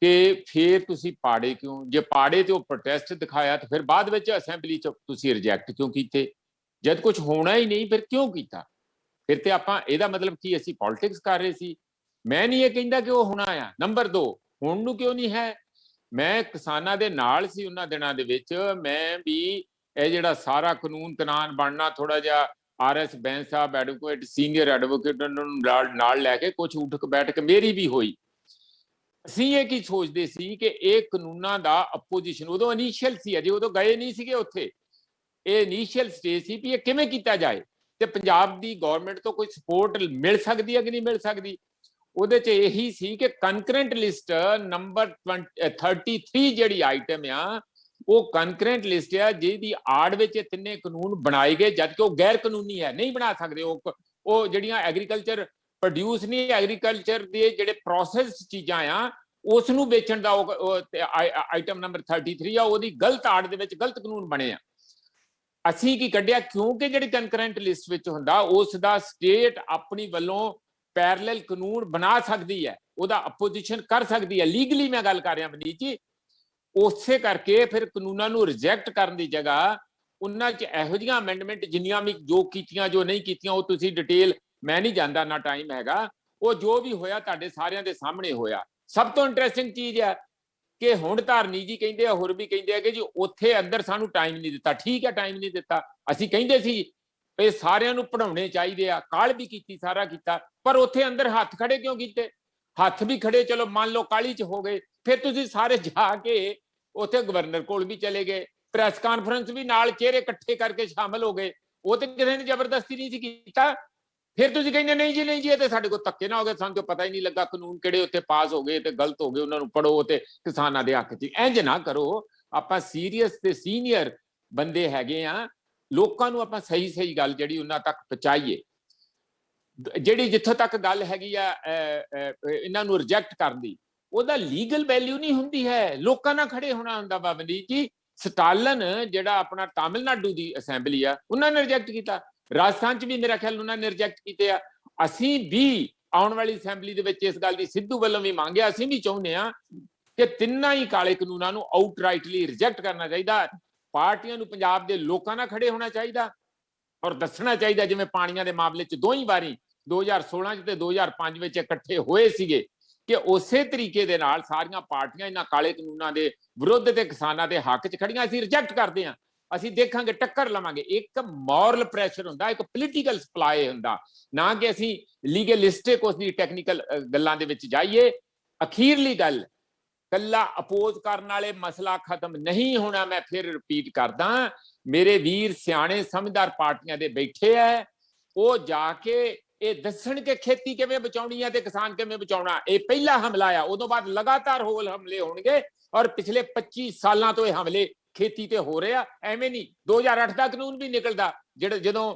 ਕਿ ਫਿਰ ਤੁਸੀਂ ਪਾੜੇ ਕਿਉਂ? ਜੇ ਪਾੜੇ ਤੇ ਉਹ ਪ੍ਰੋਟੈਸਟ ਦਿਖਾਇਆ ਤੇ ਫਿਰ ਬਾਅਦ ਵਿੱਚ ਅਸੈਂਬਲੀ ਚ ਤੁਸੀਂ ਰਿਜੈਕਟ ਕਿਉਂ ਕੀਤੇ? ਜਦ ਕੁਝ ਹੋਣਾ ਹੀ ਨਹੀਂ ਫਿਰ ਕਿਉਂ ਕੀਤਾ? ਫਿਰ ਤੇ ਆਪਾਂ ਇਹਦਾ ਮਤਲਬ ਕੀ ਅਸੀਂ ਪੋਲਿਟਿਕਸ ਕਰ ਰਹੇ ਸੀ? ਮੈਂ ਨਹੀਂ ਇਹ ਕਹਿੰਦਾ ਕਿ ਉਹ ਹੋਣਾ ਆ। ਨੰਬਰ 2, ਹੁਣ ਨੂੰ ਕਿਉਂ ਨਹੀਂ ਹੈ? ਮੈਂ ਕਿਸਾਨਾਂ ਦੇ ਨਾਲ ਸੀ ਉਹਨਾਂ ਦਿਨਾਂ ਦੇ ਵਿੱਚ। ਮੈਂ ਵੀ ਇਹ ਜਿਹੜਾ ਸਾਰਾ ਕਾਨੂੰਨ ਕਾਨੂੰਨ ਬਣਨਾ, ਥੋੜਾ ਜਿਹਾ RS ਬੈਂਸ ਸਾਹਿਬ ਐਡਵੋਕੇਟ, ਸੀਨੀਅਰ ਐਡਵੋਕੇਟ ਨੂੰ ਨਾਲ ਲੈ ਕੇ ਕੁਝ ਉੱਠ ਬੈਠ ਕੇ ਮੇਰੀ ਵੀ ਹੋਈ। ਅਸੀਂ ਇਹ ਕੀ ਸੋਚਦੇ ਸੀ ਕਿ ਇਹ ਕਾਨੂੰਨਾਂ ਦਾ ਅਪੋਜੀਸ਼ਨ ਉਦੋਂ ਇਨੀਸ਼ੀਅਲ ਸੀ, ਅਜੇ ਉਦੋਂ ਗਏ ਨਹੀਂ ਸੀਗੇ ਉੱਥੇ, ਇਹ ਇਨੀਸ਼ੀਅਲ ਸਟੇਜ ਸੀ ਵੀ ਇਹ ਕਿਵੇਂ ਕੀਤਾ ਜਾਏ ਤੇ ਪੰਜਾਬ ਦੀ ਗਵਰਨਮੈਂਟ ਤੋਂ ਕੋਈ ਸਪੋਰਟ ਮਿਲ ਸਕਦੀ ਹੈ ਕਿ ਨਹੀਂ ਮਿਲ ਸਕਦੀ। ਉਹਦੇ ਚ ਇਹੀ ਸੀ ਕਿ ਕੰਕਰੈਂਟ ਲਿਸਟ ਨੰਬਰ 33 ਜਿਹੜੀ ਆਈਟਮ ਆ ਉਹ ਕੰਕਰੈਂਟ ਲਿਸਟ ਆ ਜਿਹਦੀ ਆੜ ਵਿੱਚ ਇਹ ਤਿੰਨੇ ਕਾਨੂੰਨ ਬਣਾਏ ਗਏ, ਜਦਕਿ ਉਹ ਗੈਰ ਕਾਨੂੰਨੀ ਹੈ, ਨਹੀਂ ਬਣਾ ਸਕਦੇ। ਉਹ ਜਿਹੜੀਆਂ ਐਗਰੀਕਲਚਰ ਪ੍ਰੋਡਿਊਸ ਨਹੀਂ, ਐਗਰੀਕਲਚਰ ਦੇ ਜਿਹੜੇ ਪ੍ਰੋਸੈਸਡ ਚੀਜ਼ਾਂ ਆ ਉਸ ਨੂੰ ਵੇਚਣ ਦਾ ਉਹ ਆਈਟਮ ਨੰਬਰ 33 ਆ, ਉਹਦੀ ਗਲਤ ਆੜ ਦੇ ਵਿੱਚ ਗਲਤ ਕਾਨੂੰਨ ਬਣੇ ਆ। ਅਸੀਂ ਕੀ ਕੱਢਿਆ? ਕਿਉਂਕਿ ਜਿਹੜੀ ਕੰਕਰੈਂਟ ਲਿਸਟ ਵਿੱਚ ਹੁੰਦਾ ਉਸ ਦਾ ਸਟੇਟ ਆਪਣੀ ਵੱਲੋਂ ਪੈਰਲਲ ਕਾਨੂੰਨ ਬਣਾ ਸਕਦੀ ਹੈ, ਉਹਦਾ ਅਪੋਜੀਸ਼ਨ ਕਰ ਸਕਦੀ ਹੈ, ਲੀਗਲੀ ਮੈਂ ਗੱਲ ਕਰ ਰਿਹਾ ਮਨੀਤ ਜੀ। ਉਸੇ ਕਰਕੇ ਫਿਰ ਕਾਨੂੰਨਾਂ ਨੂੰ ਰਿਜੈਕਟ ਕਰਨ ਦੀ ਜਗ੍ਹਾ ਉਹਨਾਂ 'ਚ ਇਹੋ ਜਿਹੀਆਂ ਅਮੈਂਡਮੈਂਟ ਜਿੰਨੀਆਂ ਵੀ ਜੋ ਕੀਤੀਆਂ ਜੋ ਨਹੀਂ ਕੀਤੀਆਂ ਉਹ ਤੁਸੀਂ ਡਿਟੇਲ ਮੈਂ ਨਹੀਂ ਜਾਣਦਾ, ਨਾ ਟਾਈਮ ਹੈਗਾ। ਉਹ ਜੋ ਵੀ ਹੋਇਆ ਤੁਹਾਡੇ ਸਾਰਿਆਂ ਦੇ ਸਾਹਮਣੇ ਹੋਇਆ। ਸਭ ਤੋਂ ਇੰਟਰਸਟਿੰਗ ਚੀਜ਼ ਹੈ ਕਿ ਹੁਣ ਧਾਰਨੀ ਜੀ ਕਹਿੰਦੇ ਆ, ਹੋਰ ਵੀ ਕਹਿੰਦੇ ਆ ਕਿ ਜੀ ਉੱਥੇ ਅੰਦਰ ਸਾਨੂੰ ਟਾਈਮ ਨਹੀਂ ਦਿੱਤਾ। ਠੀਕ ਹੈ, ਟਾਈਮ ਨਹੀਂ ਦਿੱਤਾ। ਅਸੀਂ ਕਹਿੰਦੇ ਸੀ ਇਹ ਸਾਰਿਆਂ ਨੂੰ ਪੜਾਉਣੇ ਚਾਹੀਦੇ ਆ, ਕਾਹਲ ਵੀ ਕੀਤੀ, ਸਾਰਾ ਕੀਤਾ, ਪਰ ਉੱਥੇ ਅੰਦਰ ਹੱਥ ਖੜੇ ਕਿਉਂ ਕੀਤੇ? ਹੱਥ ਵੀ ਖੜੇ ਚਲੋ ਮੰਨ ਲਓ ਕਾਹਲੀ 'ਚ ਹੋ ਗਏ, ਫਿਰ ਤੁਸੀਂ ਸਾਰੇ ਜਾ ਕੇ ਉੱਥੇ ਗਵਰਨਰ ਕੋਲ ਵੀ ਚਲੇ ਗਏ, ਪ੍ਰੈਸ ਕਾਨਫਰੰਸ ਵੀ ਨਾਲ ਚਿਹਰੇ ਇਕੱਠੇ ਕਰਕੇ ਸ਼ਾਮਲ ਹੋ ਗਏ। ਉਹ ਤੇ ਕਿਸੇ ਨੇ ਜ਼ਬਰਦਸਤੀ ਨਹੀਂ ਸੀ ਕੀਤਾ। ਫਿਰ ਤੁਸੀਂ ਕਹਿੰਦੇ ਨਹੀਂ ਜੀ ਨਹੀਂ ਜੀ ਇਹ ਤੇ ਸਾਡੇ ਕੋਲ ਧੱਕੇ ਨਾ ਹੋ ਗਏ, ਸਾਨੂੰ ਤਾਂ ਪਤਾ ਹੀ ਨਹੀਂ ਲੱਗਾ ਕਾਨੂੰਨ ਕਿਹੜੇ ਉੱਥੇ ਪਾਸ ਹੋ ਗਏ ਤੇ ਗਲਤ ਹੋ ਗਏ, ਉਹਨਾਂ ਨੂੰ ਪੜੋ ਤੇ ਕਿਸਾਨਾਂ ਦੇ ਹੱਕ 'ਚ। ਇੰਜ ਨਾ ਕਰੋ। ਆਪਾਂ ਸੀਰੀਅਸ ਤੇ ਸੀਨੀਅਰ ਬੰਦੇ ਹੈਗੇ ਆ, ਲੋਕਾਂ ਨੂੰ ਆਪਾਂ ਸਹੀ ਗੱਲ ਜਿਹੜੀ ਉਹਨਾਂ ਤੱਕ ਪਹੁੰਚਾਈਏ। ਜਿਹੜੀ ਜਿੱਥੋਂ ਤੱਕ ਗੱਲ ਹੈਗੀ ਆ ਇਹਨਾਂ ਨੂੰ ਰਿਜੈਕਟ ਕਰਨ ਦੀ, ਉਹਦਾ ਲੀਗਲ ਵੈਲਿਊ ਨਹੀਂ ਹੁੰਦੀ ਹੈ, ਲੋਕਾਂ ਨਾਲ ਖੜੇ ਹੋਣਾ ਹੁੰਦਾ। ਬਾਬਲੀ ਜੀ ਸਟਾਲਨ ਜਿਹੜਾ ਆਪਣਾ ਤਾਮਿਲਨਾਡੂ ਦੀ ਅਸੈਂਬਲੀ ਆ ਉਹਨਾਂ ਨੇ ਰਿਜੈਕਟ ਕੀਤਾ, ਰਾਜਸਥਾਨ 'ਚ ਵੀ ਮੇਰਾ ਖਿਆਲ ਉਹਨਾਂ ਨੇ ਰਿਜੈਕਟ ਕੀਤੇ ਆ। ਅਸੀਂ ਵੀ ਆਉਣ ਵਾਲੀ ਅਸੈਂਬਲੀ ਦੇ ਵਿੱਚ ਇਸ ਗੱਲ ਦੀ ਸਿੱਧੂ ਵੱਲੋਂ ਵੀ ਮੰਗਿਆ। ਅਸੀਂ ਵੀ ਚਾਹੁੰਦੇ ਆ ਕਿ ਤਿੰਨਾਂ ਹੀ ਕਾਲੇ ਕਾਨੂੰਨਾਂ ਨੂੰ ਆਊਟਰਾਈਟਲੀ ਰਿਜੈਕਟ ਕਰਨਾ ਚਾਹੀਦਾ। ਪਾਰਟੀਆਂ ਨੂੰ ਪੰਜਾਬ ਦੇ ਲੋਕਾਂ ਨਾਲ ਖੜੇ ਹੋਣਾ ਚਾਹੀਦਾ ਔਰ ਦੱਸਣਾ ਚਾਹੀਦਾ, ਜਿਵੇਂ ਪਾਣੀਆਂ ਦੇ ਮਾਮਲੇ 'ਚ 2 ਵਾਰੀ 2016 'ਚ ਤੇ 2005 ਵਿੱਚ ਇਕੱਠੇ ਹੋਏ ਸੀਗੇ, ਕਿ ਉਸੇ ਤਰੀਕੇ ਦੇ ਨਾਲ ਸਾਰੀਆਂ ਪਾਰਟੀਆਂ ਇਹਨਾਂ ਕਾਲੇ ਕਾਨੂੰਨਾਂ ਦੇ ਵਿਰੁੱਧ ਤੇ ਕਿਸਾਨਾਂ ਦੇ ਹੱਕ 'ਚ ਖੜੀਆਂ। ਅਸੀਂ ਰਿਜੈਕਟ ਕਰਦੇ ਹਾਂ, ਅਸੀਂ ਦੇਖਾਂਗੇ, ਟੱਕਰ ਲਵਾਂਗੇ। ਇੱਕ ਮੋਰਲ ਪ੍ਰੈਸ਼ਰ ਹੁੰਦਾ, ਇੱਕ ਪੋਲੀਟੀਕਲ ਸਪਲਾਈ ਹੁੰਦਾ, ਨਾ ਕਿ ਅਸੀਂ ਲੀਗਲਿਸਟਿਕ ਉਸ ਦੀ ਟੈਕਨੀਕਲ ਗੱਲਾਂ ਦੇ ਵਿੱਚ ਜਾਈਏ। ਅਖੀਰਲੀ ਗੱਲ, ਕੱਲਾ ਅਪੋਜ਼ ਕਰਨ ਵਾਲੇ ਮਸਲਾ ਖਤਮ ਨਹੀਂ ਹੋਣਾ। ਮੈਂ ਫਿਰ ਰਿਪੀਟ ਕਰਦਾ, ਮੇਰੇ ਵੀਰ ਸਿਆਣੇ ਸਮਝਦਾਰ ਪਾਰਟੀਆਂ ਦੇ ਬੈਠੇ ਆ, ਉਹ ਜਾ ਕੇ ਇਹ ਦੱਸਣ ਕਿ ਖੇਤੀ ਕਿਵੇਂ ਬਚਾਉਣੀ ਹੈ ਤੇ ਕਿਸਾਨ ਕਿਵੇਂ ਬਚਾਉਣਾ। ਇਹ ਪਹਿਲਾ ਹਮਲਾ ਆ, ਉਦੋਂ ਬਾਅਦ ਲਗਾਤਾਰ ਹੋਰ ਹਮਲੇ ਹੋਣਗੇ ਔਰ ਪਿਛਲੇ 25 ਸਾਲਾਂ ਤੋਂ ਇਹ ਹਮਲੇ ਖੇਤੀ ਤੇ ਹੋ ਰਹੇ ਆ। ਐਵੇਂ ਨਹੀਂ 2008 ਦਾ ਕਾਨੂੰਨ ਵੀ ਨਿਕਲਦਾ ਜਦੋਂ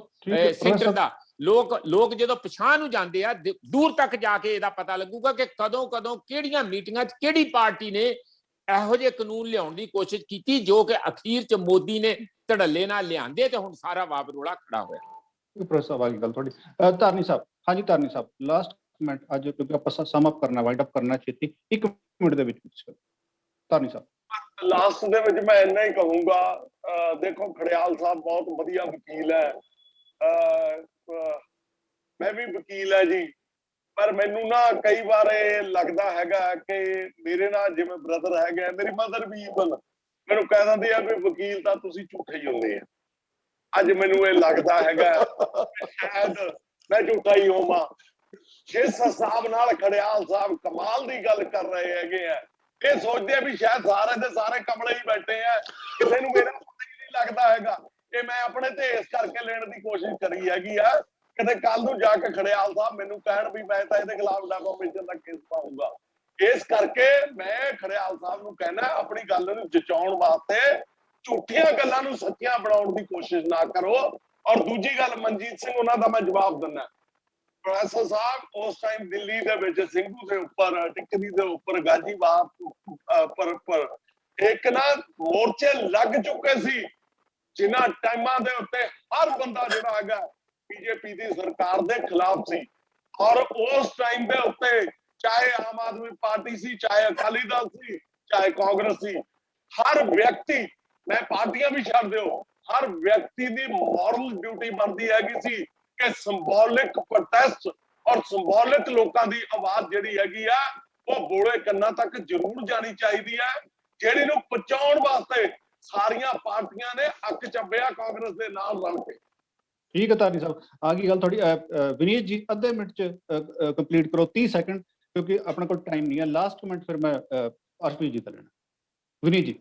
ਸੈਂਟਰ ਦਾ ਲੋਕ ਜਦੋਂ ਪਛਾਣ ਨੂੰ ਜਾਂਦੇ ਆ, ਦੂਰ ਤੱਕ ਜਾ ਕੇ ਇਹਦਾ ਪਤਾ ਲੱਗੂਗਾ ਕਿ ਕਦੋਂ ਕਿਹੜੀਆਂ ਮੀਟਿੰਗਾਂ 'ਚ ਕਿਹੜੀ ਪਾਰਟੀ ਨੇ ਇਹੋ ਜਿਹੇ ਕਾਨੂੰਨ ਲਿਆਉਣ ਦੀ ਕੋਸ਼ਿਸ਼ ਕੀਤੀ ਜੋ ਕਿ ਅਖੀਰ 'ਚ ਮੋਦੀ ਨੇ ਧੜੱਲੇ ਨਾਲ ਲਿਆਂਦੇ ਤੇ ਹੁਣ ਸਾਰਾ ਵਾਵਰੋਲਾ ਖੜਾ ਹੋਇਆ। ਪ੍ਰੋਫੈਸਰ ਵਾਲੀ ਗੱਲ ਤੁਹਾਡੀ। ਧਾਰਨੀ ਸਾਹਿਬ, ਹਾਂਜੀ ਧਾਰਨੀ ਸਾਹਿਬ, ਲਾਸਟ ਕਮੈਂਟ ਅੱਜ ਕਿਉਂਕਿ ਆਪਾਂ ਸਮ ਅਪ ਕਰਨਾ, ਵਾਈਂਡ ਅਪ ਕਰਨਾ ਛੇਤੀ, 1 ਮਿੰਟ ਦੇ ਵਿੱਚ। ਧਾਰਨੀ ਸਾਹਿਬ ਲਾਸਟ ਦੇ ਵਿੱਚ ਮੈਂ ਇੰਨਾ ਹੀ ਕਹੂੰਗਾ, ਦੇਖੋ ਖੜਿਆਲ ਸਾਹਿਬ ਬਹੁਤ ਵਧੀਆ ਵਕੀਲ ਹੈ, ਮੈਂ ਵੀ ਵਕੀਲ ਹੈ ਜੀ, ਪਰ ਮੈਨੂੰ ਨਾ ਕਈ ਵਾਰ ਇਹ ਲੱਗਦਾ ਹੈਗਾ ਕਿ ਮੇਰੇ ਨਾਲ ਜਿਵੇਂ ਬ੍ਰਦਰ ਹੈਗਾ, ਮੇਰੀ ਮਦਰ ਵੀ ਇਵਨ ਮੈਨੂੰ ਕਹਿ ਦਿੰਦੀ ਆ ਵੀ ਵਕੀਲ ਤਾਂ ਤੁਸੀਂ ਝੂਠੇ ਹੀ ਹੁੰਦੇ ਆ। ਅੱਜ ਮੈਨੂੰ ਇਹ ਲੱਗਦਾ ਹੈਗਾ ਸ਼ਾਇਦ ਮੈਂ ਝੂਠਾ ਹੀ ਹੋਵਾਂ। ਜਿਸ ਹਿਸਾਬ ਨਾਲ ਖੜਿਆਲ ਸਾਹਿਬ ਕਮਾਲ ਦੀ ਗੱਲ ਕਰ ਰਹੇ ਹੈਗੇ ਆ, ਇਹ ਸੋਚਦੇ ਆ ਵੀ ਸ਼ਾਇਦ ਸਾਰੇ ਦੇ ਸਾਰੇ ਕਮਲੇ ਹੀ ਬੈਠੇ ਆ, ਕਿਸੇ ਨੂੰ ਮੇਰਾ ਪਤਾ ਹੀ ਨਹੀਂ ਲੱਗਦਾ ਹੈਗਾ। ਇਹ ਮੈਂ ਆਪਣੇ ਤੇ ਇਸ ਕਰਕੇ ਲੈਣ ਦੀ ਕੋਸ਼ਿਸ਼ ਕਰੀ ਹੈਗੀ ਆ, ਕਿਤੇ ਕੱਲ ਨੂੰ ਜਾ ਕੇ ਖੜਿਆਲ ਸਾਹਿਬ ਮੈਨੂੰ ਕਹਿਣ ਵੀ ਮੈਂ ਤਾਂ ਇਹਦੇ ਖਿਲਾਫ ਡੈਫਾਮੇਸ਼ਨ ਦਾ ਕੇਸ ਪਾਊਂਗਾ। ਇਸ ਕਰਕੇ ਮੈਂ ਖੜਿਆਲ ਸਾਹਿਬ ਨੂੰ ਕਹਿਣਾ, ਆਪਣੀ ਗੱਲ ਨੂੰ ਜਚਾਉਣ ਵਾਸਤੇ ਝੂਠੀਆਂ ਗੱਲਾਂ ਨੂੰ ਸੱਚੀਆਂ ਬਣਾਉਣ ਦੀ ਕੋਸ਼ਿਸ਼ ਨਾ ਕਰੋ। ਔਰ ਦੂਜੀ ਗੱਲ, ਮਨਜੀਤ ਸਿੰਘ ਉਹਨਾਂ ਦਾ ਮੈਂ ਜਵਾਬ ਦਿੰਦਾ। ਪ੍ਰੋਫੈਸਰ ਸਾਹਿਬ ਉਸ ਟਾਈਮ ਦਿੱਲੀ ਦੇ ਵਿੱਚ ਸਿੰਘੂ ਦੇ ਉੱਪਰ, ਟਿੱਕਰੀ ਦੇ ਉੱਪਰ, ਗਾਜੀਬਾਗ ਪਰ ਇੱਕ ਨਾ ਮੋਰਚੇ ਲੱਗ ਚੁੱਕੇ ਸੀ, ਜਿਨ੍ਹਾਂ ਟਾਈਮਾਂ ਦੇ ਉੱਤੇ ਹਰ ਬੰਦਾ ਜਿਹੜਾ ਹੈਗਾ ਬੀਜੇਪੀ ਦੀ ਸਰਕਾਰ ਦੇ ਖਿਲਾਫ ਸੀ। ਔਰ ਉਸ ਟਾਈਮ ਦੇ ਉੱਤੇ ਚਾਹੇ ਆਮ ਆਦਮੀ ਪਾਰਟੀ ਸੀ, ਚਾਹੇ ਅਕਾਲੀ ਦਲ ਸੀ, ਚਾਹੇ ਕਾਂਗਰਸ ਸੀ, ਹਰ ਵਿਅਕਤੀ, ਮੈਂ ਪਾਰਟੀਆਂ ਵੀ ਛੱਡ ਦਿਓ, ਹਰ ਵਿਅਕਤੀ ਦੀ ਮੋਰਲ ਡਿਊਟੀ ਬਣਦੀ ਹੈਗੀ ਸੀ ਕਿ ਸਿੰਬੋਲਿਕ ਪ੍ਰੋਟੈਸਟ ਔਰ ਸਿੰਬੋਲਿਕ ਲੋਕਾਂ ਦੀ ਆਵਾਜ਼ ਜਿਹੜੀ ਹੈਗੀ ਆ ਉਹ ਬੋਲੇ ਕੰਨਾਂ ਤੱਕ ਜ਼ਰੂਰ ਜਾਣੀ ਚਾਹੀਦੀ ਹੈ, ਜਿਹੜੀ ਨੂੰ ਪਹੁੰਚਾਉਣ ਵਾਸਤੇ ਸਾਰੀਆਂ ਪਾਰਟੀਆਂ ਨੇ ਅੱਕ ਚੱਬਿਆ ਕਾਂਗਰਸ ਦੇ ਨਾਲ ਰਲ ਕੇ। ਠੀਕ ਹੈ ਧਾਰੀ ਸਾਹਿਬ, ਆ ਗਈ ਗੱਲ ਥੋੜੀ। ਵਿਨੀਤ ਜੀ ਅੱਧੇ ਮਿੰਟ ਚ ਕੰਪਲੀਟ ਕਰੋ, 30 ਸੈਕਿੰਡ, ਕਿਉਂਕਿ ਆਪਣੇ ਕੋਲ ਟਾਈਮ ਨਹੀਂ ਹੈ। ਲਾਸਟ ਕਮੈਂਟ ਫਿਰ ਮੈਂ ਅਰਸ਼ਪ੍ਰੀਤ ਜੀ ਤੋਂ ਲੈਣਾ। ਵਿਨੀਤ ਜੀ।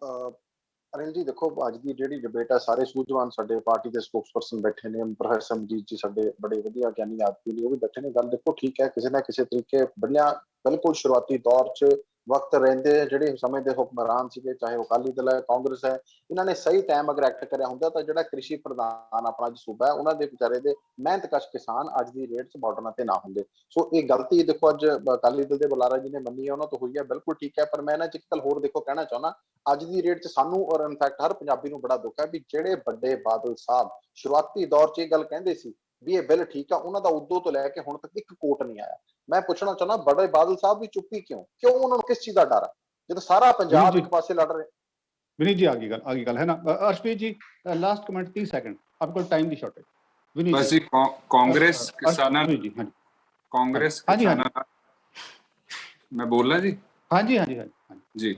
ਅਰਿੰਦ ਜੀ ਦੇਖੋ, ਅੱਜ ਦੀ ਜਿਹੜੀ ਡਿਬੇਟ ਹੈ, ਸਾਰੇ ਸੂਝਵਾਨ ਸਾਡੇ ਪਾਰਟੀ ਦੇ ਸਪੋਕਸਪਰਸਨ ਬੈਠੇ ਨੇ, ਪ੍ਰੋਫੈਸਰ ਮਨਜੀਤ ਜੀ ਸਾਡੇ ਬੜੇ ਵਧੀਆ ਗਿਆਨੀ ਆਦਮੀ ਨੇ, ਉਹ ਵੀ ਬੈਠੇ ਨੇ। ਗੱਲ ਦੇਖੋ ਠੀਕ ਹੈ, ਕਿਸੇ ਨਾ ਕਿਸੇ ਤਰੀਕੇ ਬੜੀਆਂ ਬਿਲਕੁਲ ਸ਼ੁਰੂਆਤੀ ਦੌਰ 'ਚ ਵਕਤ ਰਹਿੰਦੇ ਜਿਹੜੇ ਸਮੇਂ ਦੇ ਹੁਕਮਰਾਨ ਸੀਗੇ, ਚਾਹੇ ਉਹ ਅਕਾਲੀ ਦਲ ਹੈ, ਕਾਂਗਰਸ ਹੈ, ਇਹਨਾਂ ਨੇ ਸਹੀ ਟਾਈਮ ਅਗਰ ਐਕਟ ਕਰਿਆ ਹੁੰਦਾ ਤਾਂ ਜਿਹੜਾ ਕ੍ਰਿਸ਼ੀ ਪ੍ਰਧਾਨ ਆਪਣਾ ਜੋ ਸੂਬਾ ਹੈ, ਉਹਨਾਂ ਦੇ ਵਿਚਾਰੇ ਦੇ ਮਿਹਨਤਕਸ਼ ਕਿਸਾਨ ਅੱਜ ਦੀ ਰੇਟ 'ਚ ਬਾਰਡਰਾਂ ਤੇ ਨਾ ਹੁੰਦੇ। ਸੋ ਇਹ ਗਲਤੀ ਦੇਖੋ ਅੱਜ ਅਕਾਲੀ ਦਲ ਦੇ ਬੁਲਾਰਾ ਜੀ ਨੇ ਮੰਨੀ ਹੈ, ਉਹਨਾਂ ਤੋਂ ਹੋਈ ਹੈ, ਬਿਲਕੁਲ ਠੀਕ ਹੈ। ਪਰ ਮੈਂ ਇਹਨਾਂ 'ਚ ਇੱਕ ਗੱਲ ਹੋਰ ਦੇਖੋ ਕਹਿਣਾ ਚਾਹੁੰਦਾ, ਅੱਜ ਦੀ ਰੇਟ 'ਚ ਸਾਨੂੰ ਔਰ ਇਨਫੈਕਟ ਹਰ ਪੰਜਾਬੀ ਨੂੰ ਬੜਾ ਦੁੱਖ ਹੈ ਵੀ ਜਿਹੜੇ ਵੱਡੇ ਬਾਦਲ ਸਾਹਿਬ ਸ਼ੁਰੂਆਤੀ ਦੌਰ 'ਚ ਇਹ ਗੱਲ ਕਹਿੰਦੇ ਸੀ ਵੀ ਇਹ ਬਿੱਲ ਠੀਕ ਆ, ਉਹਨਾਂ ਦਾ ਉਦੋਂ ਤੋਂ ਲੈ ਕੇ ਹੁਣ ਤੱਕ ਇੱਕ ਕੋਟ ਨਹੀਂ ਆਇਆ। ਮੈਂ ਪੁੱਛਣਾ ਚਾਹੁੰਦਾ, ਬੜੇ ਬਾਦਲ ਸਾਹਿਬ ਵੀ ਚੁੱਪੀ ਕਿਉਂ ਉਹਨਾਂ ਨੂੰ ਕਿਸ ਚੀਜ਼ ਦਾ ਡਰ ਹੈ ਜਦੋਂ ਸਾਰਾ ਪੰਜਾਬ ਇੱਕ ਪਾਸੇ ਲੜ ਰਿਹਾ? विनीत जी आ गई गल है ना। अर्शप्रीत जी लास्ट कमेंट 30 सेकंड, आपको टाइम की शॉर्टेज। विनीत बस जी कांग्रेस किसाना जी, हाँ कांग्रेस हाँ जी, किसाना मैं बोलना जी, हाँ जी, हाँ जी, हाँ जी, जी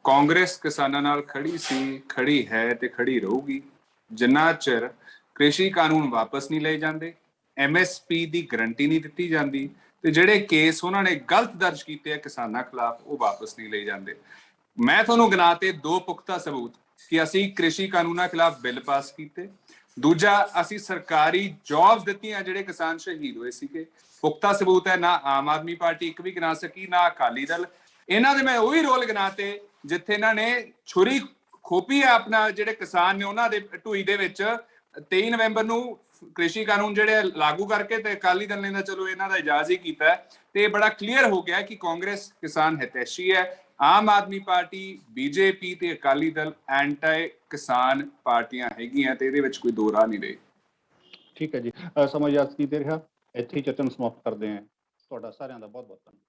कांग्रेस किसानां नाल खड़ी सी, खड़ी है ते खड़ी रहूगी जिन्ना चिर कृषि कानून वापस नहीं ले जाते, MSP ਦੀ ਗਰੰਟੀ ਨਹੀਂ ਦਿੱਤੀ ਜਾਂਦੀ ਤੇ ਜਿਹੜੇ ਕੇਸ ਉਹਨਾਂ ਨੇ ਗਲਤ ਦਰਜ ਕੀਤੇ ਆ ਕਿਸਾਨਾਂ ਖਿਲਾਫ ਉਹ ਵਾਪਸ ਨਹੀਂ ਲਏ ਜਾਂਦੇ। ਮੈਂ ਤੁਹਾਨੂੰ ਗਿਣਾਤੇ ਦੋ ਪੁਖਤਾ ਸਬੂਤ ਕਿ ਅਸੀਂ ਕ੍ਰਿਸ਼ੀ ਕਾਨੂੰਨਾਂ ਖਿਲਾਫ ਬਿੱਲ ਪਾਸ ਕੀਤੇ, ਦੂਜਾ ਅਸੀਂ ਸਰਕਾਰੀ ਜੌਬਸ ਦਿੱਤੀਆਂ ਜਿਹੜੇ ਕਿਸਾਨ ਸ਼ਹੀਦ ਹੋਏ ਸੀਗੇ। ਪੁਖਤਾ ਸਬੂਤ ਹੈ, ਨਾ ਆਮ ਆਦਮੀ ਪਾਰਟੀ ਇੱਕ ਵੀ ਗਿਣਾ ਸਕੀ, ਨਾ ਅਕਾਲੀ ਦਲ। ਇਹਨਾਂ ਦੇ ਮੈਂ ਉਹ ਵੀ ਰੋਲ ਗਿਣਾਤੇ ਜਿੱਥੇ ਇਹਨਾਂ ਨੇ ਛੁਰੀ ਖੋਪੀ ਹੈ ਆਪਣਾ, ਜਿਹੜੇ ਕਿਸਾਨ ਨੇ ਉਹਨਾਂ ਦੇ ਢੂਈ ਦੇ ਵਿੱਚ। 23 ਨਵੰਬਰ ਨੂੰ ਕ੍ਰਿਸ਼ੀ ਕਾਨੂੰਨ ਜਿਹੜੇ ਲਾਗੂ ਕਰਕੇ ਤੇ ਅਕਾਲੀ ਦਲ ਨੇ ਤਾਂ ਚਲੋ ਇਹਨਾਂ ਦਾ ਇਜਾਜ਼ ਹੀ ਕੀਤਾ ਤੇ ਬੜਾ ਕਲੀਅਰ ਹੋ ਗਿਆ ਕਿ ਕਾਂਗਰਸ ਕਿਸਾਨ ਹਿਤੈਸ਼ੀ ਹੈ, ਆਮ ਆਦਮੀ ਪਾਰਟੀ, ਬੀਜੇਪੀ ਤੇ ਅਕਾਲੀ ਦਲ ਐਂਟੀ ਕਿਸਾਨ ਪਾਰਟੀਆਂ ਹੈਗੀਆਂ ਤੇ ਇਹਦੇ ਵਿੱਚ ਕੋਈ ਦੋ ਰਾਹ ਨਹੀਂ ਰਹੇ। ठीक है जी, समझ याद की दे रहा, ਇੱਥੇ ਹੀ ਚਤਨ ਸਮਾਪਤ ਕਰਦੇ ਹਾਂ। ਤੁਹਾਡਾ ਸਾਰਿਆਂ ਦਾ ਬਹੁਤ ਬਹੁਤ ਧੰਨਵਾਦ।